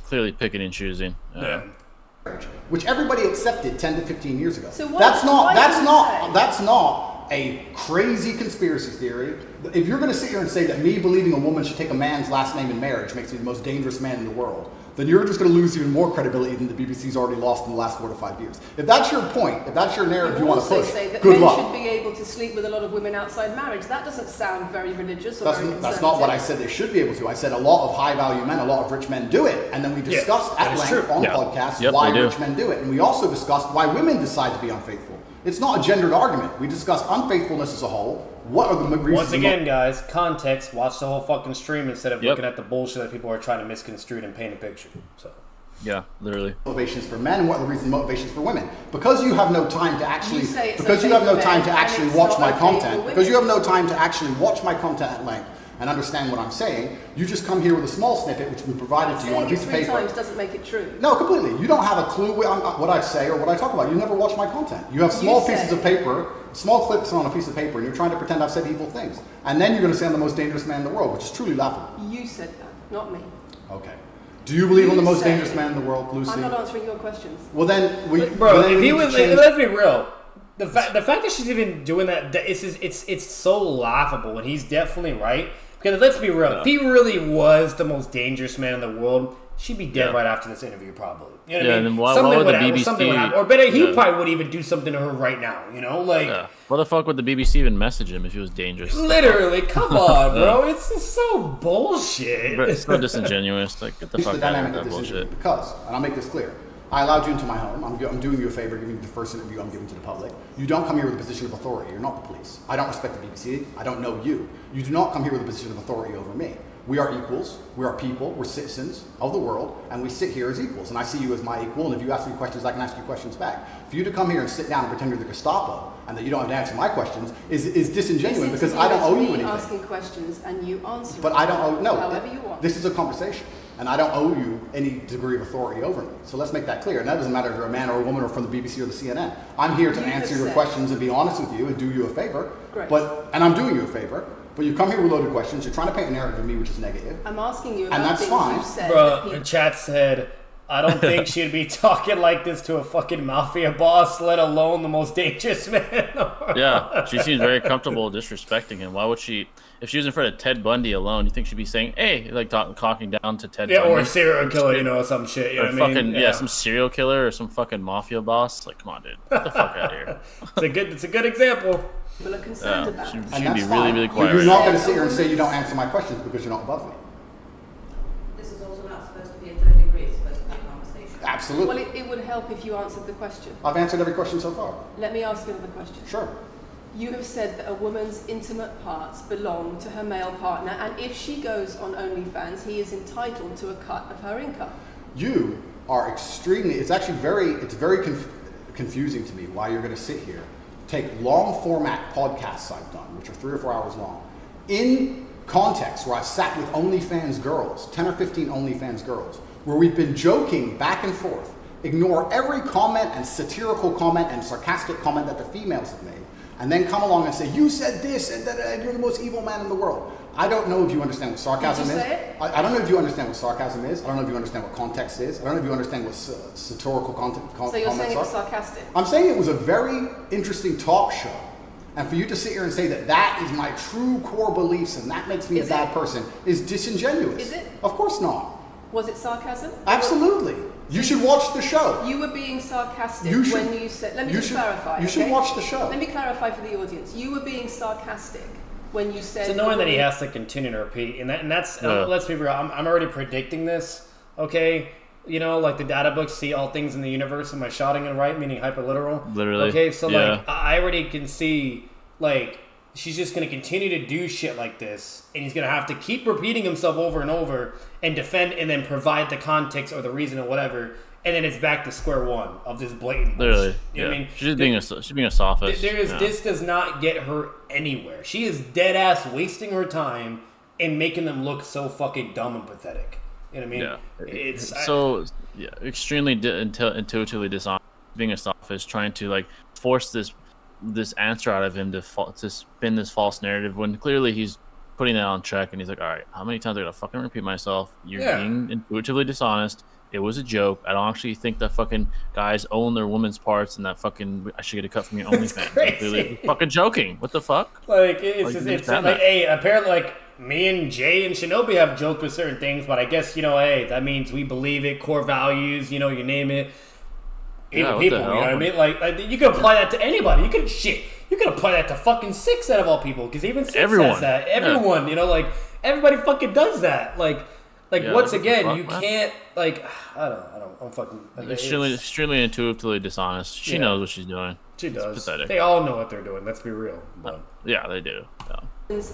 Clearly picking and choosing. Yeah. Which everybody accepted 10 to 15 years ago. So that's not a crazy conspiracy theory. If you're going to sit here and say that me believing a woman should take a man's last name in marriage makes me the most dangerous man in the world, then you're just going to lose even more credibility than the BBC's already lost in the last 4 to 5 years. If that's your point, if that's your narrative you want to push, say that good men luck. should be able to sleep with a lot of women outside marriage. That doesn't sound very religious or very conservative. That's not what I said they should be able to. I said a lot of high-value men, a lot of rich men do it. And then we discussed at length on podcasts why rich men do it. And we also discussed why women decide to be unfaithful. It's not a gendered argument. We discussed unfaithfulness as a whole. What are the reasons? Once again, guys, context. Watch the whole fucking stream instead of looking at the bullshit that people are trying to misconstrue and paint a picture. So. Yeah, literally. Motivations for men and what are the reasons motivations for women? Because you have no time to actually watch my content. Because you have no time to actually watch my content at length and understand what I'm saying, you just come here with a small snippet which we provided to you on a piece of paper. 3 times doesn't make it true. No, completely. You don't have a clue what I say or what I talk about. You never watch my content. You have small pieces of paper, small clips on a piece of paper, and you're trying to pretend I've said evil things. And then you're going to say I'm the most dangerous man in the world, which is truly laughable. You said that, not me. Okay. Do you believe I'm the most dangerous man in the world, Lucy? I'm not answering your questions. Well, then if he was, let's be real. The fact that she's even doing that, it's so laughable, and he's definitely right. Because let's be real, if he really was the most dangerous man in the world, she'd be dead right after this interview, probably. You know what I mean? Why would the BBC? Something would happen, or better, he probably would even do something to her right now. You know, like. Yeah. What the fuck would the BBC even message him if he was dangerous? Literally, come on, bro. It's just so bullshit. It's so disingenuous. Like, get the fuck out of that bullshit. Because, and I'll make this clear, I allowed you into my home. I'm doing you a favor, giving you the first interview I'm giving to the public. You don't come here with a position of authority. You're not the police. I don't respect the BBC. I don't know you. You do not come here with a position of authority over me. We are equals. We are people. We're citizens of the world, and we sit here as equals. And I see you as my equal, and if you ask me questions, I can ask you questions back. For you to come here and sit down and pretend you're the Gestapo, and that you don't have to answer my questions, is disingenuous because I don't owe you anything. Asking questions and you answer. But I don't owe however you want. This is a conversation, and I don't owe you any degree of authority over me. So let's make that clear. And that doesn't matter if you're a man or a woman or from the BBC or the CNN. I'm here to answer your questions and be honest with you and do you a favor. Great. And I'm doing you a favor. But you come here with loaded questions. You're trying to paint a narrative of me which is negative. I'm asking you about and that's fine. You said. Bro, the chat said, I don't think she'd be talking like this to a fucking mafia boss, let alone the most dangerous man. Yeah, she seems very comfortable disrespecting him. Why would she? If she was in front of Ted Bundy alone, you think she'd be saying, "Hey," like talking down to Ted? Yeah, Bundy? Or a serial killer, you know, some shit. You know what I mean? Yeah, some serial killer or some fucking mafia boss. Like, come on, dude, get the fuck out of here. It's a good example. People are concerned about. She'd be really quiet. You're not going to sit here and say you don't answer my questions because you're not above me. This is also not supposed to be a third degree. It's supposed to be a conversation. Absolutely. Well, it would help if you answered the question. I've answered every question so far. Let me ask you another question. Sure. You have said that a woman's intimate parts belong to her male partner, and if she goes on OnlyFans, he is entitled to a cut of her income. You are extremely. It's actually very confusing to me why you're going to sit here, take long format podcasts I've done, which are 3 or 4 hours long, in context where I've sat with OnlyFans girls, 10 or 15 OnlyFans girls, where we've been joking back and forth, ignore every comment and satirical comment and sarcastic comment that the females have made, and then come along and say, you said this, and you're the most evil man in the world. I don't know if you understand what sarcasm is. I don't know if you understand what sarcasm is. I don't know if you understand what context is. I don't know if you understand what satirical comments are. So you're saying it was sarcastic? I'm saying it was a very interesting talk show And for you to sit here and say that that is my true core beliefs and that makes me a bad person is disingenuous. Is it? Of course not. Was it sarcasm? Absolutely. You should watch the show. You were being sarcastic when you said... Let me just clarify. You should watch the show. Let me clarify for the audience. You were being sarcastic when you said... It's annoying that he has to continue to repeat. And that's... let's be real. I'm already predicting this. Okay? You know, like the data books see all things in the universe. Am I shouting it right? Meaning hyperliteral? Literally. Okay, so like I already can see like she's just going to continue to do shit like this. And he's going to have to keep repeating himself over and over and defend and then provide the context or the reason or whatever. And then it's back to square one of this blatant literally. You know what I mean? She's being a sophist. This does not get her anywhere. She is dead ass wasting her time and making them look so fucking dumb and pathetic. You know what I mean? Yeah. It's extremely intuitively dishonest, being a sophist, trying to like force this answer out of him to spin this false narrative when clearly he's putting that on check and he's like, all right, how many times I gotta fucking repeat myself? You're being intuitively dishonest. It was a joke. I don't actually think that fucking guys own their women's parts and that fucking I should get a cut from your OnlyFans. Like, clearly, fucking joking. What the fuck? Like it's like hey, apparently like me and Jay and Shinobi have joked with certain things, but I guess, you know, hey, that means we believe it, core values, you know, you name it. Evil people, you know what I mean? Like you can apply that to anybody. You can apply that to fucking 6 out of all people, because even 6 has that. Everyone, you know, like everybody fucking does that. Like once again, you can't like I'm fucking extremely intuitively dishonest. She knows what she's doing. She does. They all know what they're doing. Let's be real. But. Yeah, they do. Yeah.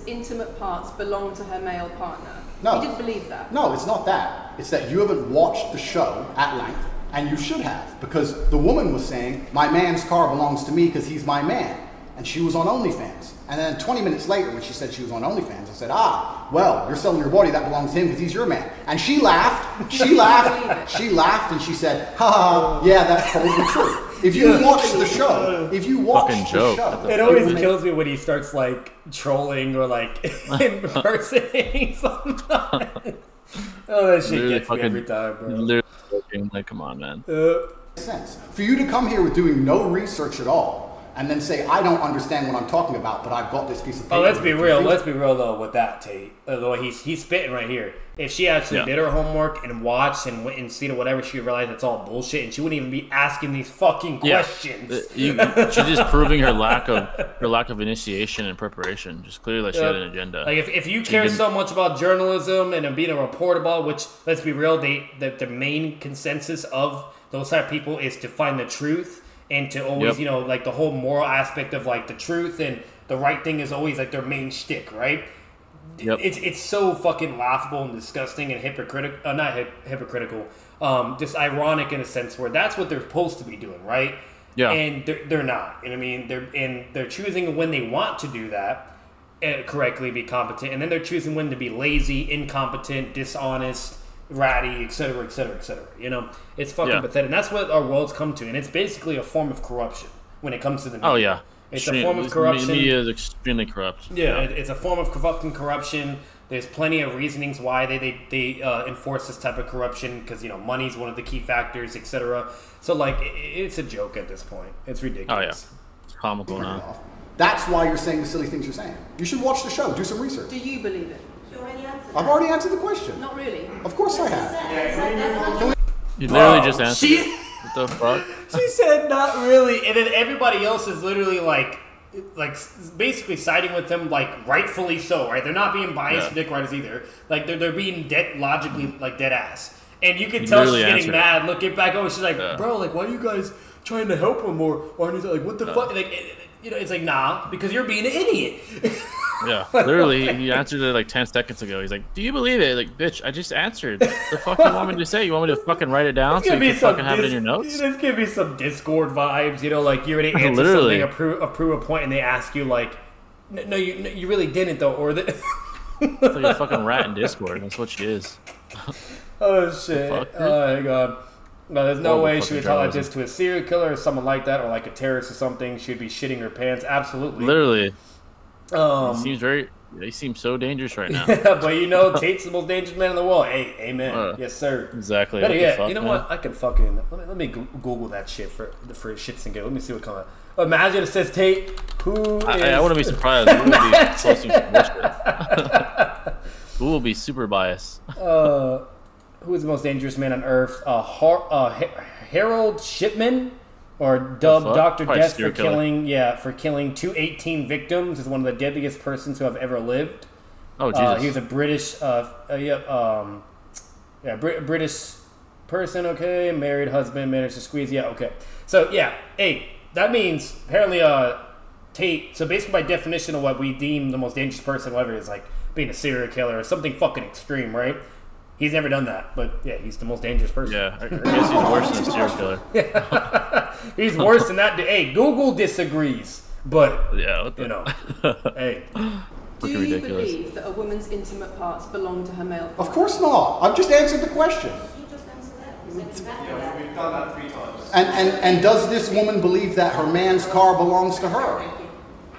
Intimate parts belong to her male partner. No. You didn't believe that. No, it's not that. It's that you haven't watched the show at length, and you should have, because the woman was saying, my man's car belongs to me because he's my man. And she was on OnlyFans. And then 20 minutes later, when she said she was on OnlyFans, I said, well, you're selling your body, that belongs to him because he's your man. And she laughed, she laughed, and she said, yeah, that's probably true. If you watch the show, it always kills me when he starts like trolling or like impersonating somebody. Oh, that shit gets me every time, bro. Literally, like, come on, man. Sense for you to come here with doing no research at all and then say, I don't understand what I'm talking about, but I've got this piece of paper. Oh, let's be real. Let's be real though with that, Tate. The way he's spitting right here. If she actually did her homework and watched and went and seen or whatever, she would realize it's all bullshit, and she wouldn't even be asking these fucking questions. She's just proving her lack of initiation and preparation. Just clearly, like she had an agenda. Like if you care so much about journalism and being a reporter about, which let's be real, the main consensus of those type of people is to find the truth and to always, you know, like the whole moral aspect of like the truth and the right thing is always like their main shtick, right? Yep. It's so fucking laughable and disgusting and hypocritical, not hypocritical, just ironic in a sense where that's what they're supposed to be doing, right? Yeah. And they're not. You know what I mean? They're choosing when they want to do that correctly, be competent, and then they're choosing when to be lazy, incompetent, dishonest, ratty, etc., etc., etc. You know, it's fucking pathetic. And that's what our world's come to, and it's basically a form of corruption when it comes to the media. Oh yeah. It's a form of corruption. The media is extremely corrupt. Yeah, it's a form of fucking corruption. There's plenty of reasonings why they enforce this type of corruption, because, you know, money's one of the key factors, etc. So, like, it's a joke at this point. It's ridiculous. Oh, yeah. It's comical now. That's why you're saying the silly things you're saying. You should watch the show. Do some research. Do you believe it? I've already answered the question. Not really. Of course I have. You literally just answered it. What the fuck? She said not really, and then everybody else is literally like basically siding with them, like rightfully so, right? They're not being biased dick riders either. Like they're being logically like dead ass, and you can tell she's getting mad. Looking back over, she's like, bro, like why are you guys trying to help him or aren't you like what the fuck? Like you know, it's like nah, because you're being an idiot. Yeah, literally, he answered it like 10 seconds ago. He's like, "Do you believe it?" Like, bitch, I just answered. The fuck you want me to say? You want me to fucking write it down so you can fucking have it in your notes? This give me some Discord vibes, you know, like you already answered something, approve a point, and they ask you like, "No, you really didn't though," or the. It's like a fucking rat in Discord. That's what she is. Oh shit! Oh my god. No, there's no way she would talk like this to a serial killer or someone like that, or like a terrorist or something. She'd be shitting her pants. Absolutely. Literally. He seems so dangerous right now. But you know, Tate's the most dangerous man in the world. Hey, amen. Yes, sir. Exactly. Better yet, you know what? I can fucking let me Google that shit for shits and giggles. Let me see what comes up. Imagine it says Tate. I wouldn't be surprised. Who will be posting some bullshit? Who will be super biased? Who is the most dangerous man on Earth? Harold Shipman, or dubbed Dr. Death for killing 218 victims, is one of the deadliest persons who have ever lived. Oh, Jesus. He was a British, British person. Okay, married husband, managed to squeeze. Yeah, okay. So yeah, hey, that means apparently Tate. So basically, by definition of what we deem the most dangerous person, whatever, is like being a serial killer or something fucking extreme, right? He's never done that, but yeah, he's the most dangerous person. Yeah, I guess he's worse than a serial killer. Yeah. He's worse than that. Hey, Google disagrees, but yeah, you know, hey. Do you believe that a woman's intimate parts belong to her male partner? Of course not. I've just answered the question. You just answered that. Yeah, we've done that 3 times. And does this woman believe that her man's car belongs to her?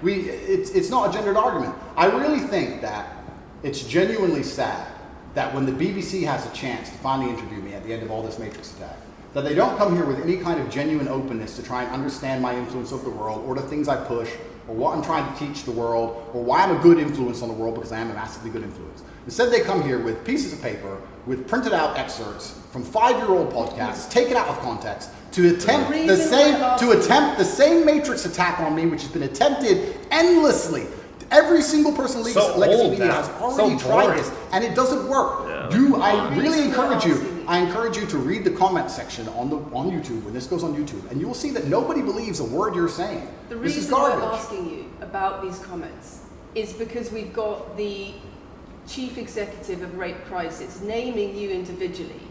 It's not a gendered argument. I really think that it's genuinely sad that when the BBC has a chance to finally interview me at the end of all this Matrix attack, that they don't come here with any kind of genuine openness to try and understand my influence over the world, or the things I push, or what I'm trying to teach the world, or why I'm a good influence on the world, because I am a massively good influence. Instead, they come here with pieces of paper, with printed out excerpts from 5-year-old podcasts, taken out of context, to attempt the same Matrix attack on me, which has been attempted endlessly. Every single person in legacy media has already tried this, and it doesn't work. Yeah, I really encourage you. I encourage you to read the comment section on YouTube when this goes on YouTube, and you will see that nobody believes a word you're saying. The reason I'm asking you about these comments is because we've got the chief executive of Rape Crisis naming you individually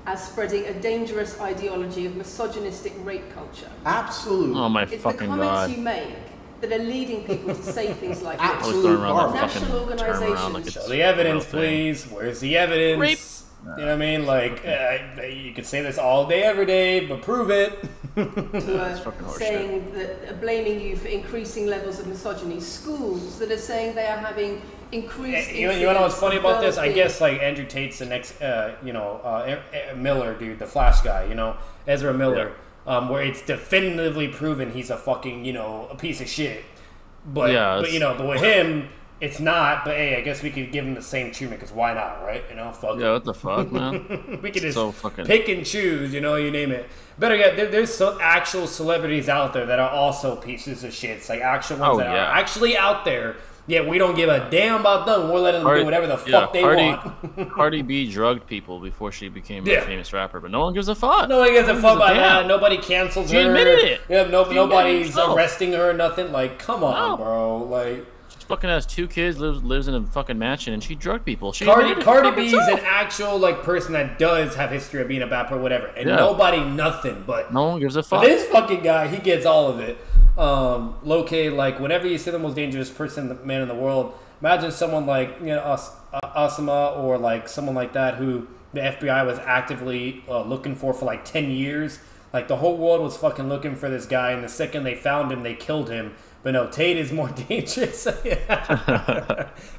as spreading a dangerous ideology of misogynistic rape culture. Absolutely. Oh my fucking God. It's the comments you make that are leading people to say things like this. Absolutely. National organizations. Show the evidence, please. Where's the evidence? Rape. You know what I mean? Like, you could say this all day, every day, but prove it. Saying that, blaming you for increasing levels of misogyny. Schools that are saying they are having increased. You know what's funny about this? I guess like Andrew Tate's the next, Miller dude, the Flash guy. You know, Ezra Miller. Yeah. Where it's definitively proven he's a fucking, a piece of shit. But with him, it's not. But hey, I guess we could give him the same treatment, because why not, right? Fuck yeah, what the fuck, man? We could just pick and choose, you name it. Better yet, there's some actual celebrities out there that are also pieces of shit. It's like actual ones that are actually out there. Yeah, we don't give a damn about them. We're letting them do whatever the fuck they want. Cardi B drugged people before she became a famous rapper, but no one gives a fuck. No one gives a fuck about that. Nobody cancels her. She admitted it. Yeah, nobody's arresting her or nothing. Like, come on, bro. Like, she fucking has 2 kids, lives in a fucking mansion, and she drugged people. Cardi B is an actual person that does have history of being a bad person, whatever, and nobody nothing. But no one gives a fuck. But this fucking guy, he gets all of it. Low-key, whenever you say the most dangerous man in the world, imagine someone like Osama, or someone like that who the FBI was actively looking for 10 years. The whole world was fucking looking for this guy, and the second they found him, they killed him. But no, Tate is more dangerous.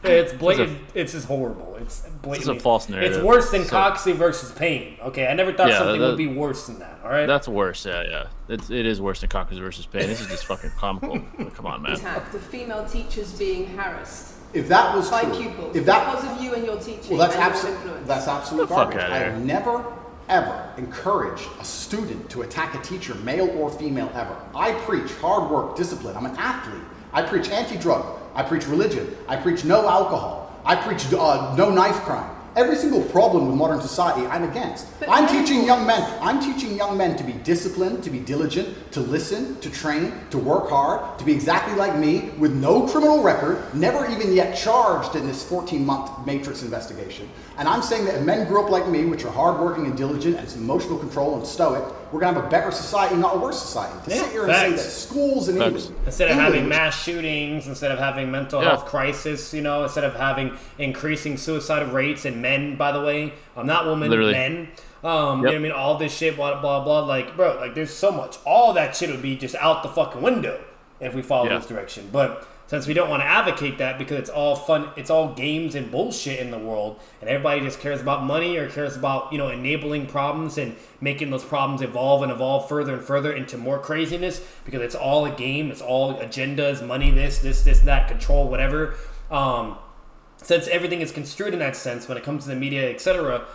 It's blatant. It's just horrible. It's blatant. It's a false narrative. It's worse than Coxey versus Payne. Okay, I never thought something would be worse than that. All right, that's worse. Yeah. It is worse than Coxey versus Payne. This is just fucking comical. Come on, man. The female teachers being harassed. If that was by true, pupils, because of you and your teaching, that's absolute garbage. I have never ever encourage a student to attack a teacher, male or female, ever. I preach hard work, discipline. I'm an athlete. I preach anti-drug. I preach religion. I preach no alcohol. I preach no knife crime. Every single problem with modern society, I'm against. I'm teaching young men to be disciplined, to be diligent, to listen, to train, to work hard, to be exactly like me, with no criminal record, never even yet charged in this 14-month Matrix investigation. And I'm saying that if men grew up like me, which are hardworking and diligent and some emotional control and stoic, we're going to have a better society, not a worse society. To sit here and say that schools in England... Instead of having mass shootings, instead of having mental health crisis, instead of having increasing suicide rates in men, by the way, not women, men. You know what I mean? All this shit, blah, blah, blah. Bro, there's so much. All that shit would be just out the fucking window if we follow this direction. But since we don't want to advocate that because it's all fun, it's all games and bullshit in the world, and everybody just cares about money or cares about, enabling problems and making those problems evolve and evolve further and further into more craziness because it's all a game, it's all agendas, money, this, that, control, whatever. Since everything is construed in that sense when it comes to the media, etc.,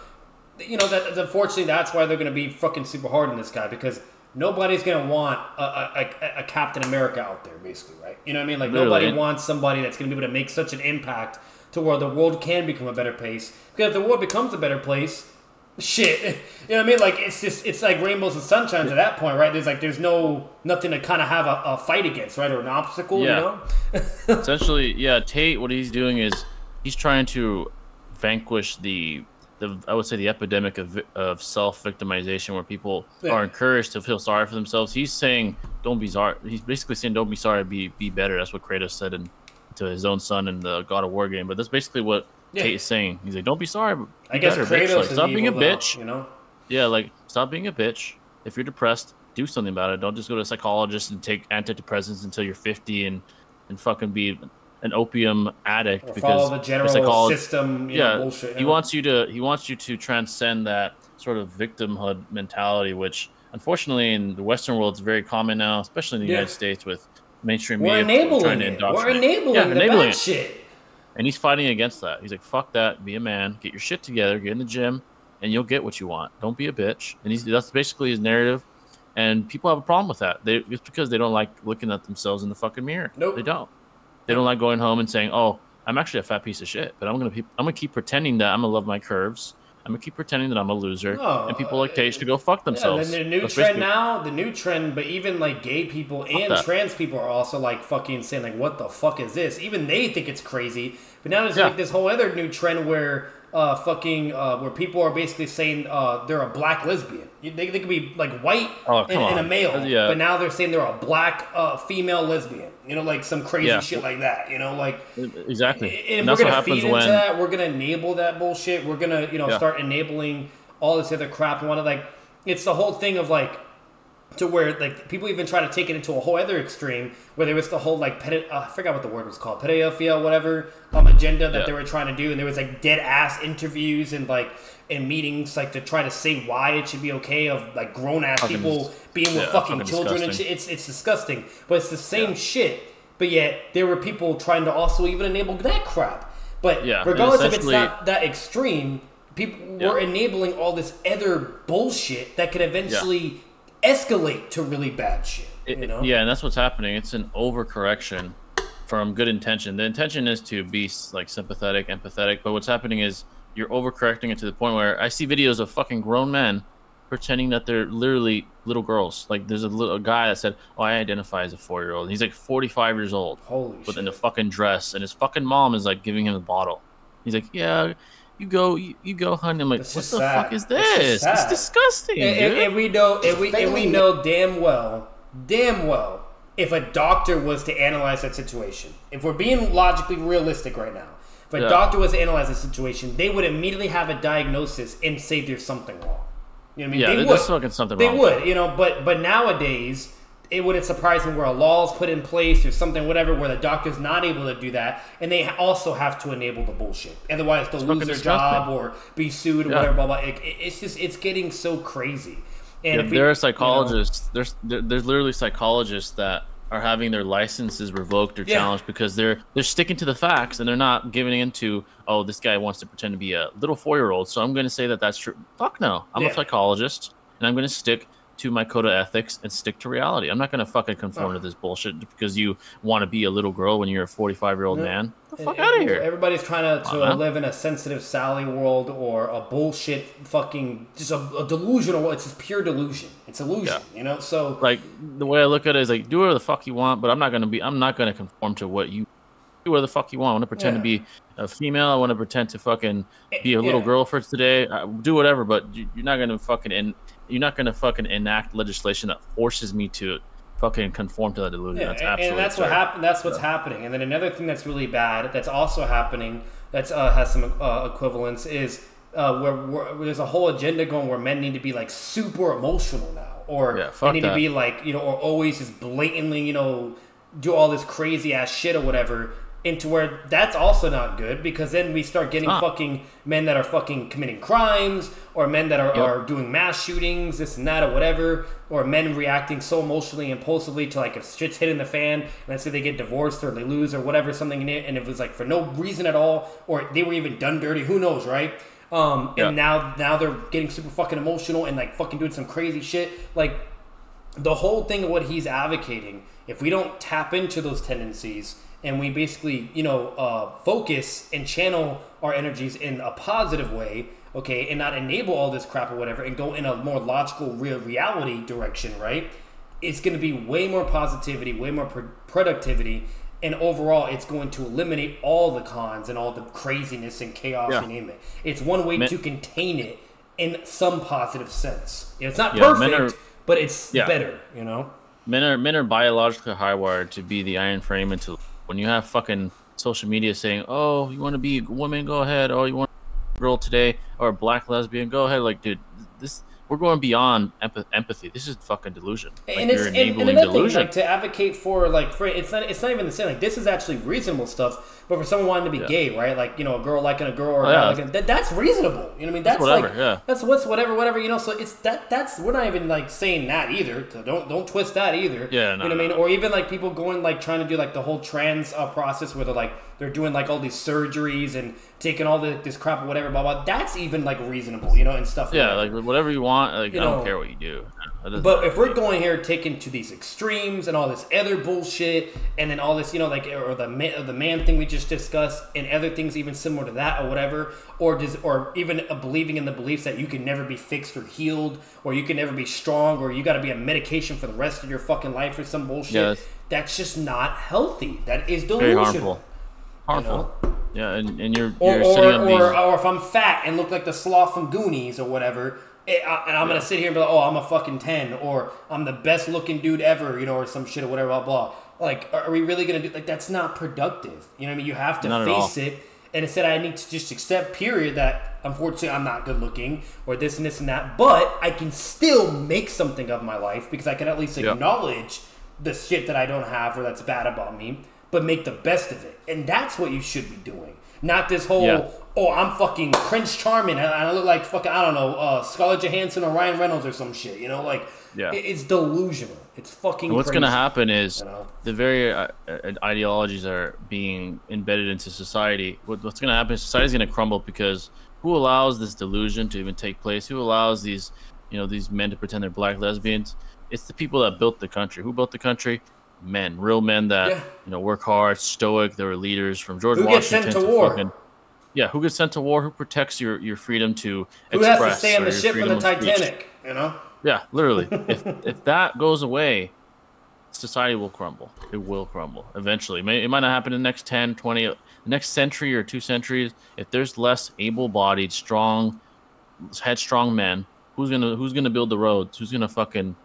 that unfortunately that's why they're going to be fucking super hard on this guy because nobody's going to want a Captain America out there, basically, right? You know what I mean? Like, nobody wants somebody that's going to be able to make such an impact to where the world can become a better place. Because if the world becomes a better place, shit, you know what I mean? Like, it's like rainbows and sunshines at that point, right? There's nothing to kind of have a fight against, right? Or an obstacle, Essentially, Tate, what he's doing is he's trying to vanquish I would say the epidemic of self-victimization where people are encouraged to feel sorry for themselves. He's saying, don't be sorry. He's basically saying, don't be sorry, be better. That's what Kratos said to his own son in the God of War game. But that's basically what Tate is saying. He's like, don't be sorry, be I guess better, Kratos bitch. Like, stop being a bitch. Yeah, like, stop being a bitch. If you're depressed, do something about it. Don't just go to a psychologist and take antidepressants until you're 50 and fucking be an opium addict or because follow the general system, bullshit. He wants you to transcend that sort of victimhood mentality, which unfortunately in the Western world is very common now, especially in the United States with mainstream media trying to indoctrinate. We're enabling the bad shit. And he's fighting against that. He's like, fuck that, be a man, get your shit together, get in the gym, and you'll get what you want. Don't be a bitch. And that's basically his narrative. And people have a problem with that. It's because they don't like looking at themselves in the fucking mirror. Nope. They don't. They don't like going home and saying, "Oh, I'm actually a fat piece of shit," but I'm gonna keep pretending that I'm gonna love my curves. I'm gonna keep pretending that I'm a loser, and people like Tage to go fuck themselves. Yeah, the new trend, but even like gay people and trans people are also like fucking saying like, "What the fuck is this?" Even they think it's crazy. But now there's like this whole other new trend where where people are basically saying they're a black lesbian. They could be like white and a male, but now they're saying they're a black female lesbian. Like some crazy shit like that. Like exactly. And we're gonna feed into that. We're gonna enable that bullshit. We're gonna start enabling all this other crap. And it's the whole thing of like. To where like people even try to take it into a whole other extreme where there was the whole like I forgot what the word was called, pedophilia, whatever agenda that they were trying to do, and there was like dead ass interviews and like in meetings like to try to say why it should be okay of like grown ass people being with fucking children and shit. It's disgusting, but it's the same shit. But yet there were people trying to also even enable that crap. But regardless if it's not that extreme, people were enabling all this other bullshit that could eventually escalate to really bad shit. Yeah, and that's what's happening. It's an overcorrection from good intention. The intention is to be like sympathetic, empathetic, but what's happening is you're overcorrecting it to the point where I see videos of fucking grown men pretending that they're literally little girls. Like there's a guy that said, "Oh, I identify as a 4-year-old." He's like 45 years old, but in a fucking dress, and his fucking mom is like giving him a bottle. He's like, "Yeah. You go, honey." I'm like, what the fuck is this? It's disgusting. And we know damn well, if a doctor was to analyze that situation, if we're being logically realistic right now, if a doctor was to analyze the situation, they would immediately have a diagnosis and say there's something wrong. You know what I mean? Yeah, there's fucking something wrong. They would, but nowadays. It wouldn't surprise me where a law is put in place or something, whatever, where the doctor's not able to do that, and they also have to enable the bullshit. Otherwise, they'll lose their job or be sued or whatever. Blah blah. It's getting so crazy. And there are psychologists. There's literally psychologists that are having their licenses revoked or challenged because they're sticking to the facts and they're not giving into, oh, this guy wants to pretend to be a little 4-year-old, so I'm going to say that that's true. Fuck no. I'm a psychologist, and I'm going to stick to my code of ethics and stick to reality. I'm not going to fucking conform to this bullshit because you want to be a little girl when you're a 45-year-old man. Get the fuck out of here. Everybody's trying to live in a sensitive Sally world or a bullshit fucking, just a delusional, it's just pure delusion. It's illusion, so. Like, the way I look at it is like, do whatever the fuck you want, but I'm not going to conform to what you do whatever the fuck you want. I want to pretend to be a female. I want to pretend to fucking be a little girl for today. Do whatever, but you're not going to fucking enact legislation that forces me to fucking conform to that delusion. That's absolutely and that's what happened. That's what's happening. And then another thing that's really bad that's also happening that has some equivalence is where there's a whole agenda going where men need to be like super emotional now, or they need to be like or always just blatantly do all this crazy ass shit or whatever, into where that's also not good, because then we start getting fucking men that are fucking committing crimes, or men that are doing mass shootings, this and that or whatever, or men reacting so emotionally, impulsively to like if shit's hitting the fan, and let's say they get divorced or they lose or whatever, something in it, and it was like for no reason at all, or they were even done dirty, who knows, right? And now they're getting super fucking emotional and like fucking doing some crazy shit. Like the whole thing of what he's advocating, if we don't tap into those tendencies and we basically, focus and channel our energies in a positive way, okay, and not enable all this crap or whatever, and go in a more logical, real reality direction, right? It's going to be way more positivity, way more productivity, and overall, it's going to eliminate all the cons and all the craziness and chaos, you name it. It's one way to contain it in some positive sense. It's not perfect, but it's better, you know? Men are biologically hardwired to be the iron frame until when you have fucking social media saying, oh, you want to be a woman, go ahead. Oh, you want a girl today, or a black lesbian, go ahead. Like, dude, we're going beyond empathy. This is fucking delusion. Like, and you're enabling delusion. Thing, like, to advocate for it's not even the same. Like, this is actually reasonable stuff. But for someone wanting to be gay, right? Like, a girl liking a girl, or a guy liking, that's reasonable. You know what I mean? That's whatever. That's whatever. So it's that's we're not even like saying that either. So don't twist that either. Yeah, no, you know what I mean? Or even like people going like trying to do like the whole trans process where they're doing like all these surgeries and taking all this crap or whatever, blah blah. That's even like reasonable, and stuff. Yeah, like whatever you want. Like I don't care what you do. But if we're going here taking to these extremes and all this other bullshit, and then all this, or the man thing we just discussed, and other things even similar to that or whatever, or even believing in the beliefs that you can never be fixed or healed, or you can never be strong, or you got to be on medication for the rest of your fucking life or some bullshit. Yeah, that's just not healthy. That is delusional. Very harmful. Yeah, and you're or sitting on these... or if I'm fat and look like the sloth from Goonies or whatever, and I'm going to sit here and be like, oh, I'm a fucking 10, or I'm the best looking dude ever, or some shit or whatever, blah, blah. Like, are we really going to do, like, that's not productive. You know what I mean? You have to face it, and instead I need to just accept, period, that unfortunately I'm not good looking, or this and this and that, but I can still make something of my life, because I can at least acknowledge the shit that I don't have or that's bad about me, but make the best of it. And that's what you should be doing. Not this whole, oh, I'm fucking Prince Charming, and I look like fucking, I don't know, Scarlett Johansson or Ryan Reynolds or some shit, it's delusional. It's fucking what's crazy. Going to happen is the very ideologies are being embedded into society. What's going to happen is society's going to crumble, because who allows this delusion to even take place? Who allows these, these men to pretend they're black lesbians? It's the people that built the country. Who built the country? Men, real men that work hard, stoic. They were leaders from George Washington. Who gets sent to war? Who gets sent to war? Who protects your freedom to express? Who has to stay on the ship in the Titanic? Yeah, literally. if that goes away, society will crumble. It will crumble eventually. It might not happen in the next 10, 20, the next century or 2 centuries. If there's less able-bodied, strong, headstrong men, who's gonna build the roads? Who's gonna fucking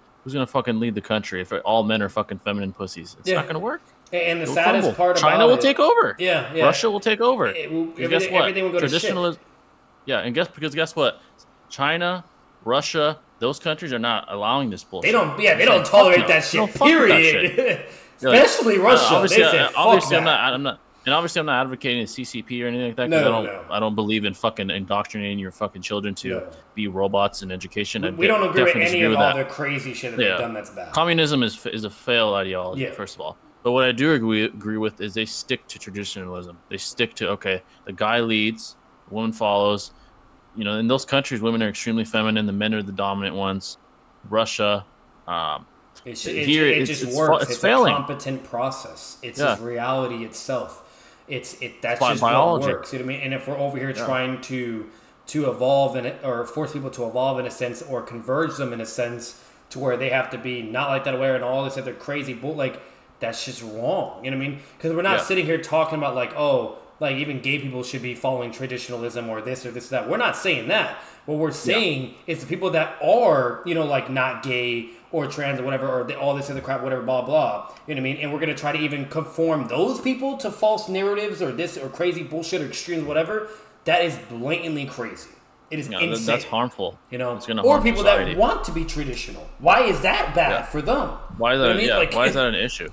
lead the country if all men are fucking feminine pussies? It's not gonna work. And the saddest part about China will take over. Yeah. Russia will take over. Guess what? Everything will go to shit. Yeah, and guess what? China, Russia, those countries are not allowing this bullshit. They don't tolerate that shit. Period. Especially Russia. Obviously, I'm not advocating the CCP or anything like that, because I don't believe in fucking indoctrinating your fucking children to be robots in education. We don't agree with any of all the crazy shit that they've done that's bad. Communism is a failed ideology, first of all. But what I do agree with is they stick to traditionalism. They stick to, the guy leads, the woman follows. In those countries, women are extremely feminine. The men are the dominant ones. Russia, it just works. It's failing. A competent process. It's just reality itself. That's just biology. What works. You know what I mean? And if we're over here trying to evolve or force people to evolve in a sense, or converge them in a sense to where they have to be not like that aware and all this other crazy that's just wrong. You know what I mean? Because we're not sitting here talking about even gay people should be following traditionalism or this or that. We're not saying that. What we're saying is the people that are, not gay or trans or whatever, or all this other crap, whatever, blah, blah. You know what I mean? And we're going to try to even conform those people to false narratives or this or crazy bullshit or extremes, whatever. That is blatantly crazy. It is insane. That's harmful. It's gonna harm people society. That want to be traditional. Why is that bad for them? Why is that? Why is that an issue?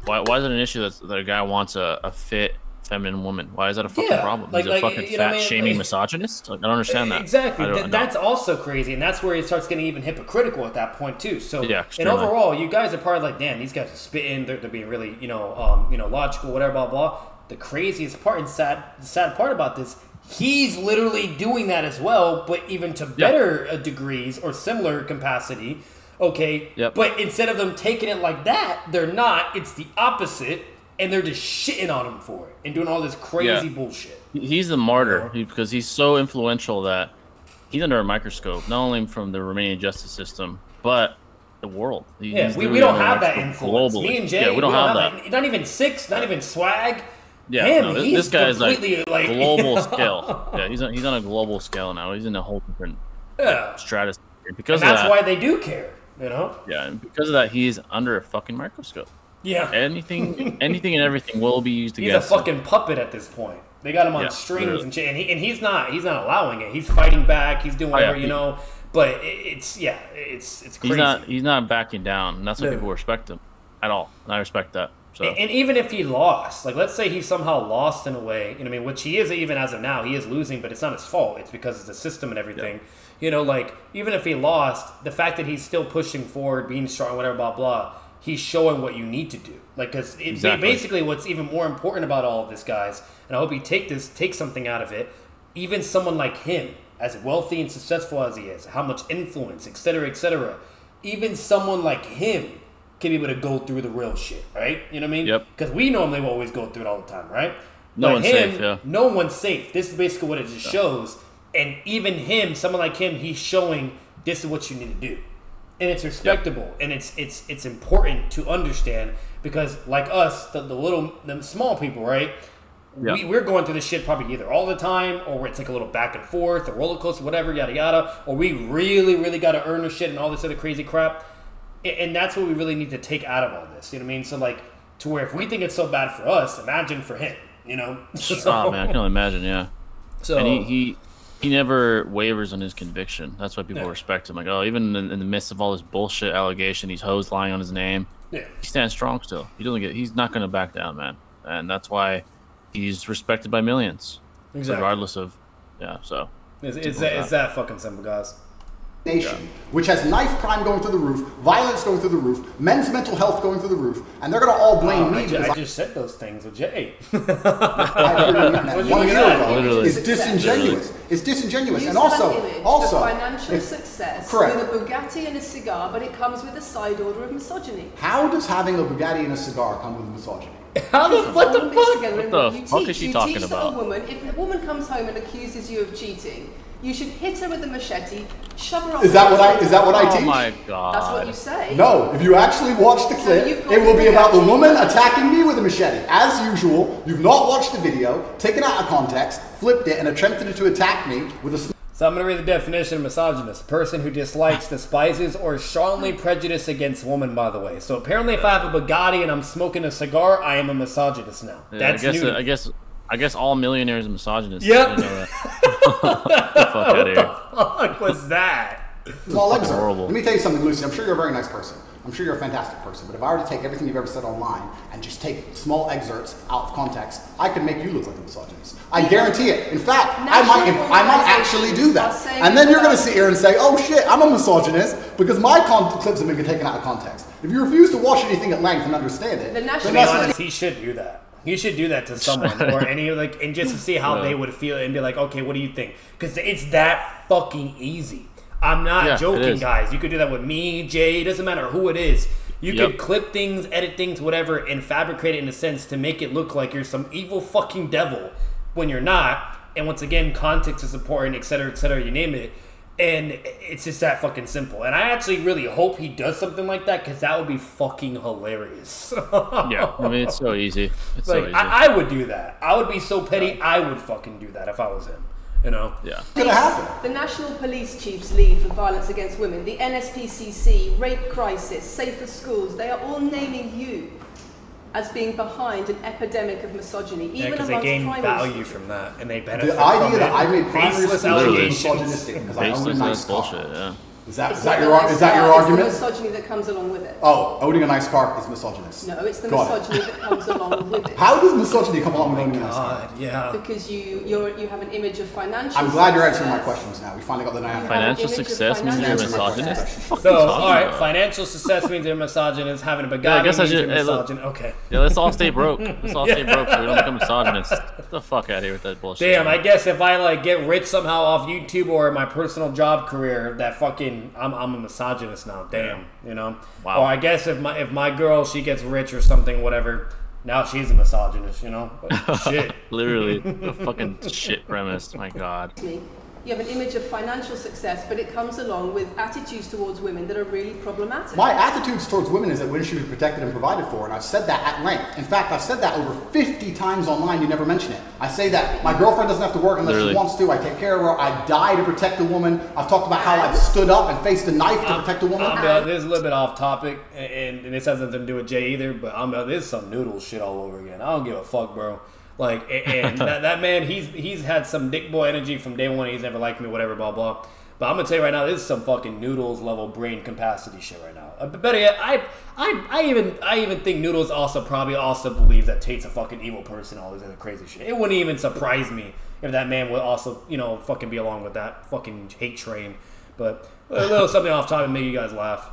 Why is it an issue that a guy wants a fit feminine woman? Why is that a fucking problem? He's a fucking fat-shaming misogynist? Like, I don't understand that. Exactly. That's also crazy, and that's where it starts getting even hypocritical at that point too. So, and overall, you guys are probably like, damn, these guys are spitting. They're being really, logical, whatever, blah blah. The craziest part and sad part about this, he's literally doing that as well, but even to better degrees or similar capacity. Okay, but instead of them taking it like that, they're not. It's the opposite. And they're just shitting on him for it and doing all this crazy bullshit. He's a martyr because he's so influential that he's under a microscope, not only from the Romanian justice system, but the world. We don't have that influence. Globally. Me and Jay, we don't have that. Not even Six, not even Swag. Yeah, this guy is like global scale. Yeah, he's on a global scale now. He's in a whole different stratosphere. Because that's why they do care, you know? Yeah, and because of that, he's under a fucking microscope. Yeah. Anything and everything will be used against him. He's a fucking puppet at this point. They got him on strings and shit, and he's not allowing it. He's fighting back. He's doing whatever, you know. But it's crazy. He's not backing down, and that's why people respect him at all. And I respect that. So. And even if he lost, like let's say he somehow lost in a way, you know what I mean, which he is even as of now, he is losing, but it's not his fault. It's because of the system and everything. Yeah. You know, like even if he lost, the fact that he's still pushing forward, being strong, whatever, blah blah. He's showing what you need to do. Like, because basically what's even more important about all of this, guys, and I hope you take something out of it, even someone like him, as wealthy and successful as he is, how much influence, etc., even someone like him can be able to go through the real shit, right? You know what I mean? Yep. Because we normally will always go through it all the time, right? No one's safe, No one's safe. This is basically what it just shows. And even him, someone like him, he's showing this is what you need to do. And it's respectable, and it's important to understand because, like us, the small people, right? Yep. We're going through this shit probably either all the time, or it's like a little back and forth, a roller coaster, whatever, yada yada, or we really, really got to earn our shit and all this other crazy crap. And that's what we really need to take out of all this. You know what I mean? So like, to where if we think it's so bad for us, imagine for him. You know? Oh man, I can only imagine. Yeah. So and he never wavers on his conviction. That's why people respect him. Like, oh, even in the midst of all this bullshit allegation, these hoes lying on his name, he stands strong still. He's not going to back down, man. And that's why he's respected by millions, regardless of, so. It's that fucking simple, guys. Nation, which has knife crime going through the roof, violence going through the roof, men's mental health going through the roof, and they're going to all blame me. I just said those things with Jay. It's disingenuous. It's disingenuous, and also financial success with a Bugatti and a cigar, but it comes with a side order of misogyny. How does having a Bugatti and a cigar come with misogyny? What the fuck is she talking about? If a woman comes home and accuses you of cheating, you should hit her with a machete, shove her off. Is that what I teach? Oh my god. That's what you say. No, if you actually watch the clip, it will be about the woman attacking me with a machete. As usual, you've not watched the video, taken out of context, flipped it, and attempted to attack me with a... So I'm going to read the definition of misogynist. Person who dislikes, despises, or is strongly prejudiced against women, by the way. So apparently if I have a Bugatti and I'm smoking a cigar, I am a misogynist now. Yeah, I guess all millionaires are misogynists. Yep. You know that. What the fuck out of here. What the fuck was that? Small excerpt. Horrible. Let me tell you something, Lucy. I'm sure you're a very nice person. I'm sure you're a fantastic person. But if I were to take everything you've ever said online and just take small excerpts out of context, I could make you look like a misogynist. I guarantee it. In fact, I might actually do that. And then you're going to sit here and say, oh shit, I'm a misogynist because my clips have been taken out of context. If you refuse to watch anything at length and understand it, then he should do that. He should do that to someone or and just to see how they would feel and be like, okay, what do you think? Because it's that fucking easy. I'm not joking, guys. You could do that with me, Jay. It doesn't matter who it is. You could clip things, edit things, whatever, and fabricate it in a sense to make it look like you're some evil fucking devil when you're not. And once again, context is important, etc., you name it. And it's just that fucking simple. And I actually really hope he does something like that because that would be fucking hilarious. Yeah, I mean, it's so easy. It's like, so easy. I would do that. I would be so petty, I would fucking do that if I was him. You know? Yeah. It's gonna happen. The National Police Chiefs League for Violence Against Women, the NSPCC, Rape Crisis, Safer Schools, they are all naming you as being behind an epidemic of misogyny. Even because they gain value from that and they benefit from it. The idea that I made baseless allegations. misogynistic because I own a nice car. Bullshit, yeah. Is that your argument? It's the misogyny that comes along with it. Oh, owning a nice car is misogynist. No, it's the misogyny that comes along with it. How does misogyny come along with owning a nice car? Yeah. Because you have an image of financial. I'm glad you're answering my questions now. We finally got the name. Financial success means you're a misogynist. So, all right, financial success means you're a misogynist. Having a Bugatti means you're misogynist. Okay. Yeah, let's all stay broke. Let's all stay broke so we don't become misogynists. Get the fuck out of here with that bullshit. Damn, I guess if I like get rich somehow off YouTube or in my personal job career, that fucking I'm a misogynist now. Damn, you know. Wow. Or I guess if my girl, she gets rich or something, whatever. Now she's a misogynist, you know. But shit. Literally, the fucking shit premise. My God. You have an image of financial success, but it comes along with attitudes towards women that are really problematic. My attitudes towards women is that women should be protected and provided for, and I've said that at length. In fact, I've said that over 50 times online, you never mention it. I say that my girlfriend doesn't have to work unless she wants to, I take care of her, I die to protect a woman. I've talked about how I've stood up and faced a knife to protect a woman. This is a little bit off topic, and this has nothing to do with Jay either, but this is some noodle shit all over again. I don't give a fuck, bro. Like, and that man, he's had some dick boy energy from day one. He's never liked me, whatever, blah, blah. But I'm going to tell you right now, this is some fucking Noodles level brain capacity shit right now. But better yet, I even think Noodles also believes that Tate's a fucking evil person, all this other crazy shit. It wouldn't even surprise me if that man would also, you know, fucking be along with that fucking hate train. But a little something off topic to make you guys laugh.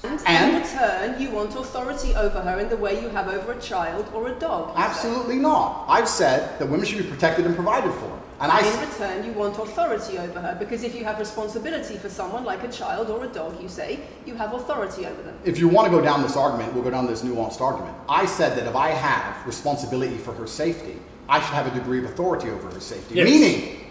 And in return, you want authority over her in the way you have over a child or a dog. Absolutely not. I've said that women should be protected and provided for. And in return, you want authority over her, because if you have responsibility for someone like a child or a dog, you say, you have authority over them. If you want to go down this argument, we'll go down this nuanced argument. I said that if I have responsibility for her safety, I should have a degree of authority over her safety. Yes.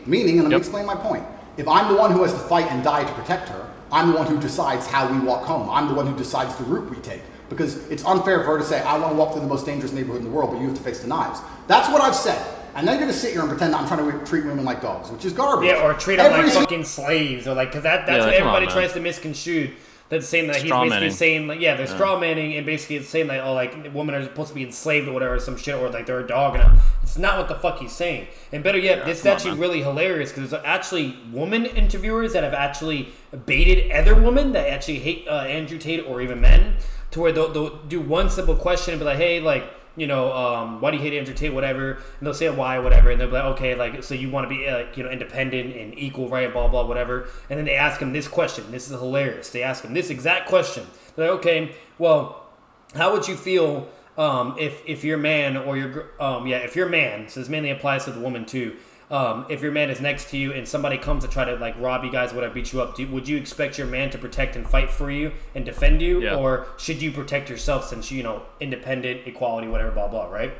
Meaning, and let me explain my point. If I'm the one who has to fight and die to protect her, I'm the one who decides how we walk home. I'm the one who decides the route we take. Because it's unfair for her to say, I want to walk through the most dangerous neighborhood in the world, but you have to face the knives. That's what I've said. And then you're going to sit here and pretend that I'm trying to treat women like dogs, which is garbage. Yeah, or treat them like fucking slaves. Or like, because that's what everybody tries to misconstrue. That's saying that he's basically saying, like, they're straw manning, and basically it's saying that, oh, like, women are supposed to be enslaved or whatever, some shit, or like they're a dog. And it's not what the fuck he's saying. And better yet, this is actually really hilarious, because there's actually woman interviewers that have actually baited other women that actually hate Andrew Tate, or even men, to where they'll do one simple question and be like, hey, like, you know, why do you hate Andrew Tate, whatever, and they'll say why, whatever, and they'll be like, okay, like, so you want to be, you know, independent and equal, right, blah, blah, whatever, and then they ask him this question. This is hilarious. They ask him this exact question. They're like, okay, well, how would you feel if your man or your, if your man, so this mainly applies to the woman too, if your man is next to you and somebody comes to try to like rob you guys, whatever, beat you up, would you expect your man to protect and fight for you and defend you? Yeah. Or should you protect yourself since, you know, independent, equality, whatever, blah, blah, right?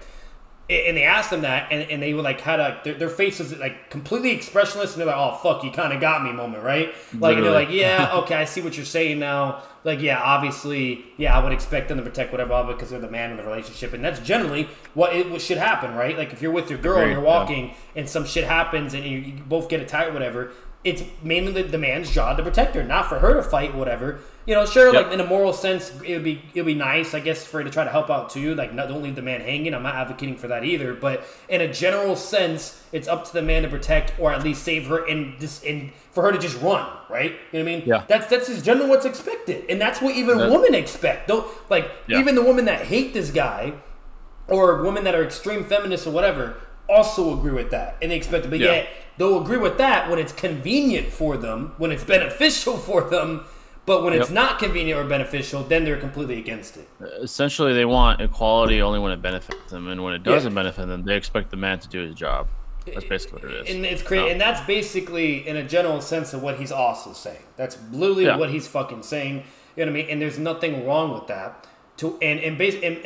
And they asked them that, and they were like, kind of, their faces like completely expressionless, and they're like, oh, fuck, you kind of got me moment, right? Like, and they're like, yeah, okay, I see what you're saying now. Like, yeah, obviously, yeah, I would expect them to protect whatever, blah, because they're the man in the relationship. And that's generally what should happen, right? Like, if you're with your girl and you're walking and some shit happens and you both get attacked or whatever, it's mainly the man's job to protect her, not for her to fight, whatever. You know, sure, like in a moral sense, it'd be nice, I guess, for her to try to help out too. Like, don't leave the man hanging. I'm not advocating for that either. But in a general sense, it's up to the man to protect or at least save her and for her to just run, right? You know what I mean? Yeah. That's just generally what's expected, and that's what even women expect. Though, like even the women that hate this guy, or women that are extreme feminists or whatever, also agree with that, and they expect it. But yet they'll agree with that when it's convenient for them, when it's beneficial for them. But when it's not convenient or beneficial, then they're completely against it. Essentially, they want equality only when it benefits them, and when it doesn't benefit them, they expect the man to do his job. That's basically what it is. And it's crazy, and that's basically, in a general sense, of what he's also saying. That's literally what he's fucking saying. You know what I mean? And there's nothing wrong with that. And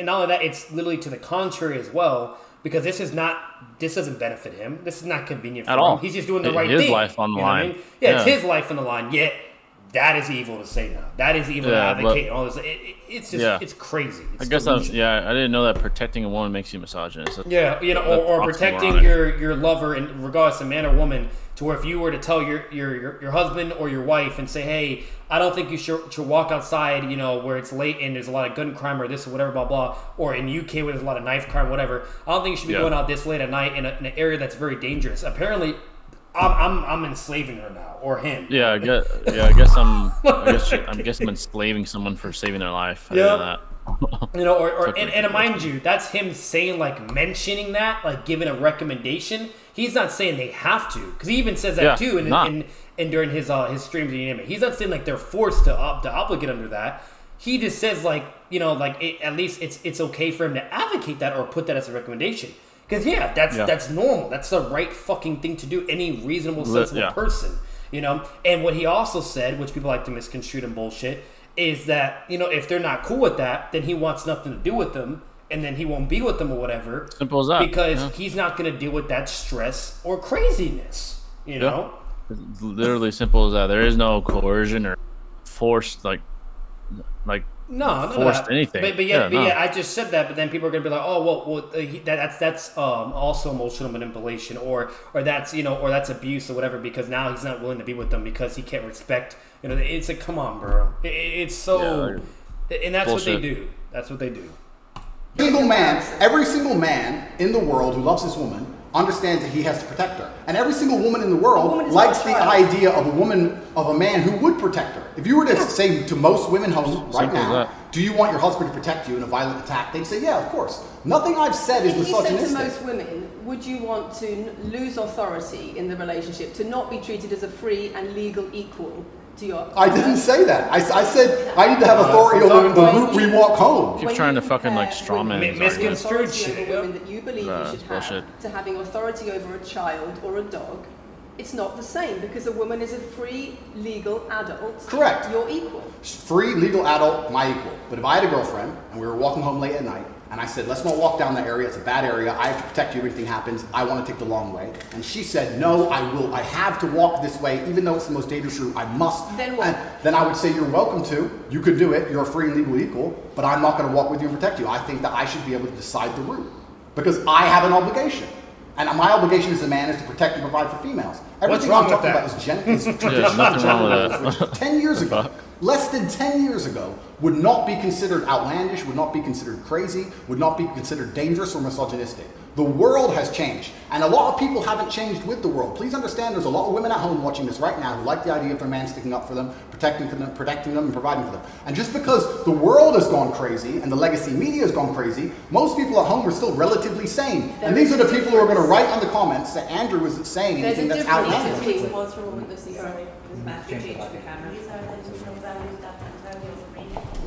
not only that, it's literally to the contrary as well. Because this doesn't benefit him. This is not convenient for him. He's just doing the right thing. His life on the line. I mean? Yeah, it's his life on the line. Yet that is evil to say now. That is evil to advocate. All this. It's just it's crazy. It's I didn't know that protecting a woman makes you misogynist. Yeah, you know, or protecting your lover, and regardless of man or woman, to where if you were to tell your husband or your wife and say, hey, I don't think you should walk outside, you know, where it's late and there's a lot of gun crime or this or whatever, blah, blah, or in UK where there's a lot of knife crime, whatever. I don't think you should be going out this late at night in an area that's very dangerous. Apparently, I'm enslaving her now, or him. Yeah, I guess I'm enslaving someone for saving their life. Yeah. You know, and mind you, that's him saying, like, mentioning that, like, giving a recommendation. He's not saying they have to, because he even says that too, and during his streams and you name it. He's not saying like they're forced to obligate under that. He just says, like, you know, like at least it's okay for him to advocate that or put that as a recommendation. Because that's normal. That's the right fucking thing to do. Any reasonable, sensible person, you know. And what he also said, which people like to misconstrue and bullshit, is that, you know, if they're not cool with that, then he wants nothing to do with them, and then he won't be with them or whatever. Simple as that. Because he's not going to deal with that stress or craziness, you know? It's literally simple as that. There is no coercion or forced, forced anything. But yeah, I just said that, but then people are gonna be like, oh, well, that's also emotional manipulation, or that's, you know, or that's abuse or whatever, because now he's not willing to be with them because he can't respect. You know, it's like, come on, bro. It's so, and that's bullshit. What they do. That's what they do. Every single man in the world who loves his woman understands that he has to protect her. And every single woman in the world likes the idea of a man who would protect her. If you were to say to most women home right now, do you want your husband to protect you in a violent attack? They'd say, yeah, of course. Nothing I've said is misogynistic. If you said to most women, would you want to lose authority in the relationship, to not be treated as a free and legal equal to your partner? I didn't say that. I said I need to have authority over the route we walk home. Keep trying to fucking like strawman. Misconstrued shit. Women that you believe you should have to having authority over a child or a dog. It's not the same, because a woman is a free, legal adult. Correct. You're equal. Free, legal adult, my equal. But if I had a girlfriend and we were walking home late at night and I said, let's not walk down that area, it's a bad area, I have to protect you if anything happens, I want to take the long way. And she said, no, I have to walk this way, even though it's the most dangerous route, I must. Then what? Then I would say, you're welcome to, you could do it, you're a free and legal equal, but I'm not going to walk with you and protect you. I think that I should be able to decide the route, because I have an obligation. And my obligation as a man is to protect and provide for females. Everything I'm talking about is traditional gender. 10 years ago, less than 10 years ago, would not be considered outlandish, would not be considered crazy, would not be considered dangerous or misogynistic. The world has changed, and a lot of people haven't changed with the world. Please understand, there's a lot of women at home watching this right now who like the idea of their man sticking up for them, protecting them, and providing for them. And just because the world has gone crazy and the legacy media has gone crazy, most people at home are still relatively sane. And these are the people who are going to write on the comments that Andrew was saying anything that's outlandish.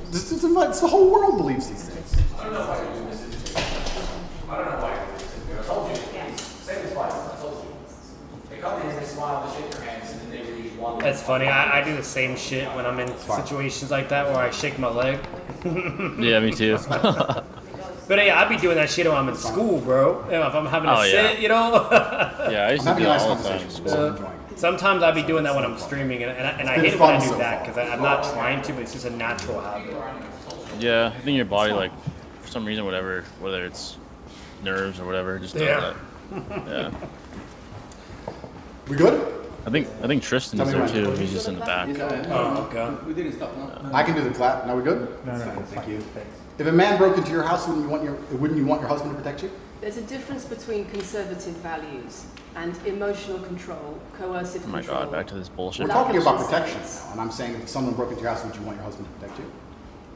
It's the whole world believes these things. I don't know why. I told you. Same as twice. I told you. They come in, they smile, they shake their hands, and then they read one. That's funny. I do the same shit when I'm in situations like that where I shake my leg. Yeah, me too. But yeah, I be doing that shit when I'm in school, bro. If I'm having to sit, you know. Yeah, I used to do that all the time in school. Sometimes I be doing that when I'm streaming, and I hate it when I do that, because I'm not trying to, but it's just a natural habit. Yeah, I think your body, like, for some reason, whether it's nerves or whatever, just does that. Yeah. We good? I think Tristan is there too. He's just in the back. Oh, okay. We didn't stop, no? I can do the clap. Now we good? No, thank you. If a man broke into your house, wouldn't you want your husband to protect you? There's a difference between conservative values and emotional control, coercive control. Oh my God, back to this bullshit. We're talking about protection now, and I'm saying if someone broke into your house, would you want your husband to protect you?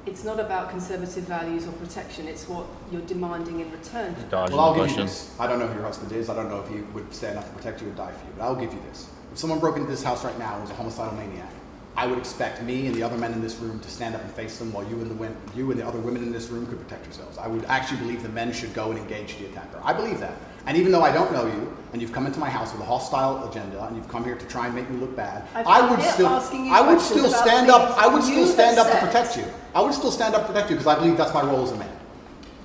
It's not about conservative values or protection, it's what you're demanding in return. Well, I'll give you this. I don't know who your husband is, I don't know if he would stand up to protect you or die for you, but I'll give you this. If someone broke into this house right now and was a homicidal maniac, I would expect me and the other men in this room to stand up and face them, while you and the other women in this room could protect yourselves. I would actually believe the men should go and engage the attacker. I believe that. And even though I don't know you, and you've come into my house with a hostile agenda, and you've come here to try and make me look bad, I would still stand up to protect you. I would still stand up to protect you, because I believe that's my role as a man.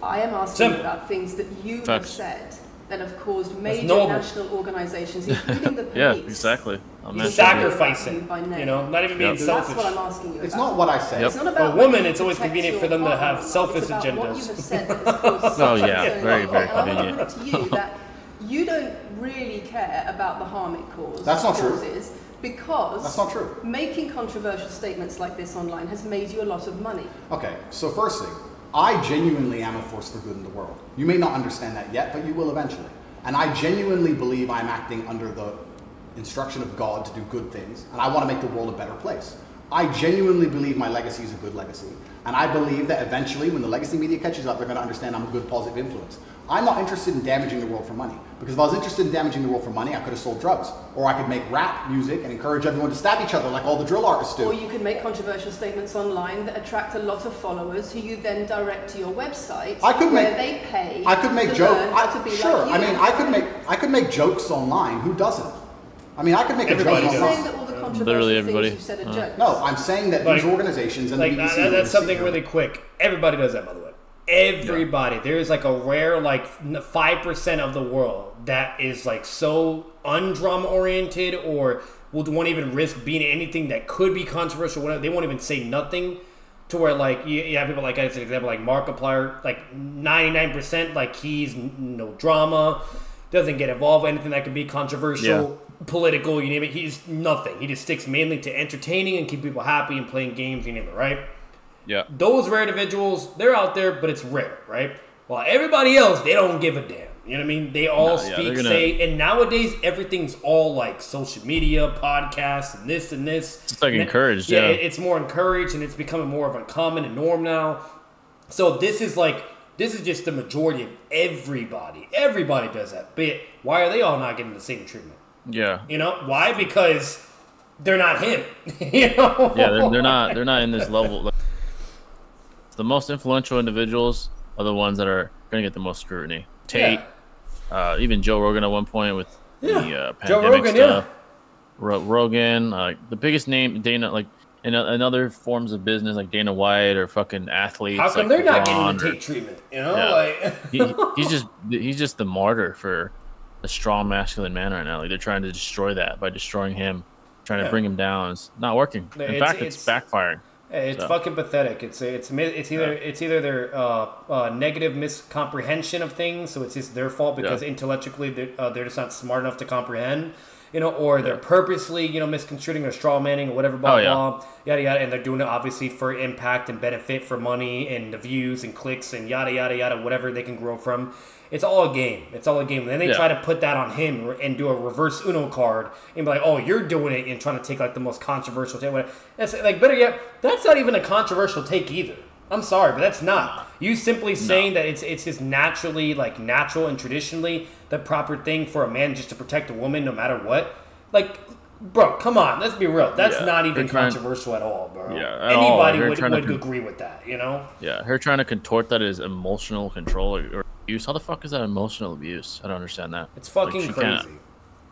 I am asking you about things that you have said that have caused major national organizations, including the police. Yeah, exactly. Sacrificing, you know, not even being selfish. That's what I'm asking you about. It's not what I say. It's not about a woman, it's always convenient for them to have selfish agendas. Oh yeah, very, very convenient. I want to put it to you that you don't really care about the harm it causes. That's not true. Because that's not true. Making controversial statements like this online has made you a lot of money. Okay, so first thing, I genuinely am a force for good in the world. You may not understand that yet, but you will eventually. And I genuinely believe I'm acting under the instruction of God to do good things, and I want to make the world a better place. I genuinely believe my legacy is a good legacy. And I believe that eventually, when the legacy media catches up, they're going to understand I'm a good, positive influence. I'm not interested in damaging the world for money. Because if I was interested in damaging the world for money, I could have sold drugs. Or I could make rap music and encourage everyone to stab each other like all the drill artists do. Or you could make controversial statements online that attract a lot of followers who you then direct to your website where they pay I could make jokes. Sure, like you. I could make jokes online. Who doesn't? I mean, I could make a joke online. Saying that all the controversial things you've said are jokes. No, I'm saying that these organizations and the BBC... That's something really quick. Everybody does that, by the way. Everybody. There's like a rare 5% of the world that is like so undrama oriented or won't even risk being anything that could be controversial. Whatever. They won't even say nothing to where like you have people like, as an example, like Markiplier, like 99%, like he's no drama, doesn't get involved in anything that could be controversial, political, you name it. He's nothing. He just sticks mainly to entertaining and keep people happy and playing games, you name it, right? Yeah. Those rare individuals, they're out there, but it's rare, right? While everybody else, they don't give a damn. You know what I mean? They all say, and nowadays everything's all like social media, podcasts, and this and this. It's like encouraged, it's more encouraged, and it's becoming more of a common and norm now. So this is just the majority of everybody. Everybody does that. But why are they all not getting the same treatment? Yeah. You know why? Because they're not him. You know? Yeah, they're not in this level. The most influential individuals are the ones that are going to get the most scrutiny. Tate, even Joe Rogan at one point with the pandemic stuff. Rogan, the biggest name, Dana, like in other forms of business, like Dana White or fucking athletes. How come they're not getting the Tate treatment? You know, he's just the martyr for a strong masculine man right now. Like they're trying to destroy that by destroying him, trying to bring him down. It's not working. In fact, it's backfiring. It's fucking pathetic. It's either their negative miscomprehension of things, so it's just their fault because intellectually they're just not smart enough to comprehend, you know, or they're purposely, you know, misconstruing or straw manning or whatever, blah blah, yada yada, and they're doing it obviously for impact and benefit, for money and the views and clicks and yada yada yada, whatever they can grow from. It's all a game. It's all a game. And then they try to put that on him and do a reverse Uno card and be like, "Oh, you're doing it," and trying to take like the most controversial take. That's like, better yet, that's not even a controversial take either. I'm sorry, but that's not. You simply saying that it's just naturally, like natural and traditionally the proper thing for a man just to protect a woman no matter what. Like, bro, come on, let's be real. That's not even controversial at all, bro. Yeah, anybody would agree with that, you know? Yeah, her trying to contort that as emotional control or abuse. How the fuck is that emotional abuse? I don't understand that. It's fucking crazy.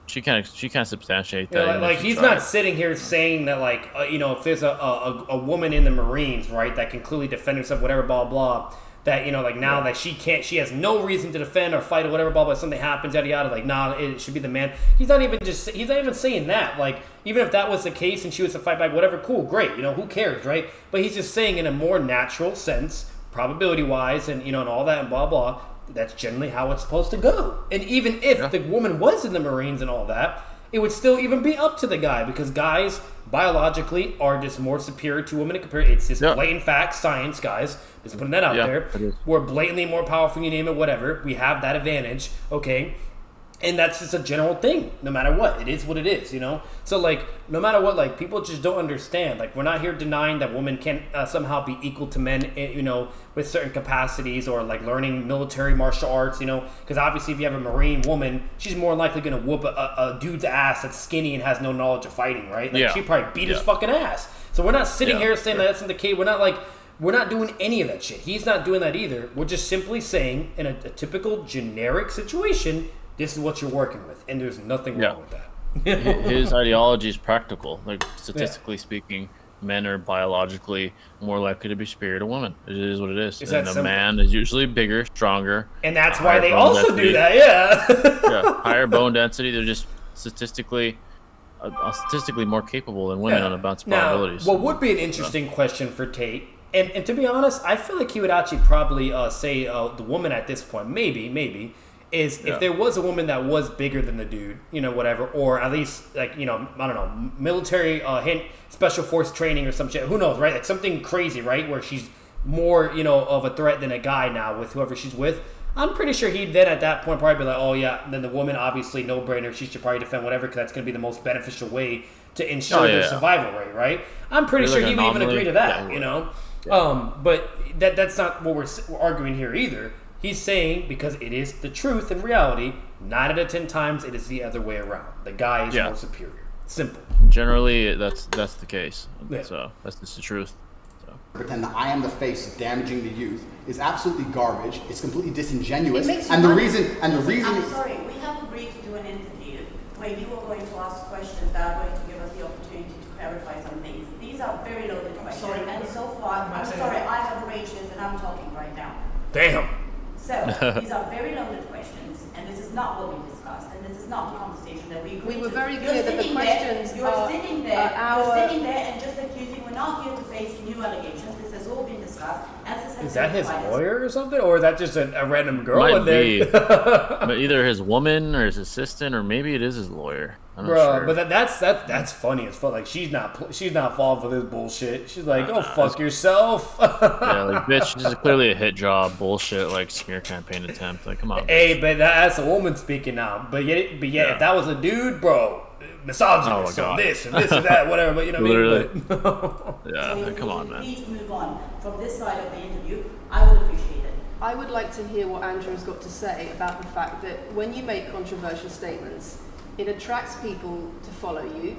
She can't substantiate that. Like he's not sitting here saying that, like, you know, if there's a woman in the Marines, right, that can clearly defend herself, whatever, blah blah, that, you know, like now that she has no reason to defend or fight or whatever, blah blah, something happens, yada yada, like, nah, it should be the man. He's not even saying that. Like, even if that was the case and she was to fight back, whatever, cool, great, you know, who cares, right? But he's just saying in a more natural sense, probability wise, and, you know, and all that and blah blah. That's generally how it's supposed to go. And even if the woman was in the Marines and all that, it would still even be up to the guy, because guys biologically are just more superior to women compared. It's just blatant fact, science, guys. Just putting that out there. We're blatantly more powerful, you name it, whatever. We have that advantage, okay? And that's just a general thing, no matter what. It is what it is, you know? So, like, no matter what, like, people just don't understand. Like, we're not here denying that women can somehow be equal to men, you know, with certain capacities, or, like, learning military martial arts, you know? Because obviously if you have a Marine woman, she's more likely going to whoop a dude's ass that's skinny and has no knowledge of fighting, right? Like, she'd probably beat his fucking ass. So we're not sitting here saying that that's not the case. We're not, like... We're not doing any of that shit. He's not doing that either. We're just simply saying, in a typical generic situation, this is what you're working with, and there's nothing wrong with that. His ideology is practical. Like, statistically speaking, men are biologically more likely to be superior to women. It is what it is. And a man is usually bigger, stronger. And that's why they also do that, higher bone density. They're just statistically more capable than women on a bunch of probabilities. What would be an interesting question for Tate, and to be honest, I feel like he would actually probably say the woman at this point, maybe, is if there was a woman that was bigger than the dude, you know, whatever, or at least, like, you know, I don't know, military, special force training or some shit, who knows, right? Like something crazy, right? Where she's more, you know, of a threat than a guy now with whoever she's with. I'm pretty sure he'd then at that point probably be like, oh yeah, then the woman obviously no brainer, she should probably defend whatever because that's going to be the most beneficial way to ensure their survival rate, right? I'm pretty sure he would even agree to that, you know. Yeah. But that's not what we're arguing here either. He's saying because it is the truth in reality, 9 out of 10 times it is the other way around. The guy is more superior. Simple. Generally, that's the case. Yeah. So that's just the truth. Pretend that I am the face of damaging the youth is absolutely garbage. It's completely disingenuous. And the reason I'm sorry, we have agreed to do an interview where you are going to ask questions that are going to give us the opportunity to clarify some things. These are very loaded questions. And so far, I'm sorry, I have arranged this and I'm talking right now. Damn. So these are very loaded questions, and this is not what we discussed, and this is not the conversation that we agreed to. We were very clear that the questions you're sitting there and just accusing. We're not here to face new allegations. This has all been discussed. Is that his lawyer or something, or is that just a random girl Might in there? Be. But either his woman or his assistant, or maybe it is his lawyer. I'm not sure. But that's funny as fuck. Like she's not falling for this bullshit. She's like, "Oh fuck yourself." Yeah, like bitch, this is clearly a hit job bullshit, like smear campaign attempt. Like, come on. Hey, but that's a woman speaking now. But yet, if that was a dude, bro, misogynist, so this and that, whatever. But you know what I mean? But, yeah, come on, man. Please move on from this side of the interview. I would appreciate it. I would like to hear what Andrew's got to say about the fact that when you make controversial statements, it attracts people to follow you,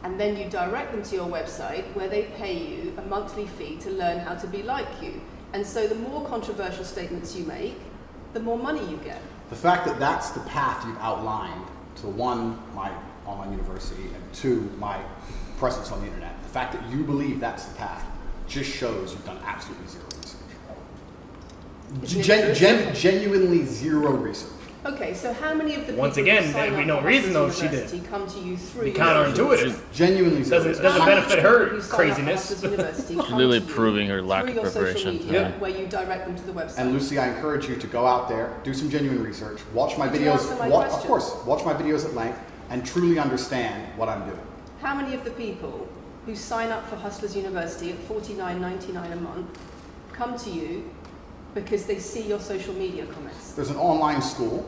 and then you direct them to your website where they pay you a monthly fee to learn how to be like you. And so the more controversial statements you make, the more money you get. The fact that that's the path you've outlined to 1, my online university, and 2, my presence on the internet, the fact that you believe that's the path just shows you've done absolutely zero research. Genuinely zero research. Okay, so how many of the people once again, there'd be no reason though if she did. Come to you through counterintuitive. Genuinely doesn't benefit her craziness. She's literally proving her lack of preparation. Where you direct them to the website. And Lucy, I encourage you to go out there, do some genuine research, watch my videos. Of course, watch my videos at length, and truly understand what I'm doing. How many of the people who sign up for Hustlers University at $49.99 a month come to you because they see your social media comments? There's an online school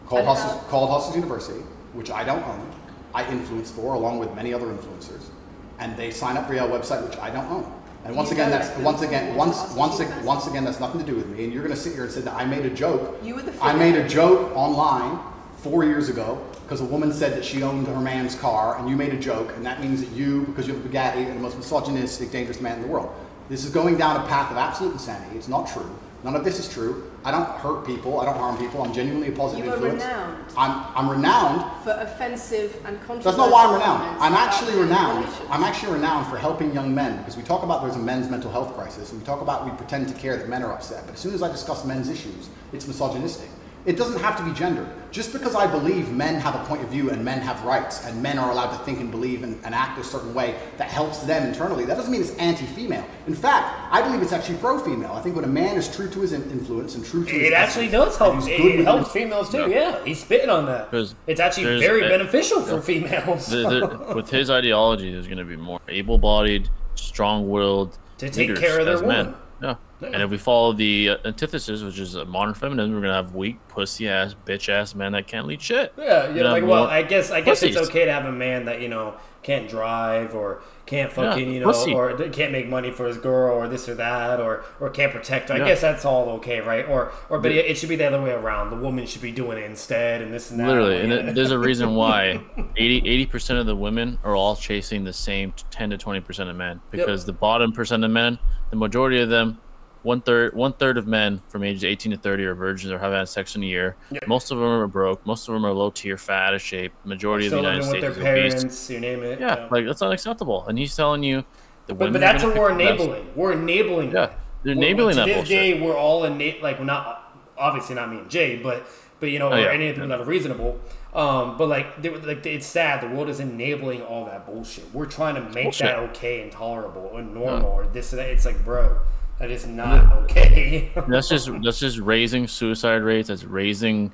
called Hustlers University, which I don't own. I influence for, along with many other influencers, and they sign up for your website, which I don't own. And once again, that's nothing to do with me. And you're going to sit here and say that I made a joke. I made a joke online 4 years ago because a woman said that she owned her man's car, and you made a joke, and that means that you, because you have a Bugatti, are the most misogynistic, dangerous man in the world. This is going down a path of absolute insanity. It's not true. None of this is true. I don't hurt people. I don't harm people. I'm genuinely a positive influence. You are renowned. I'm renowned for offensive and controversial. That's not why I'm renowned. I'm actually renowned. I'm actually renowned for helping young men, because we talk about there's a men's mental health crisis, and we talk about we pretend to care that men are upset. But as soon as I discuss men's issues, it's misogynistic. It doesn't have to be gendered. Just because I believe men have a point of view and men have rights and men are allowed to think and believe and act a certain way that helps them internally, that doesn't mean it's anti-female. In fact, I believe it's actually pro-female. I think when a man is true to his influence and true to his it actually does help. It helps females too. Yeah, he's spitting on that. It's actually very beneficial for females. With his ideology, there's going to be more able-bodied, strong-willed to take care of their women. Men. Yeah. And if we follow the antithesis, which is modern feminism, we're gonna have weak, pussy-ass, bitch-ass men that can't lead shit. Yeah, like, well, I guess it's okay to have a man that, can't drive or can't fucking, or can't make money for his girl or this or that or can't protect her. I guess that's all okay, right? But it should be the other way around. The woman should be doing it instead and this and that. Literally, and there's a reason why 80% of the women are all chasing the same 10 to 20% of men, because the bottom percent of men, the majority of them, one third of men from ages 18 to 30 are virgins or have had sex in a year. Yep. Most of them are broke. Most of them are low tier, fat, out of shape. Majority of the United States with their parents, you name it. Yeah, like that's unacceptable. And he's telling you the women. But that's what we're enabling. We're enabling. Yeah, they're enabling that bullshit. To this day, we're all not obviously not me and Jay, but or any of the people that are reasonable. But it's sad. The world is enabling all that bullshit. We're trying to make that okay and tolerable and normal or this and that. It's like, bro. That is not okay. that's just raising suicide rates. That's raising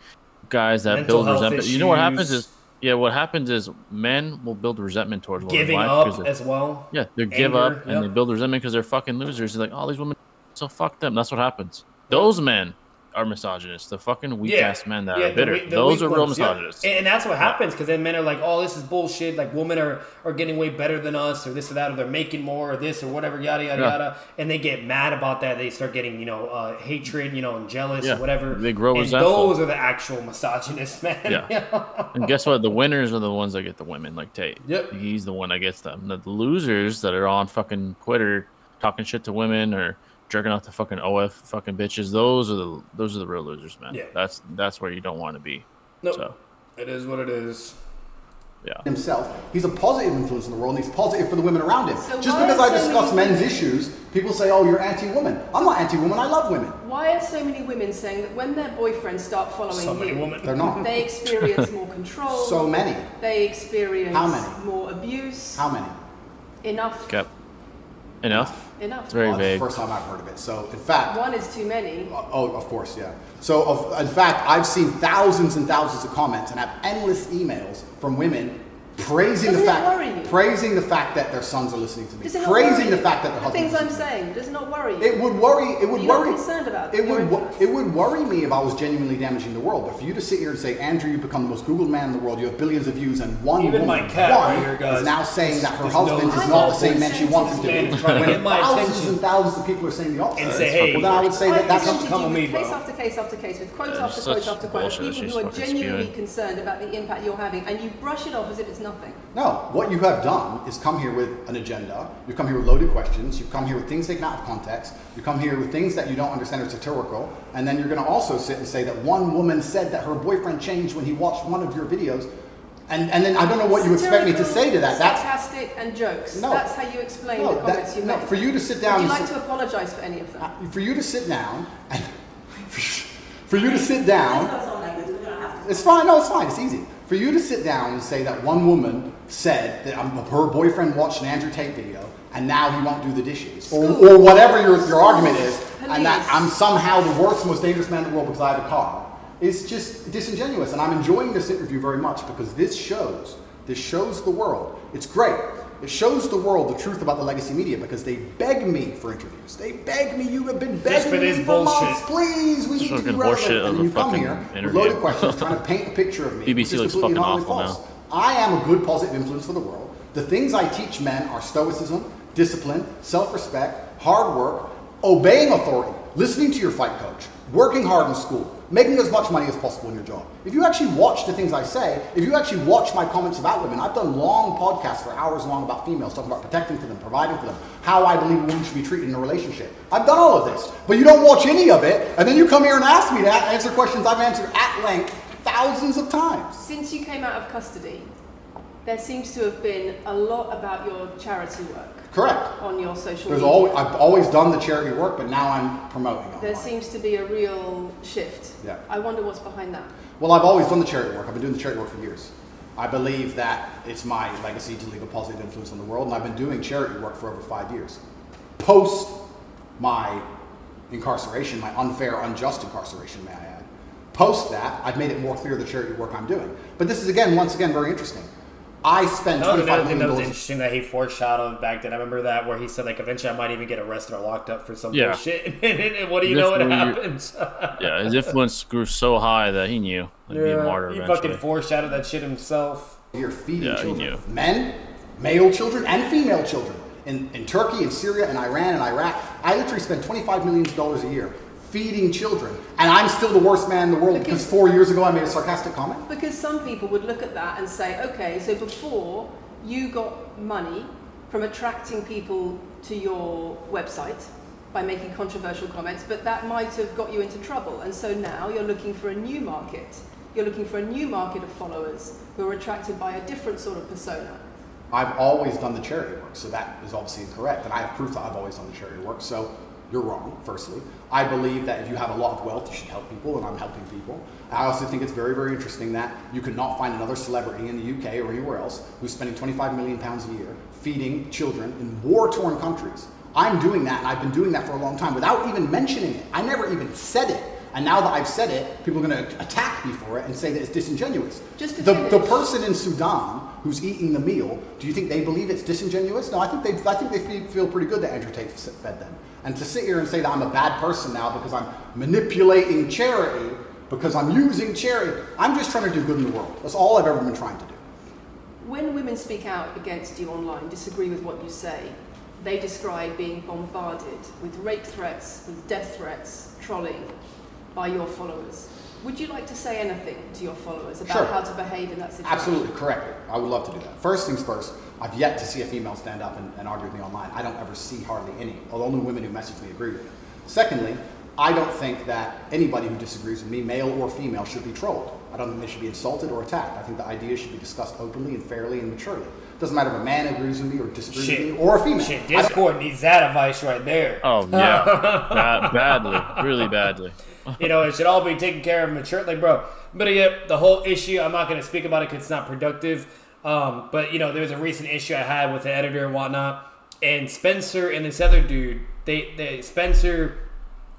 guys that build resentment. You know what happens is, what happens is men will build resentment towards women. Giving up as well. Yeah, they give up and they build resentment because they're fucking losers. They're like, oh, these women, so fuck them. That's what happens. Those men are misogynists. The fucking weak ass men that are bitter. Those are real misogynists. And that's what happens, because then men are like, oh, this is bullshit. Like, women are getting way better than us, or this or that, or they're making more, or this or whatever, yada yada yada. And they get mad about that. They start getting hatred, and jealous or whatever. They grow resentful. And those are the actual misogynists, man. Yeah. And guess what? The winners are the ones that get the women. Like Tate. Yep. He's the one that gets them. The losers that are on fucking Twitter talking shit to women or jerking off to fucking OF fucking bitches, those are the real losers, man. Yeah. That's where you don't want to be. Nope. So it is what it is. Yeah. Himself, he's a positive influence in the world, and he's positive for the women around him. So just because I discuss men's issues, people say, oh, you're anti-woman. I'm not anti-woman, I love women. Why are so many women saying that when their boyfriends start following you, they're not. They experience more control? So many. They experience How many? more abuse? How many? Enough. Yep. Enough. It's very vague. That's the first time I've heard of it. So, in fact... One is too many. Oh, of course, yeah. So, in fact, I've seen thousands and thousands of comments and have endless emails from women praising the fact that their sons are listening to me, praising the fact that their husbands. The things I'm saying, does it not worry you? It would worry. It would You're worry. not concerned about it would worry me if I was genuinely damaging the world. But for you to sit here and say, Andrew, you've become the most Googled man in the world. You have billions of views, and one Even woman my cat right here, guys, is now saying that her husband is not the same man she wanted to be. When thousands and thousands of people are saying the opposite, and say, hey, well, then I would say that's come with me, bro. Case after case after case, with quote after quote after quote, people who are genuinely concerned about the impact you're having, and you brush it off as if it's nothing. No, what you have done is come here with an agenda. You've come here with loaded questions. You've come here with things taken out of context. You come here with things that you don't understand are satirical. And then you're going to also sit and say that one woman said that her boyfriend changed when he watched one of your videos. And then I don't know what you expect me to say to that. That's sarcastic and jokes. No, that's how you explain the comments you make. No, for you to sit down. Would you like to apologize for any of them? For you to sit down. For you to sit down. It's fine. No, it's fine. It's easy. For you to sit down and say that one woman said that her boyfriend watched an Andrew Tate video and now he won't do the dishes, or whatever your argument is, and that I'm somehow the worst, most dangerous man in the world because I have a car, is just disingenuous. And I'm enjoying this interview very much because this shows the world. It's great. It shows the world the truth about the legacy media because they beg me for interviews. They beg me. You have been begging me for months. Please, we need to be relevant. And then you come here with loaded questions trying to paint a picture of me. BBC looks fucking awful now. I am a good positive influence for the world. The things I teach men are stoicism, discipline, self-respect, hard work, obeying authority, listening to your fight coach, working hard in school, making as much money as possible in your job. If you actually watch the things I say, if you actually watch my comments about women, I've done long podcasts for hours long about females, talking about protecting for them, providing for them, how I believe a woman should be treated in a relationship. I've done all of this, but you don't watch any of it, and then you come here and ask me to answer questions I've answered at length thousands of times. Since you came out of custody, there seems to have been a lot about your charity work. Correct. On your social media. I've always done the charity work, but now I'm promoting it. There seems to be a real shift. Yeah. I wonder what's behind that. Well, I've always done the charity work. I've been doing the charity work for years. I believe that it's my legacy to leave a positive influence on the world, and I've been doing charity work for over 5 years. Post my incarceration, my unfair, unjust incarceration, may I add. Post that, I've made it more clear the charity work I'm doing. But this is, once again, very interesting. I spent $25 million. That was interesting that he foreshadowed back then. I remember that where he said, like, eventually I might even get arrested or locked up for some bullshit. And what do you know what happens? Yeah, his influence grew so high that he knew he'd be a martyr eventually. He fucking foreshadowed that shit himself. You're feeding children. Men, male children, and female children. In Turkey, in Syria, in Iran, and Iraq, I literally spend $25 million a year feeding children, and I'm still the worst man in the world because 4 years ago I made a sarcastic comment? Because some people would look at that and say, okay, so before you got money from attracting people to your website by making controversial comments, but that might have got you into trouble, and so now you're looking for a new market. You're looking for a new market of followers who are attracted by a different sort of persona. I've always done the charity work, so that is obviously incorrect, and I have proof that I've always done the charity work, so you're wrong, firstly. I believe that if you have a lot of wealth, you should help people, and I'm helping people. I also think it's very, very interesting that you could not find another celebrity in the UK or anywhere else who's spending £25 million a year feeding children in war-torn countries. I'm doing that, and I've been doing that for a long time without even mentioning it. I never even said it. And now that I've said it, people are going to attack me for it and say that it's disingenuous. Just to the person in Sudan who's eating the meal, do you think they believe it's disingenuous? No, I think they feel pretty good that Andrew Tate fed them. And to sit here and say that I'm a bad person now because I'm manipulating charity, because I'm using charity, I'm just trying to do good in the world. That's all I've ever been trying to do. When women speak out against you online, disagree with what you say, they describe being bombarded with rape threats, with death threats, trolling by your followers. Would you like to say anything to your followers about how to behave in that situation? Absolutely, correct. I would love to do that. First things first, I've yet to see a female stand up and argue with me online. I don't ever see hardly any. Although only women who message me agree with me. Secondly, I don't think that anybody who disagrees with me, male or female, should be trolled. I don't think they should be insulted or attacked. I think the ideas should be discussed openly and fairly and maturely. Doesn't matter if a man agrees with me or disagrees with me, or a female. Shit, Discord needs that advice right there. Oh, yeah. Badly. Really badly. You know, it should all be taken care of maturely, bro. But yeah, the whole issue, I'm not going to speak about it because it's not productive. But, you know, there was a recent issue I had with the editor and whatnot. And Spencer and this other dude, Spencer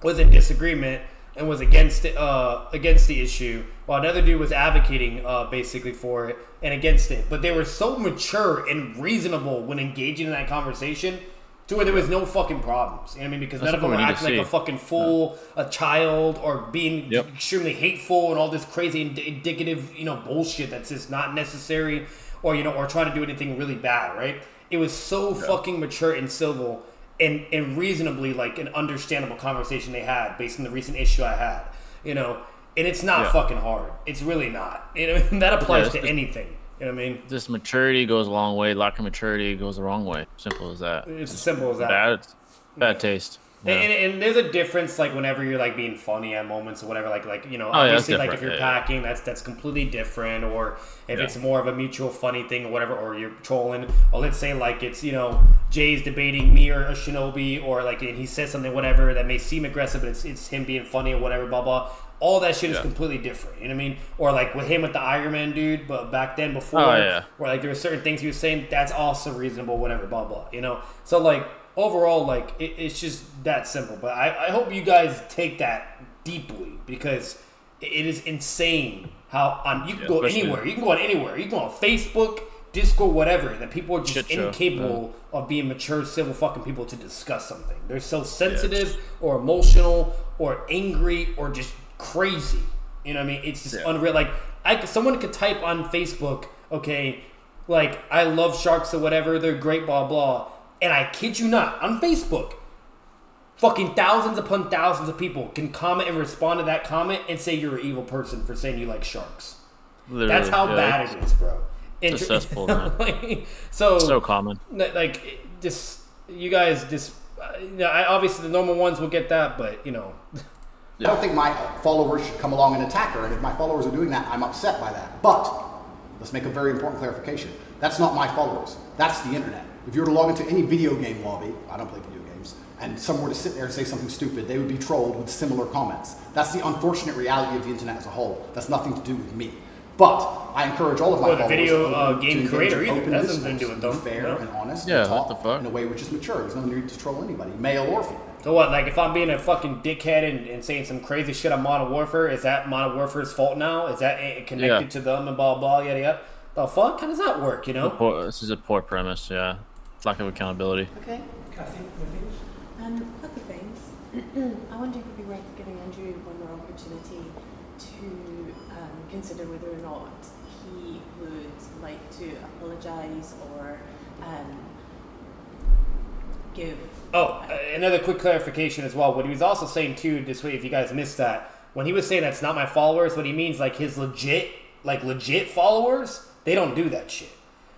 was in disagreement and was against the issue, while another dude was advocating basically for it and against it. But they were so mature and reasonable when engaging in that conversation to where there was no fucking problems. You know what I mean? Because none of them were acting like a fucking fool, a child, or being extremely hateful and all this crazy indicative, you know, bullshit that's just not necessary, or, you know, or trying to do anything really bad, right? It was so fucking mature and civil and reasonably like an understandable conversation they had based on the recent issue I had, you know, and it's not fucking hard. It's really not. You know, and that applies to anything. You know what I mean? This maturity goes a long way. Lack of maturity goes the wrong way. Simple as that. It's as simple as that. Bad taste. Yeah. And there's a difference, like whenever you're like being funny at moments or whatever, like you know, obviously like if you're packing, that's completely different. Or if it's more of a mutual funny thing or whatever, or you're trolling, or let's say like it's, you know, Jay's debating me or a Shinobi, or like and he says something whatever that may seem aggressive, but it's him being funny or whatever, blah blah. All that shit is completely different. You know what I mean? Or like with him with the Iron Man dude, but back then before, where like there were certain things he was saying that's also reasonable, whatever, blah blah. You know, so like. Overall, like, it's just that simple. But I hope you guys take that deeply, because it is insane how you can go anywhere. You can go on anywhere. You can go on Facebook, Discord, whatever. That people are just incapable of being mature, civil fucking people to discuss something. They're so sensitive or emotional or angry or just crazy. You know what I mean? It's just unreal. Like, someone could type on Facebook, okay, like, I love sharks or whatever. They're great, blah, blah. And I kid you not, on Facebook, fucking thousands upon thousands of people can comment and respond to that comment and say you're an evil person for saying you like sharks. Literally, that's how bad it is, bro. It's cesspool, man. Like, so common. Like, just, you guys just, obviously the normal ones will get that, but, you know. I don't think my followers should come along and attack her, and if my followers are doing that, I'm upset by that. But, let's make a very important clarification. That's not my followers. That's the internet. If you were to log into any video game lobby, I don't play video games, and someone were to sit there and say something stupid, they would be trolled with similar comments. That's the unfortunate reality of the internet as a whole. That's nothing to do with me. But I encourage all of my followers the video game creator either. That has nothing to do with them. Fair and honest and talk in a way which is mature. There's no need to troll anybody, male or female. So what, like if I'm being a fucking dickhead and saying some crazy shit on Modern Warfare, is that Modern Warfare's fault now? Is that connected to them and blah, blah, yada, yada? The fuck? How does that work, you know? This is a poor premise, yeah. Lack of accountability. Okay. Kathy, a couple of things. I wonder if it would be worth giving Andrew one more opportunity to consider whether or not he would like to apologise or give... another quick clarification as well. What he was also saying too, this way if you guys missed that, when he was saying that's not my followers, what he means like his legit followers, they don't do that shit.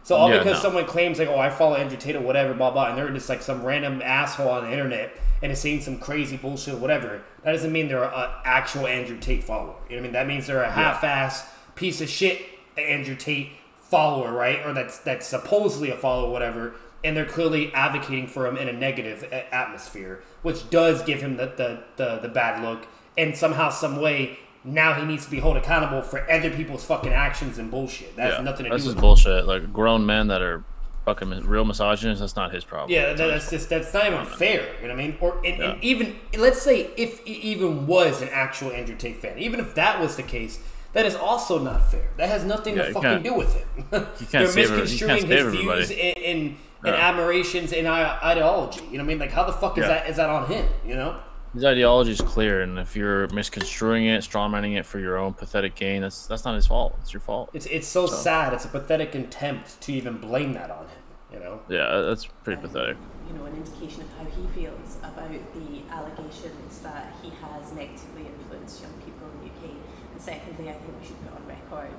So because someone claims like, oh, I follow Andrew Tate or whatever, blah, blah, and they're just like some random asshole on the internet and is saying some crazy bullshit or whatever, that doesn't mean they're an actual Andrew Tate follower. You know what I mean? That means they're a half-ass piece of shit Andrew Tate follower, right? Or that's supposedly a follower or whatever, and they're clearly advocating for him in a negative atmosphere, which does give him the bad look, and somehow, some way, now he needs to be held accountable for other people's fucking actions and bullshit. That has nothing to do with it. That's just bullshit. Like, grown men that are fucking real misogynists, that's not his problem. Yeah, that's not even fair. You know what I mean? Or and even, let's say if he even was an actual Andrew Tate fan, even if that was the case, that is also not fair. That has nothing to fucking do with him. They're misconstruing his views and admirations and ideology. You know what I mean? Like, how the fuck is that on him? You know? His ideology is clear, and if you're misconstruing it, strawmanning it for your own pathetic gain, that's not his fault. It's your fault. It's so sad. It's a pathetic attempt to even blame that on him. You know? Yeah, that's pretty pathetic. You know, an indication of how he feels about the allegations that he has negatively influenced young people in the UK. And secondly, I think we should put on record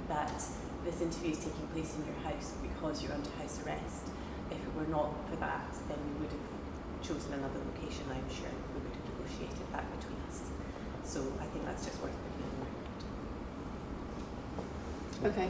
that this interview is taking place in your house because you're under house arrest. If it were not for that, then we would have chosen another location, I'm sure. We would have negotiated that between us. So I think that's just worth putting on record. Okay.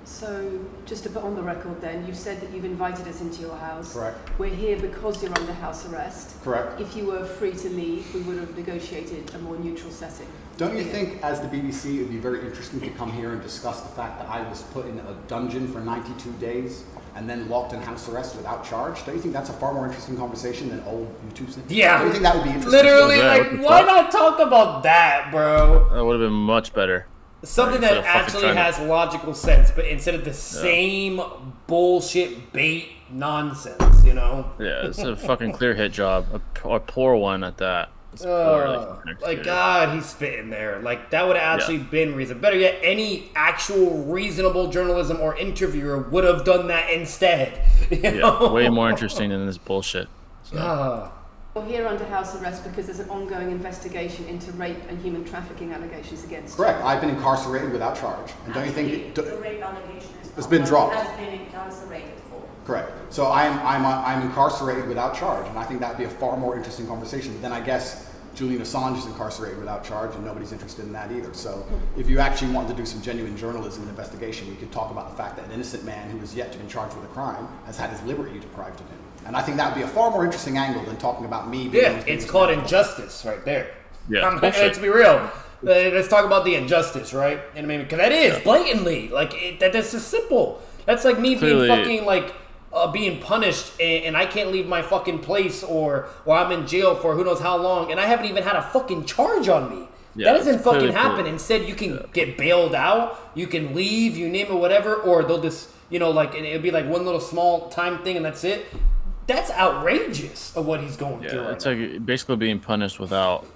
So, just to put on the record then, you've said that you've invited us into your house. Correct. We're here because you're under house arrest. Correct. If you were free to leave, we would have negotiated a more neutral setting. Don't you think, as the BBC, it would be very interesting to come here and discuss the fact that I was put in a dungeon for 92 days and then locked in house arrest without charge? Don't you think that's a far more interesting conversation than old YouTube stuff? Yeah. Don't you think that would be interesting? Literally, like, why not talk about that, bro? That would have been much better. Something that actually has logical sense, but instead of the same bullshit bait nonsense, you know? Yeah, it's a fucking clear hit job. A poor one at that. Like, God, he's spitting there. Like, that would have actually been reason. Better yet, any actual reasonable journalism or interviewer would have done that instead. You know? Way more interesting than this bullshit. So. We're here under house arrest because there's an ongoing investigation into rape and human trafficking allegations against you. Correct. I've been incarcerated without charge. And don't you think the rape allegation has been dropped? Has been incarcerated for. Correct. So I'm incarcerated without charge, and I think that'd be a far more interesting conversation. But then I guess Julian Assange is incarcerated without charge, and nobody's interested in that either. So if you actually wanted to do some genuine journalism and investigation, we could talk about the fact that an innocent man who is yet to be charged with a crime has had his liberty deprived of him. And I think that would be a far more interesting angle than talking about me being... Yeah, it's called injustice right there. Yeah, let's be real. Let's talk about the injustice, right? And I mean, because that is blatantly, like, that's just simple. That's like me being fucking, like, being punished and I can't leave my fucking place or I'm in jail for who knows how long and I haven't even had a fucking charge on me. That doesn't fucking happen. Instead, you can get bailed out, you can leave, you name it, whatever, or they'll just, you know, like, and it'll be like one little small time thing and that's it. That's outrageous of what he's going through right it's now. Like basically being punished without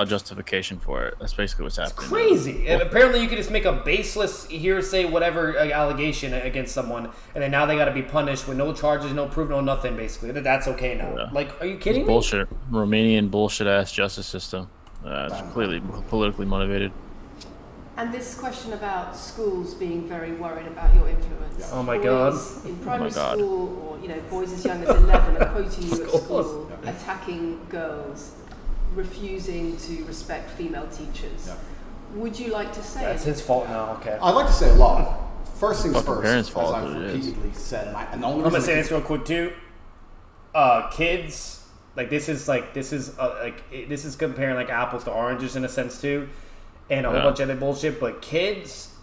justification for it. That's basically what's happening. It's crazy. And apparently you can just make a baseless hearsay, whatever allegation against someone, and then now they got to be punished with no charges, no proof, no nothing, basically. That's okay now. Yeah. Like, are you kidding me? Bullshit. Romanian bullshit-ass justice system. It's completely politically motivated. And this question about schools being very worried about your influence. Oh my God. In primary school, or, you know, boys as young as 11 are quoting you at school, attacking girls, refusing to respect female teachers. Would you like to say that's his fault now? Okay. I'd like to say a lot. First things first, parents' fault, as I've repeatedly said, and the only I'm gonna say this real quick too. Kids, this is comparing like apples to oranges in a sense too, and a whole bunch of other bullshit. But kids,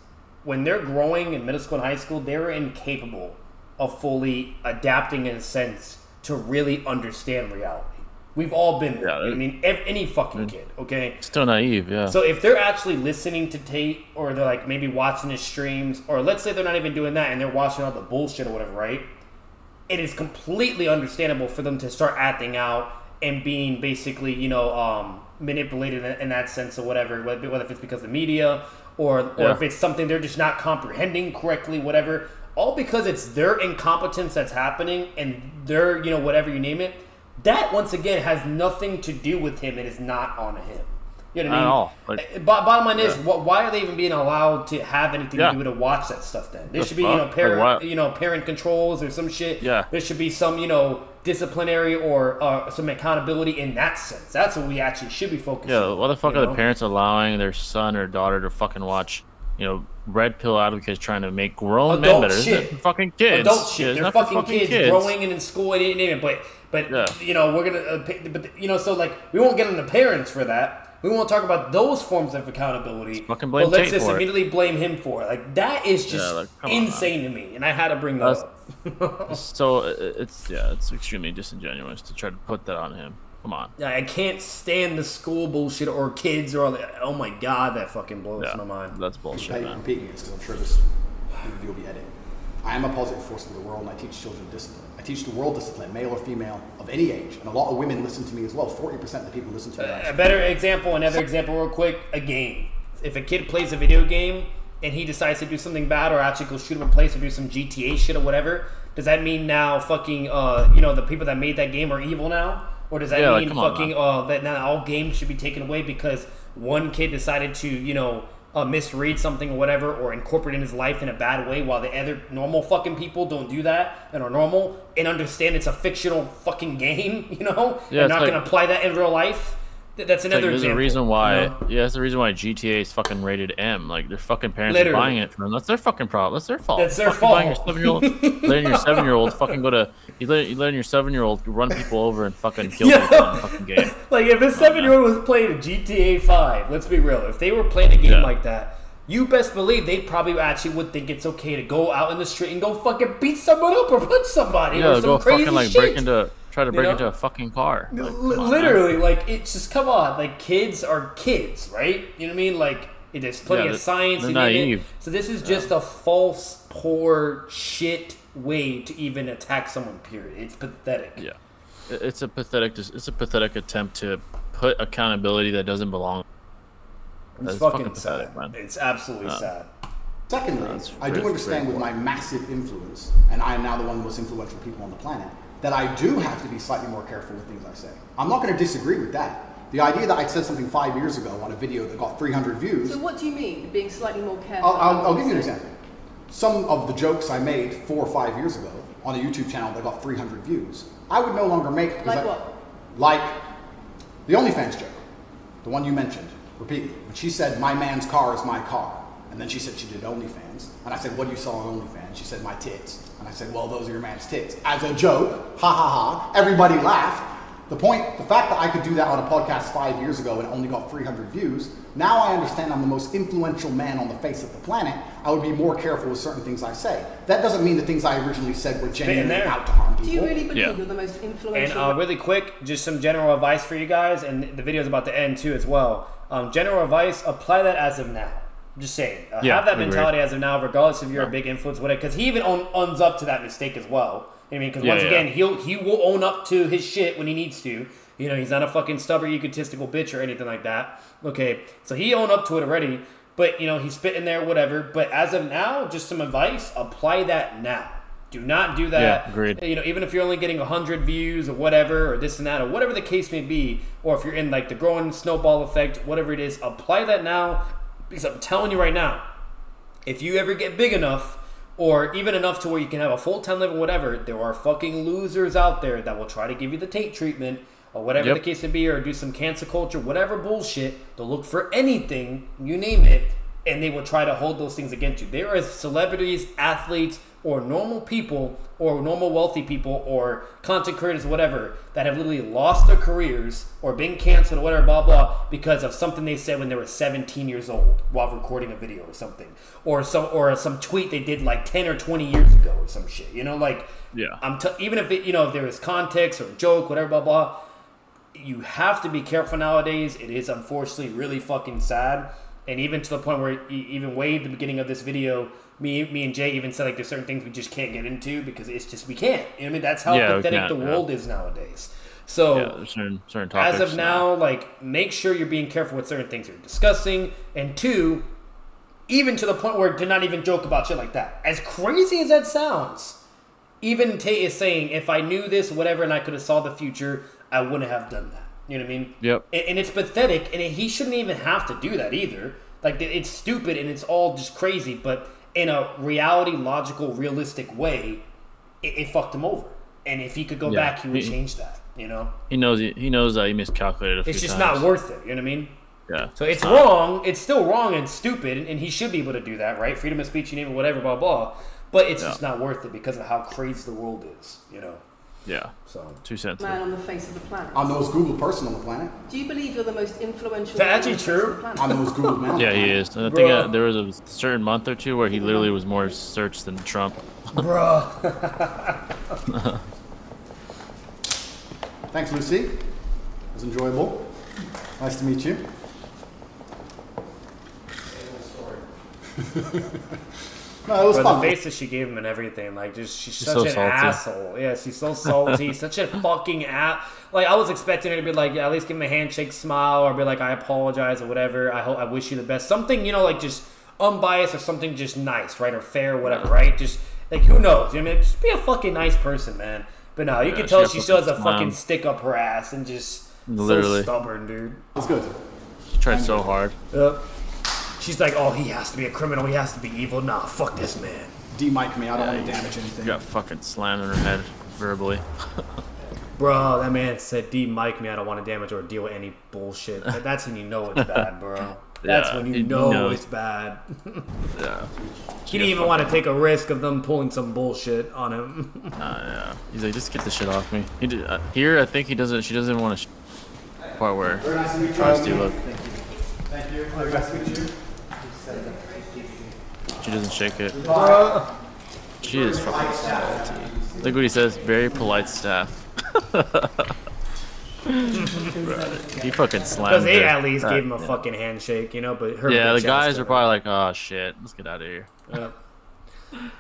when they're growing in middle school and high school, they're incapable of fully adapting in a sense to really understand reality. We've all been there. I mean, any fucking kid, okay? Still naive, yeah. So if they're actually listening to Tate, or they're like maybe watching his streams, or let's say they're not even doing that and they're watching all the bullshit or whatever, right? It is completely understandable for them to start acting out and being basically, you know, manipulated in that sense or whatever, whether if it's because of media or if it's something they're just not comprehending correctly, whatever. All because it's their incompetence that's happening and their, you know, whatever you name it. That, once again, has nothing to do with him. It is not on him. You know what I mean? Not at all. Bottom line is, why are they even being allowed to have anything to do with to watch that stuff then? There should be, parent controls or some shit. Yeah. There should be some, disciplinary or some accountability in that sense. That's what we actually should be focusing on. Yeah, why the fuck are the parents allowing their son or daughter to fucking watch, red pill advocates trying to make grown men better? They're fucking kids. Adult shit. They're fucking kids growing and in school and name it. But we're gonna, so like we won't get into parents for that. We won't talk about those forms of accountantly. Fucking blame but let's Tate just for immediately blame him for it. Like that is just insane to me, and I had to bring that up. So it's extremely disingenuous to try to put that on him. Come on. I can't stand the school bullshit or kids or all that. Oh my god, that fucking blows my mind. That's bullshit. I'm repeating it because I'm sure this video will be edited. I am a positive force for the world, and I teach children discipline. I teach the world discipline, male or female, of any age. And a lot of women listen to me as well. 40% of the people listen to me. A better example, another example real quick, a game. If a kid plays a video game and he decides to do something bad or actually go shoot him in place or do some GTA shit or whatever, does that mean now fucking, the people that made that game are evil now? Or does that mean that now all games should be taken away because one kid decided to, misread something or whatever, or incorporate in his life in a bad way, while the other normal fucking people don't do that and are normal and understand it's a fictional fucking game, and not going to apply that in real life? That's another example. There's a reason why, that's the reason why GTA is fucking rated M. Like, their fucking parents are buying it for them. That's their fucking problem. That's their fault. That's their fault. Letting your 7-year-old fucking go to, you letting your 7-year-old run people over and fucking kill people in the fucking game. Like, if a 7-year-old was playing a GTA 5, let's be real, if they were playing a game like that, you best believe they probably actually would think it's okay to go out in the street and go fucking beat someone up or punch somebody or some go crazy fucking, like, shit. Try to break into a fucking car. Like, literally, like, it's just, come on. Like, kids are kids, right? You know what I mean? Like, there's plenty of science in it. So this is just a false, poor, shit way to even attack someone, period. It's pathetic. Yeah. It's a pathetic attempt to put accountability that doesn't belong. It's fucking sad, man. It's absolutely sad. Secondly, I do understand with my massive influence, and I am now the one of the most influential people on the planet, that I do have to be slightly more careful with things I say. I'm not going to disagree with that. The idea that I said something 5 years ago on a video that got 300 views... So what do you mean, being slightly more careful? I'll give you an example. Some of the jokes I made 4 or 5 years ago on a YouTube channel that got 300 views, I would no longer make... Like what? Like the OnlyFans joke, the one you mentioned, repeatedly. When she said, my man's car is my car. And then she said she did OnlyFans. And I said, what do you sell on OnlyFans? She said, my tits. And I said, well, those are your man's tits. As a joke, ha ha ha, everybody laughed. The fact that I could do that on a podcast 5 years ago and it only got 300 views, now I understand I'm the most influential man on the face of the planet. I would be more careful with certain things I say. That doesn't mean the things I originally said were genuinely out to harm people. Do you really believe you're the most influential? And really quick, just some general advice for you guys, and the video's about to end too as well. General advice, apply that as of now. I'm just saying, have that mentality as of now, regardless if you're a big influence, whatever. Because he even owns up to that mistake as well. You know what I mean? Because once again, he will own up to his shit when he needs to. He's not a fucking stubborn, egotistical bitch or anything like that. Okay, so he owned up to it already. But he's spitting there, whatever. But as of now, just some advice: apply that now. Do not do that. Yeah, agreed. Even if you're only getting 100 views or whatever, or this and that, or whatever the case may be, or if you're in like the growing snowball effect, whatever it is, apply that now. Because I'm telling you right now, if you ever get big enough, or even enough to where you can have a full-time living, whatever, there are fucking losers out there that will try to give you the Tate treatment, or whatever the case may be, or do some cancel culture, whatever bullshit. They'll look for anything, you name it, and they will try to hold those things against you. There are celebrities, athletes, or normal people, or normal wealthy people, or content creators, whatever, that have literally lost their careers, or been canceled, or whatever, blah, blah, because of something they said when they were 17 years old while recording a video or something. Or some tweet they did like 10 or 20 years ago or some shit. Even if it, if there is context or a joke, whatever, blah, blah, you have to be careful nowadays. It is unfortunately really fucking sad. And even to the point where even way at the beginning of this video, me and Jay even said like there's certain things we just can't get into because it's just we can't. You know what I mean? That's how pathetic the world is nowadays. So certain topics, as of now, like make sure you're being careful with certain things you're discussing, and two, even to the point where to not even joke about shit like that. As crazy as that sounds, even Tate is saying, if I knew this, whatever, and I could have saw the future, I wouldn't have done that. You know what I mean? Yep. And it's pathetic, and he shouldn't even have to do that either. Like, it's stupid, and it's all just crazy, but in a reality, logical, realistic way, it fucked him over. And if he could go back, he would change that, He knows that he miscalculated a few times. It's just not worth it, you know what I mean? Yeah. So it's wrong, it's still wrong and stupid, and he should be able to do that, right? Freedom of speech, you name it, whatever, blah, blah. But it's just not worth it because of how crazy the world is, Yeah. So 2 cents. Man on the face of the planet. I'm the most Googled person on the planet. Do you believe you're the most influential? Is that actually true? I'm the most Googled man. Yeah, he is. And I think there was a certain month or two where he literally was more searched than Trump. Bruh. Thanks, Lucy. was enjoyable. Nice to meet you. No, it was fun. The face that she gave him and everything, like, just she's such an asshole. Yeah, she's so salty, such a fucking ass. Like, I was expecting her to be like, yeah, at least give him a handshake, smile, or be like, I apologize or whatever. I wish you the best. Something, you know, like just unbiased or something just nice, right, or fair, or whatever, right? Just like, who knows? I mean, just be a fucking nice person, man. But no, you can tell she still has a fucking stick up her ass and just so stubborn, dude. It's good. She tried so hard. She's like, oh, he has to be a criminal. He has to be evil. Nah, fuck this man. D-mic me. I don't want to damage anything. Got fucking slammed in her head verbally. Bro, that man said, D-mic me. I don't want to damage or deal with any bullshit. That's when you know it's bad, bro. That's when you know it's bad. Yeah. He didn't even want to take a risk of them pulling some bullshit on him. Yeah. He's like, just get the shit off me. He did, here, I think he doesn't. She doesn't want to. Part where tries to look. Thank you. Nice to meet you. She doesn't shake it. She is fucking salty. Look what he says. Very polite staff. He fucking slammed. Because they at least gave him a fucking handshake, you know. But her the guys are probably like, "Oh shit, let's get out of here."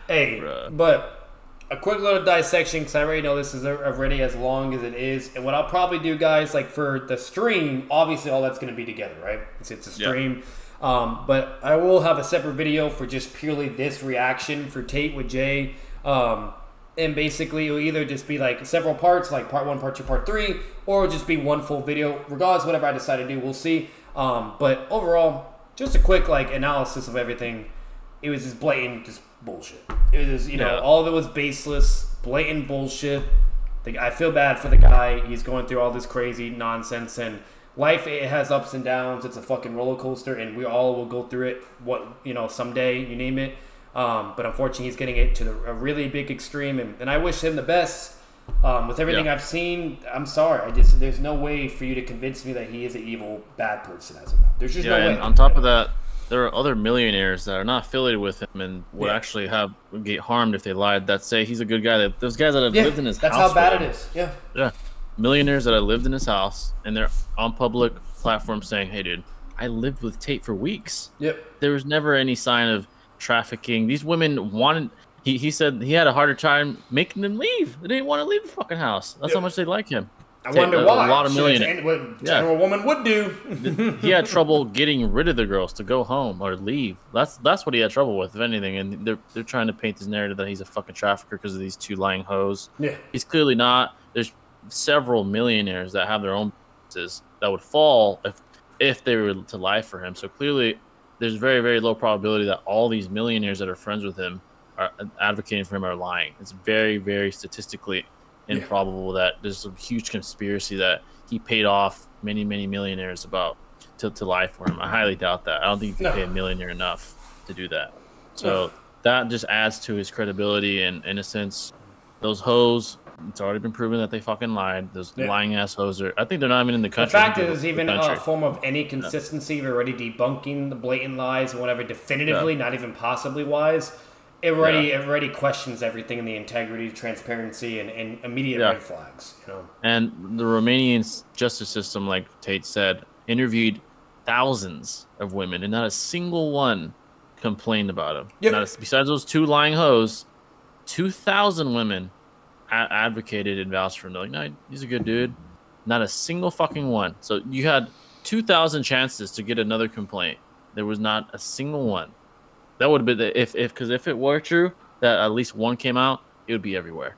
Hey, but a quick little dissection, because I already know this is already as long as it is. And what I'll probably do, guys, like for the stream, obviously all that's going to be together, right? It's a stream. But I will have a separate video for just purely this reaction for Tate with Jay. And basically it'll either just be like several parts, like part 1, part 2, part 3, or it'll just be one full video. Regardless, whatever I decide to do, we'll see. But overall, just a quick like analysis of everything. It was just blatant, just bullshit. It was, you know, all of it was baseless, blatant bullshit. I feel bad for the guy. He's going through all this crazy nonsense, and life, it has ups and downs. It's a fucking roller coaster, and we all will go through it. Someday, you name it. But unfortunately, he's getting it to a really big extreme, and I wish him the best. With everything I've seen, I'm sorry. There's no way for you to convince me that he is an evil, bad person as of now. There's just no way. And on top of that, there are other millionaires that are not affiliated with him and would actually get harmed if they lied. That say he's a good guy. Those guys that have lived in his house. That's how bad it is. Yeah. Millionaires that have lived in his house, and they're on public platforms saying, "Hey, dude, I lived with Tate for weeks." Yep. There was never any sign of trafficking. These women wanted. He said he had a harder time making them leave. They didn't want to leave the fucking house. That's how much they like him. I wonder why. A lot of millionaires. What general woman would do. He had trouble getting rid of the girls to go home or leave. That's what he had trouble with, if anything. And they're trying to paint this narrative that he's a fucking trafficker because of these two lying hoes. Yeah. He's clearly not. There's several millionaires that have their own businesses that would fall if they were to lie for him. So clearly, there's very, very low probability that all these millionaires that are friends with him are advocating for him are lying. It's very, very statistically improbable that there's a huge conspiracy that he paid off many, many millionaires to lie for him. I highly doubt that. I don't think you can pay a millionaire enough to do that. So that just adds to his credibility, and in a sense, those hoes, it's already been proven that they fucking lied. Those lying ass hoes I think they're not even in the country. The fact is, there's even a form of any consistency of already debunking the blatant lies and whatever definitively, not even possibly wise. It already questions everything in the integrity, transparency, and immediate red flags. You know? And the Romanian justice system, like Tate said, interviewed thousands of women, and not a single one complained about him. Besides those two lying hoes, 2,000 women advocated and vouched for him. They're like, no, he's a good dude. Not a single fucking one. So you had 2,000 chances to get another complaint. There was not a single one. That would have been because if it were true that at least one came out, it would be everywhere.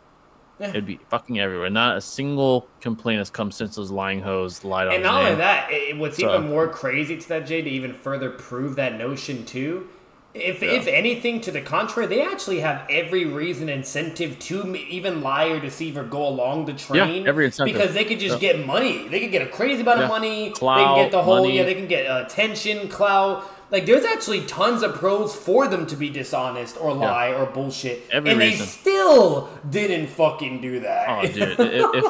It'd be fucking everywhere. Not a single complaint has come since those lying hoes lied on. And not only that, what's even more crazy to that, Jay, to even further prove that notion too. If anything to the contrary, they actually have every reason, incentive to even lie or deceive or go along the train. Yeah, every incentive. Because they could just get money. They could get a crazy amount of money. Clout, they can get the whole, money. they can get attention, clout. Like, there's actually tons of pros for them to be dishonest or lie or bullshit. They still didn't fucking do that. Oh, dude.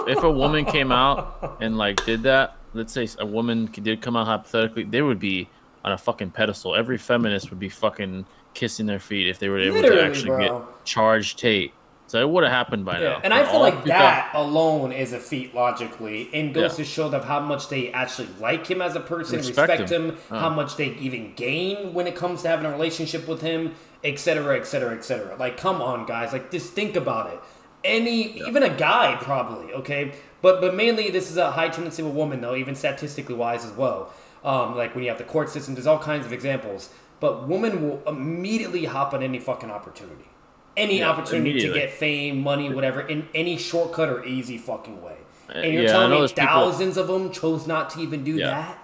if a woman came out and, like, did that, let's say a woman did come out hypothetically, they would be on a fucking pedestal. Every feminist would be fucking kissing their feet if they were able to actually get charged Tate So it would have happened by now. And I feel like that alone is a feat logically, and goes to show them how much they actually like him as a person, respect him, how much they even gain when it comes to having a relationship with him, etc., etc., etc. Like, come on, guys. Like, just think about it. Even a guy probably, okay? But mainly this is a high tendency of a woman, though, even statistically wise as well. Like when you have the court system, there's all kinds of examples. But women will immediately hop on any fucking opportunity. Any opportunity to get fame, money, whatever, in any shortcut or easy fucking way. And you're telling me thousands of them chose not to even do that?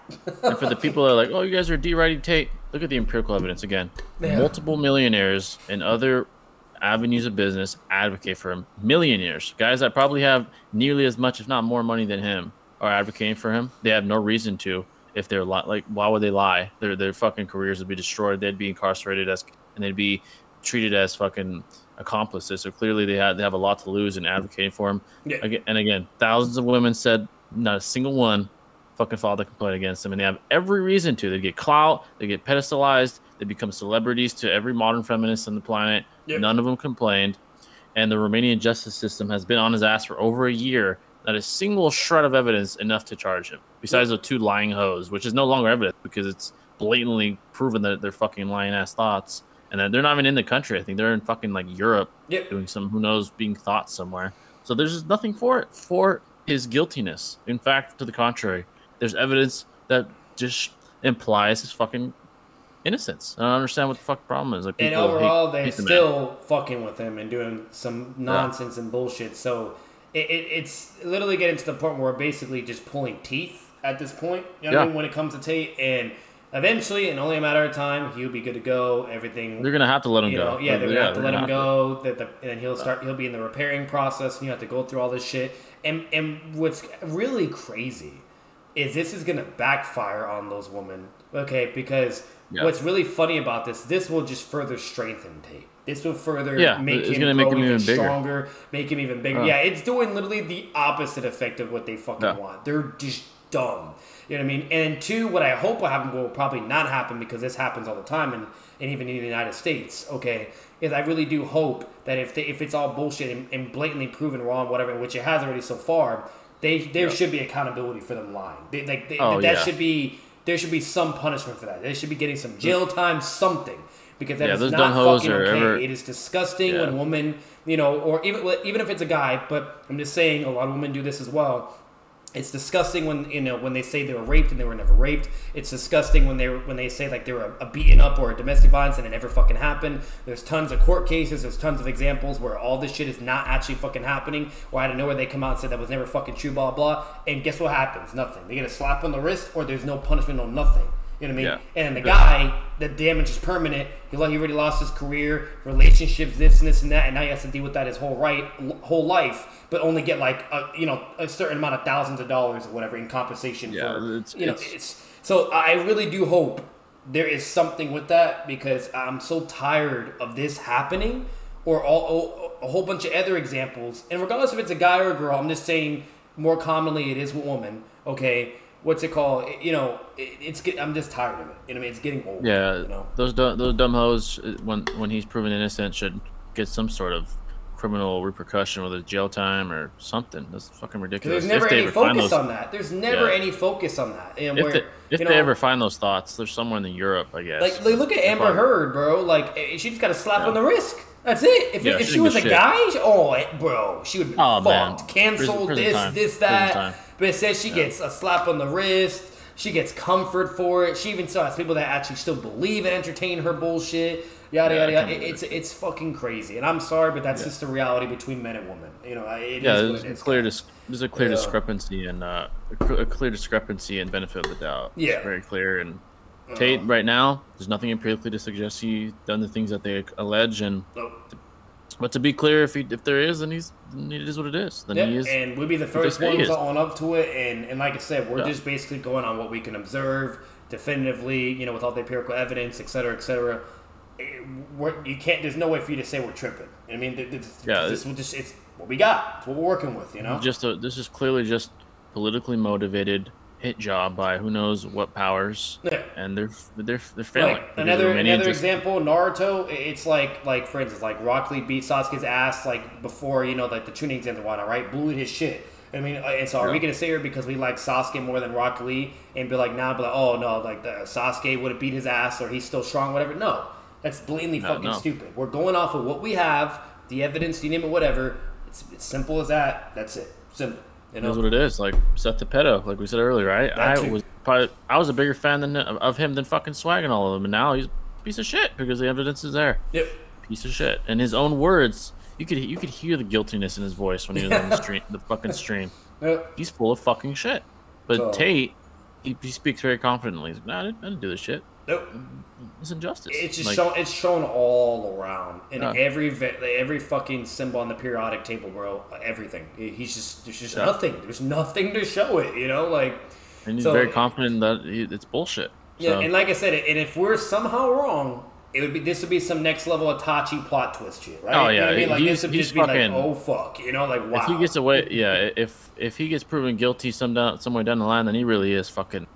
And for the people that are like, oh, you guys are deriding Tate, look at the empirical evidence again. Multiple millionaires and other avenues of business advocate for him. Millionaires, guys that probably have nearly as much, if not more money than him, are advocating for him. They have no reason to. If they're like, why would they lie? Their fucking careers would be destroyed. They'd be incarcerated and they'd be treated as fucking accomplices. So clearly they have a lot to lose in advocating for him. And again, thousands of women said not a single one fucking filed a complaint against him, and they have every reason to. They get clout, they get pedestalized, they become celebrities to every modern feminist on the planet. None of them complained, and the Romanian justice system has been on his ass for over a year. Not a single shred of evidence enough to charge him, besides the 2 lying hoes, which is no longer evidence because it's blatantly proven that they're fucking lying ass thoughts, and that they're not even in the country. I think they're in fucking like Europe doing some, who knows, being thought somewhere. So there's just nothing for his guiltiness. In fact, to the contrary, there's evidence that just implies his fucking innocence. I don't understand what the fuck problem is. Like, and overall, they're still fucking with him and doing some nonsense and bullshit. So it's literally getting to the point where we're basically just pulling teeth at this point. You know what I mean? When it comes to Tate, and eventually, in only a matter of time, he'll be good to go. Everything. They're gonna have to let him go. They're gonna have to let him go. And he'll be in the repairing process. And you have to go through all this shit. And what's really crazy is this is gonna backfire on those women. Okay, because what's really funny about this will just further strengthen Tate. This will further make him grow even stronger, make him even bigger. It's doing literally the opposite effect of what they fucking want. They're just dumb. You know what I mean? And 2, what I hope will happen will probably not happen, because this happens all the time, and even in the United States, okay, is I really do hope that if it's all bullshit and blatantly proven wrong, whatever, which it has already so far, there should be accountability for them lying. There should be some punishment for that. They should be getting some jail time, something. Because that is not fucking okay. It is disgusting when a woman, or even if it's a guy, but I'm just saying a lot of women do this as well. It's disgusting when they say they were raped and they were never raped. It's disgusting when they say like they were a beaten up or a domestic violence and it never fucking happened. There's tons of court cases. There's tons of examples where all this shit is not actually fucking happening. Or out of nowhere they come out and say that was never fucking true, blah blah. And guess what happens? Nothing. They get a slap on the wrist, or there's no punishment, no nothing. You know what I mean? And the guy, the damage is permanent. He already lost his career, relationships, this and that, and now he has to deal with that his whole life, but only get like a certain amount of thousands of dollars or whatever in compensation for So I really do hope there is something with that, because I'm so tired of this happening, or a whole bunch of other examples. And regardless if it's a guy or a girl, I'm just saying more commonly it is a woman. Okay. What's it called? I'm just tired of it. You know what I mean? It's getting old. Yeah, those dumb hoes, when he's proven innocent, should get some sort of criminal repercussion, whether it's jail time or something. That's fucking ridiculous. There's never any focus on that. There's never any focus on that. And if they ever find those thoughts, there's somewhere in Europe, I guess. Like look at Amber Heard, bro. Like, she just got a slap on the wrist. That's it. If she was a guy, she would be fucked. Canceled, this, that. But it says she gets a slap on the wrist. She gets comfort for it. She even still has people that actually still believe and entertain her bullshit. Yada yada yada. It's fucking crazy. And I'm sorry, but that's just the reality between men and women. There's a clear discrepancy and a clear discrepancy and benefit of the doubt. It's very clear. And Tate right now, there's nothing empirically to suggest he's done the things that they allege. And but to be clear, if there is, then it is what it is. Then he is, and we'll be the first ones to own up to it. And like I said, we're just basically going on what we can observe definitively, with all the empirical evidence, et cetera, et cetera. You can't. There's no way for you to say we're tripping. I mean, it's what we got. It's what we're working with. This is clearly just politically motivated hit job by who knows what powers, and they're failing. Right. Another example, Naruto. It's like for instance, like Rock Lee beat Sasuke's ass like before, you know, like the tuning exams and whatnot, right? Blew his shit. I mean, and so are we gonna sit here because we like Sasuke more than Rock Lee and be like, oh no, like the Sasuke would have beat his ass or he's still strong, whatever? No, that's blatantly fucking stupid. We're going off of what we have, the evidence, you name it, whatever. It's simple as that. That's it. Simple. You know? That's what it is. Like Seth the pedo, like we said earlier, right? I was a bigger fan of him than fucking Swag and all of them, and now he's a piece of shit because the evidence is there. Yep. Piece of shit. And his own words, you could hear the guiltiness in his voice when he was on the fucking stream. Yep. He's full of fucking shit. But Tate, he speaks very confidently. He's like, nah, I didn't do this shit. Nope. It's injustice. It's just it's shown all around in every fucking symbol on the periodic table, bro. Everything. There's just nothing. There's nothing to show it. You know, like. And he's very confident that it's bullshit. Yeah, and like I said, and if we're somehow wrong, this would be some next level Itachi plot twist shit, right? Oh yeah, you know what I mean? Like this would just be like, oh fuck, you know, like wow. If he gets away, if he gets proven guilty somewhere down the line, then he really is fucking.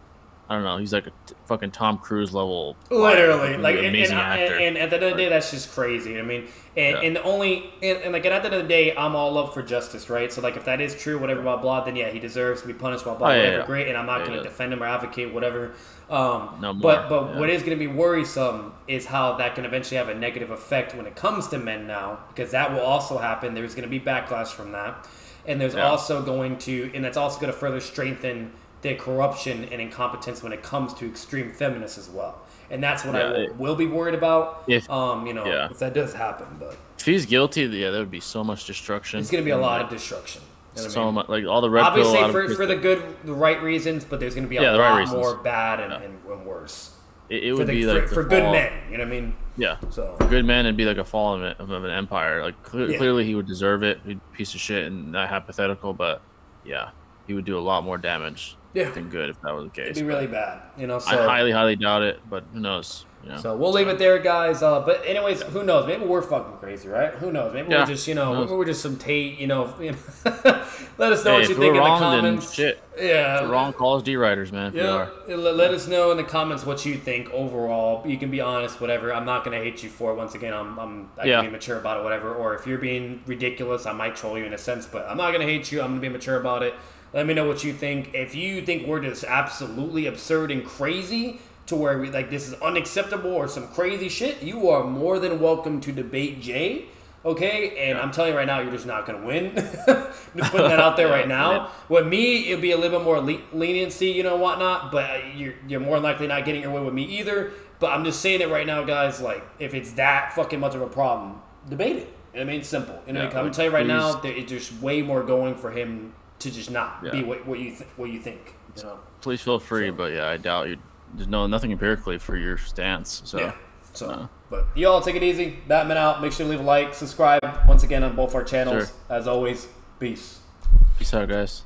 I don't know. He's like a fucking Tom Cruise level. Literally, like amazing actor. And at the end of the day, that's just crazy. I mean, and the only and like at the end of the day, I'm all up for justice, right? So like, if that is true, whatever, blah blah, then he deserves to be punished, blah blah, whatever, great. And I'm not going to defend him or advocate whatever. But what is going to be worrisome is how that can eventually have a negative effect when it comes to men now, because that will also happen. There's going to be backlash from that, and there's also going to, and that's also going to further strengthen the corruption and incompetence when it comes to extreme feminists as well. And that's what I will be worried about, if that does happen. But if he's guilty, there would be so much destruction. It's going to be a lot of destruction. You know so much, like all the red obviously pill, for the right reasons, but there's going to be a lot more bad and worse. It would be like for good men, you know what I mean? Yeah. So for good men, it'd be like a fall of an empire. Like clearly, he would deserve it. He'd be a piece of shit and not hypothetical, but he would do a lot more damage. Than good if that was the case. It'd be really bad, you know. So I highly doubt it, but who knows? You know? So we'll leave it there, guys. But anyways, who knows? Maybe we're fucking crazy, right? Who knows? Maybe we're just, maybe we're just some Tate, Let us know what you think in the comments. Shit. Yeah, if we're wrong, call us D-Writers, man. Let us know in the comments what you think overall. You can be honest, whatever. I'm not gonna hate you for it. Once again, I can be mature about it, whatever. Or if you're being ridiculous, I might troll you in a sense, but I'm not gonna hate you. I'm gonna be mature about it. Let me know what you think. If you think we're just absolutely absurd and crazy to where this is unacceptable or some crazy shit, you are more than welcome to debate Jay. Okay? And I'm telling you right now, you're just not going to win. Just putting that out there right now. With me, it'll be a little bit more leniency, whatnot. But you're more likely not getting your way with me either. But I'm just saying it right now, guys. Like, if it's that fucking much of a problem, debate it. You know what I mean? Simple. I'm going to tell you right now, it's just way more going for him to just not be what you think. Please feel free, but I doubt you. There's nothing empirically for your stance. So but you all take it easy. Batman out. Make sure to leave a like, subscribe once again on both our channels. As always, peace. Peace out, guys.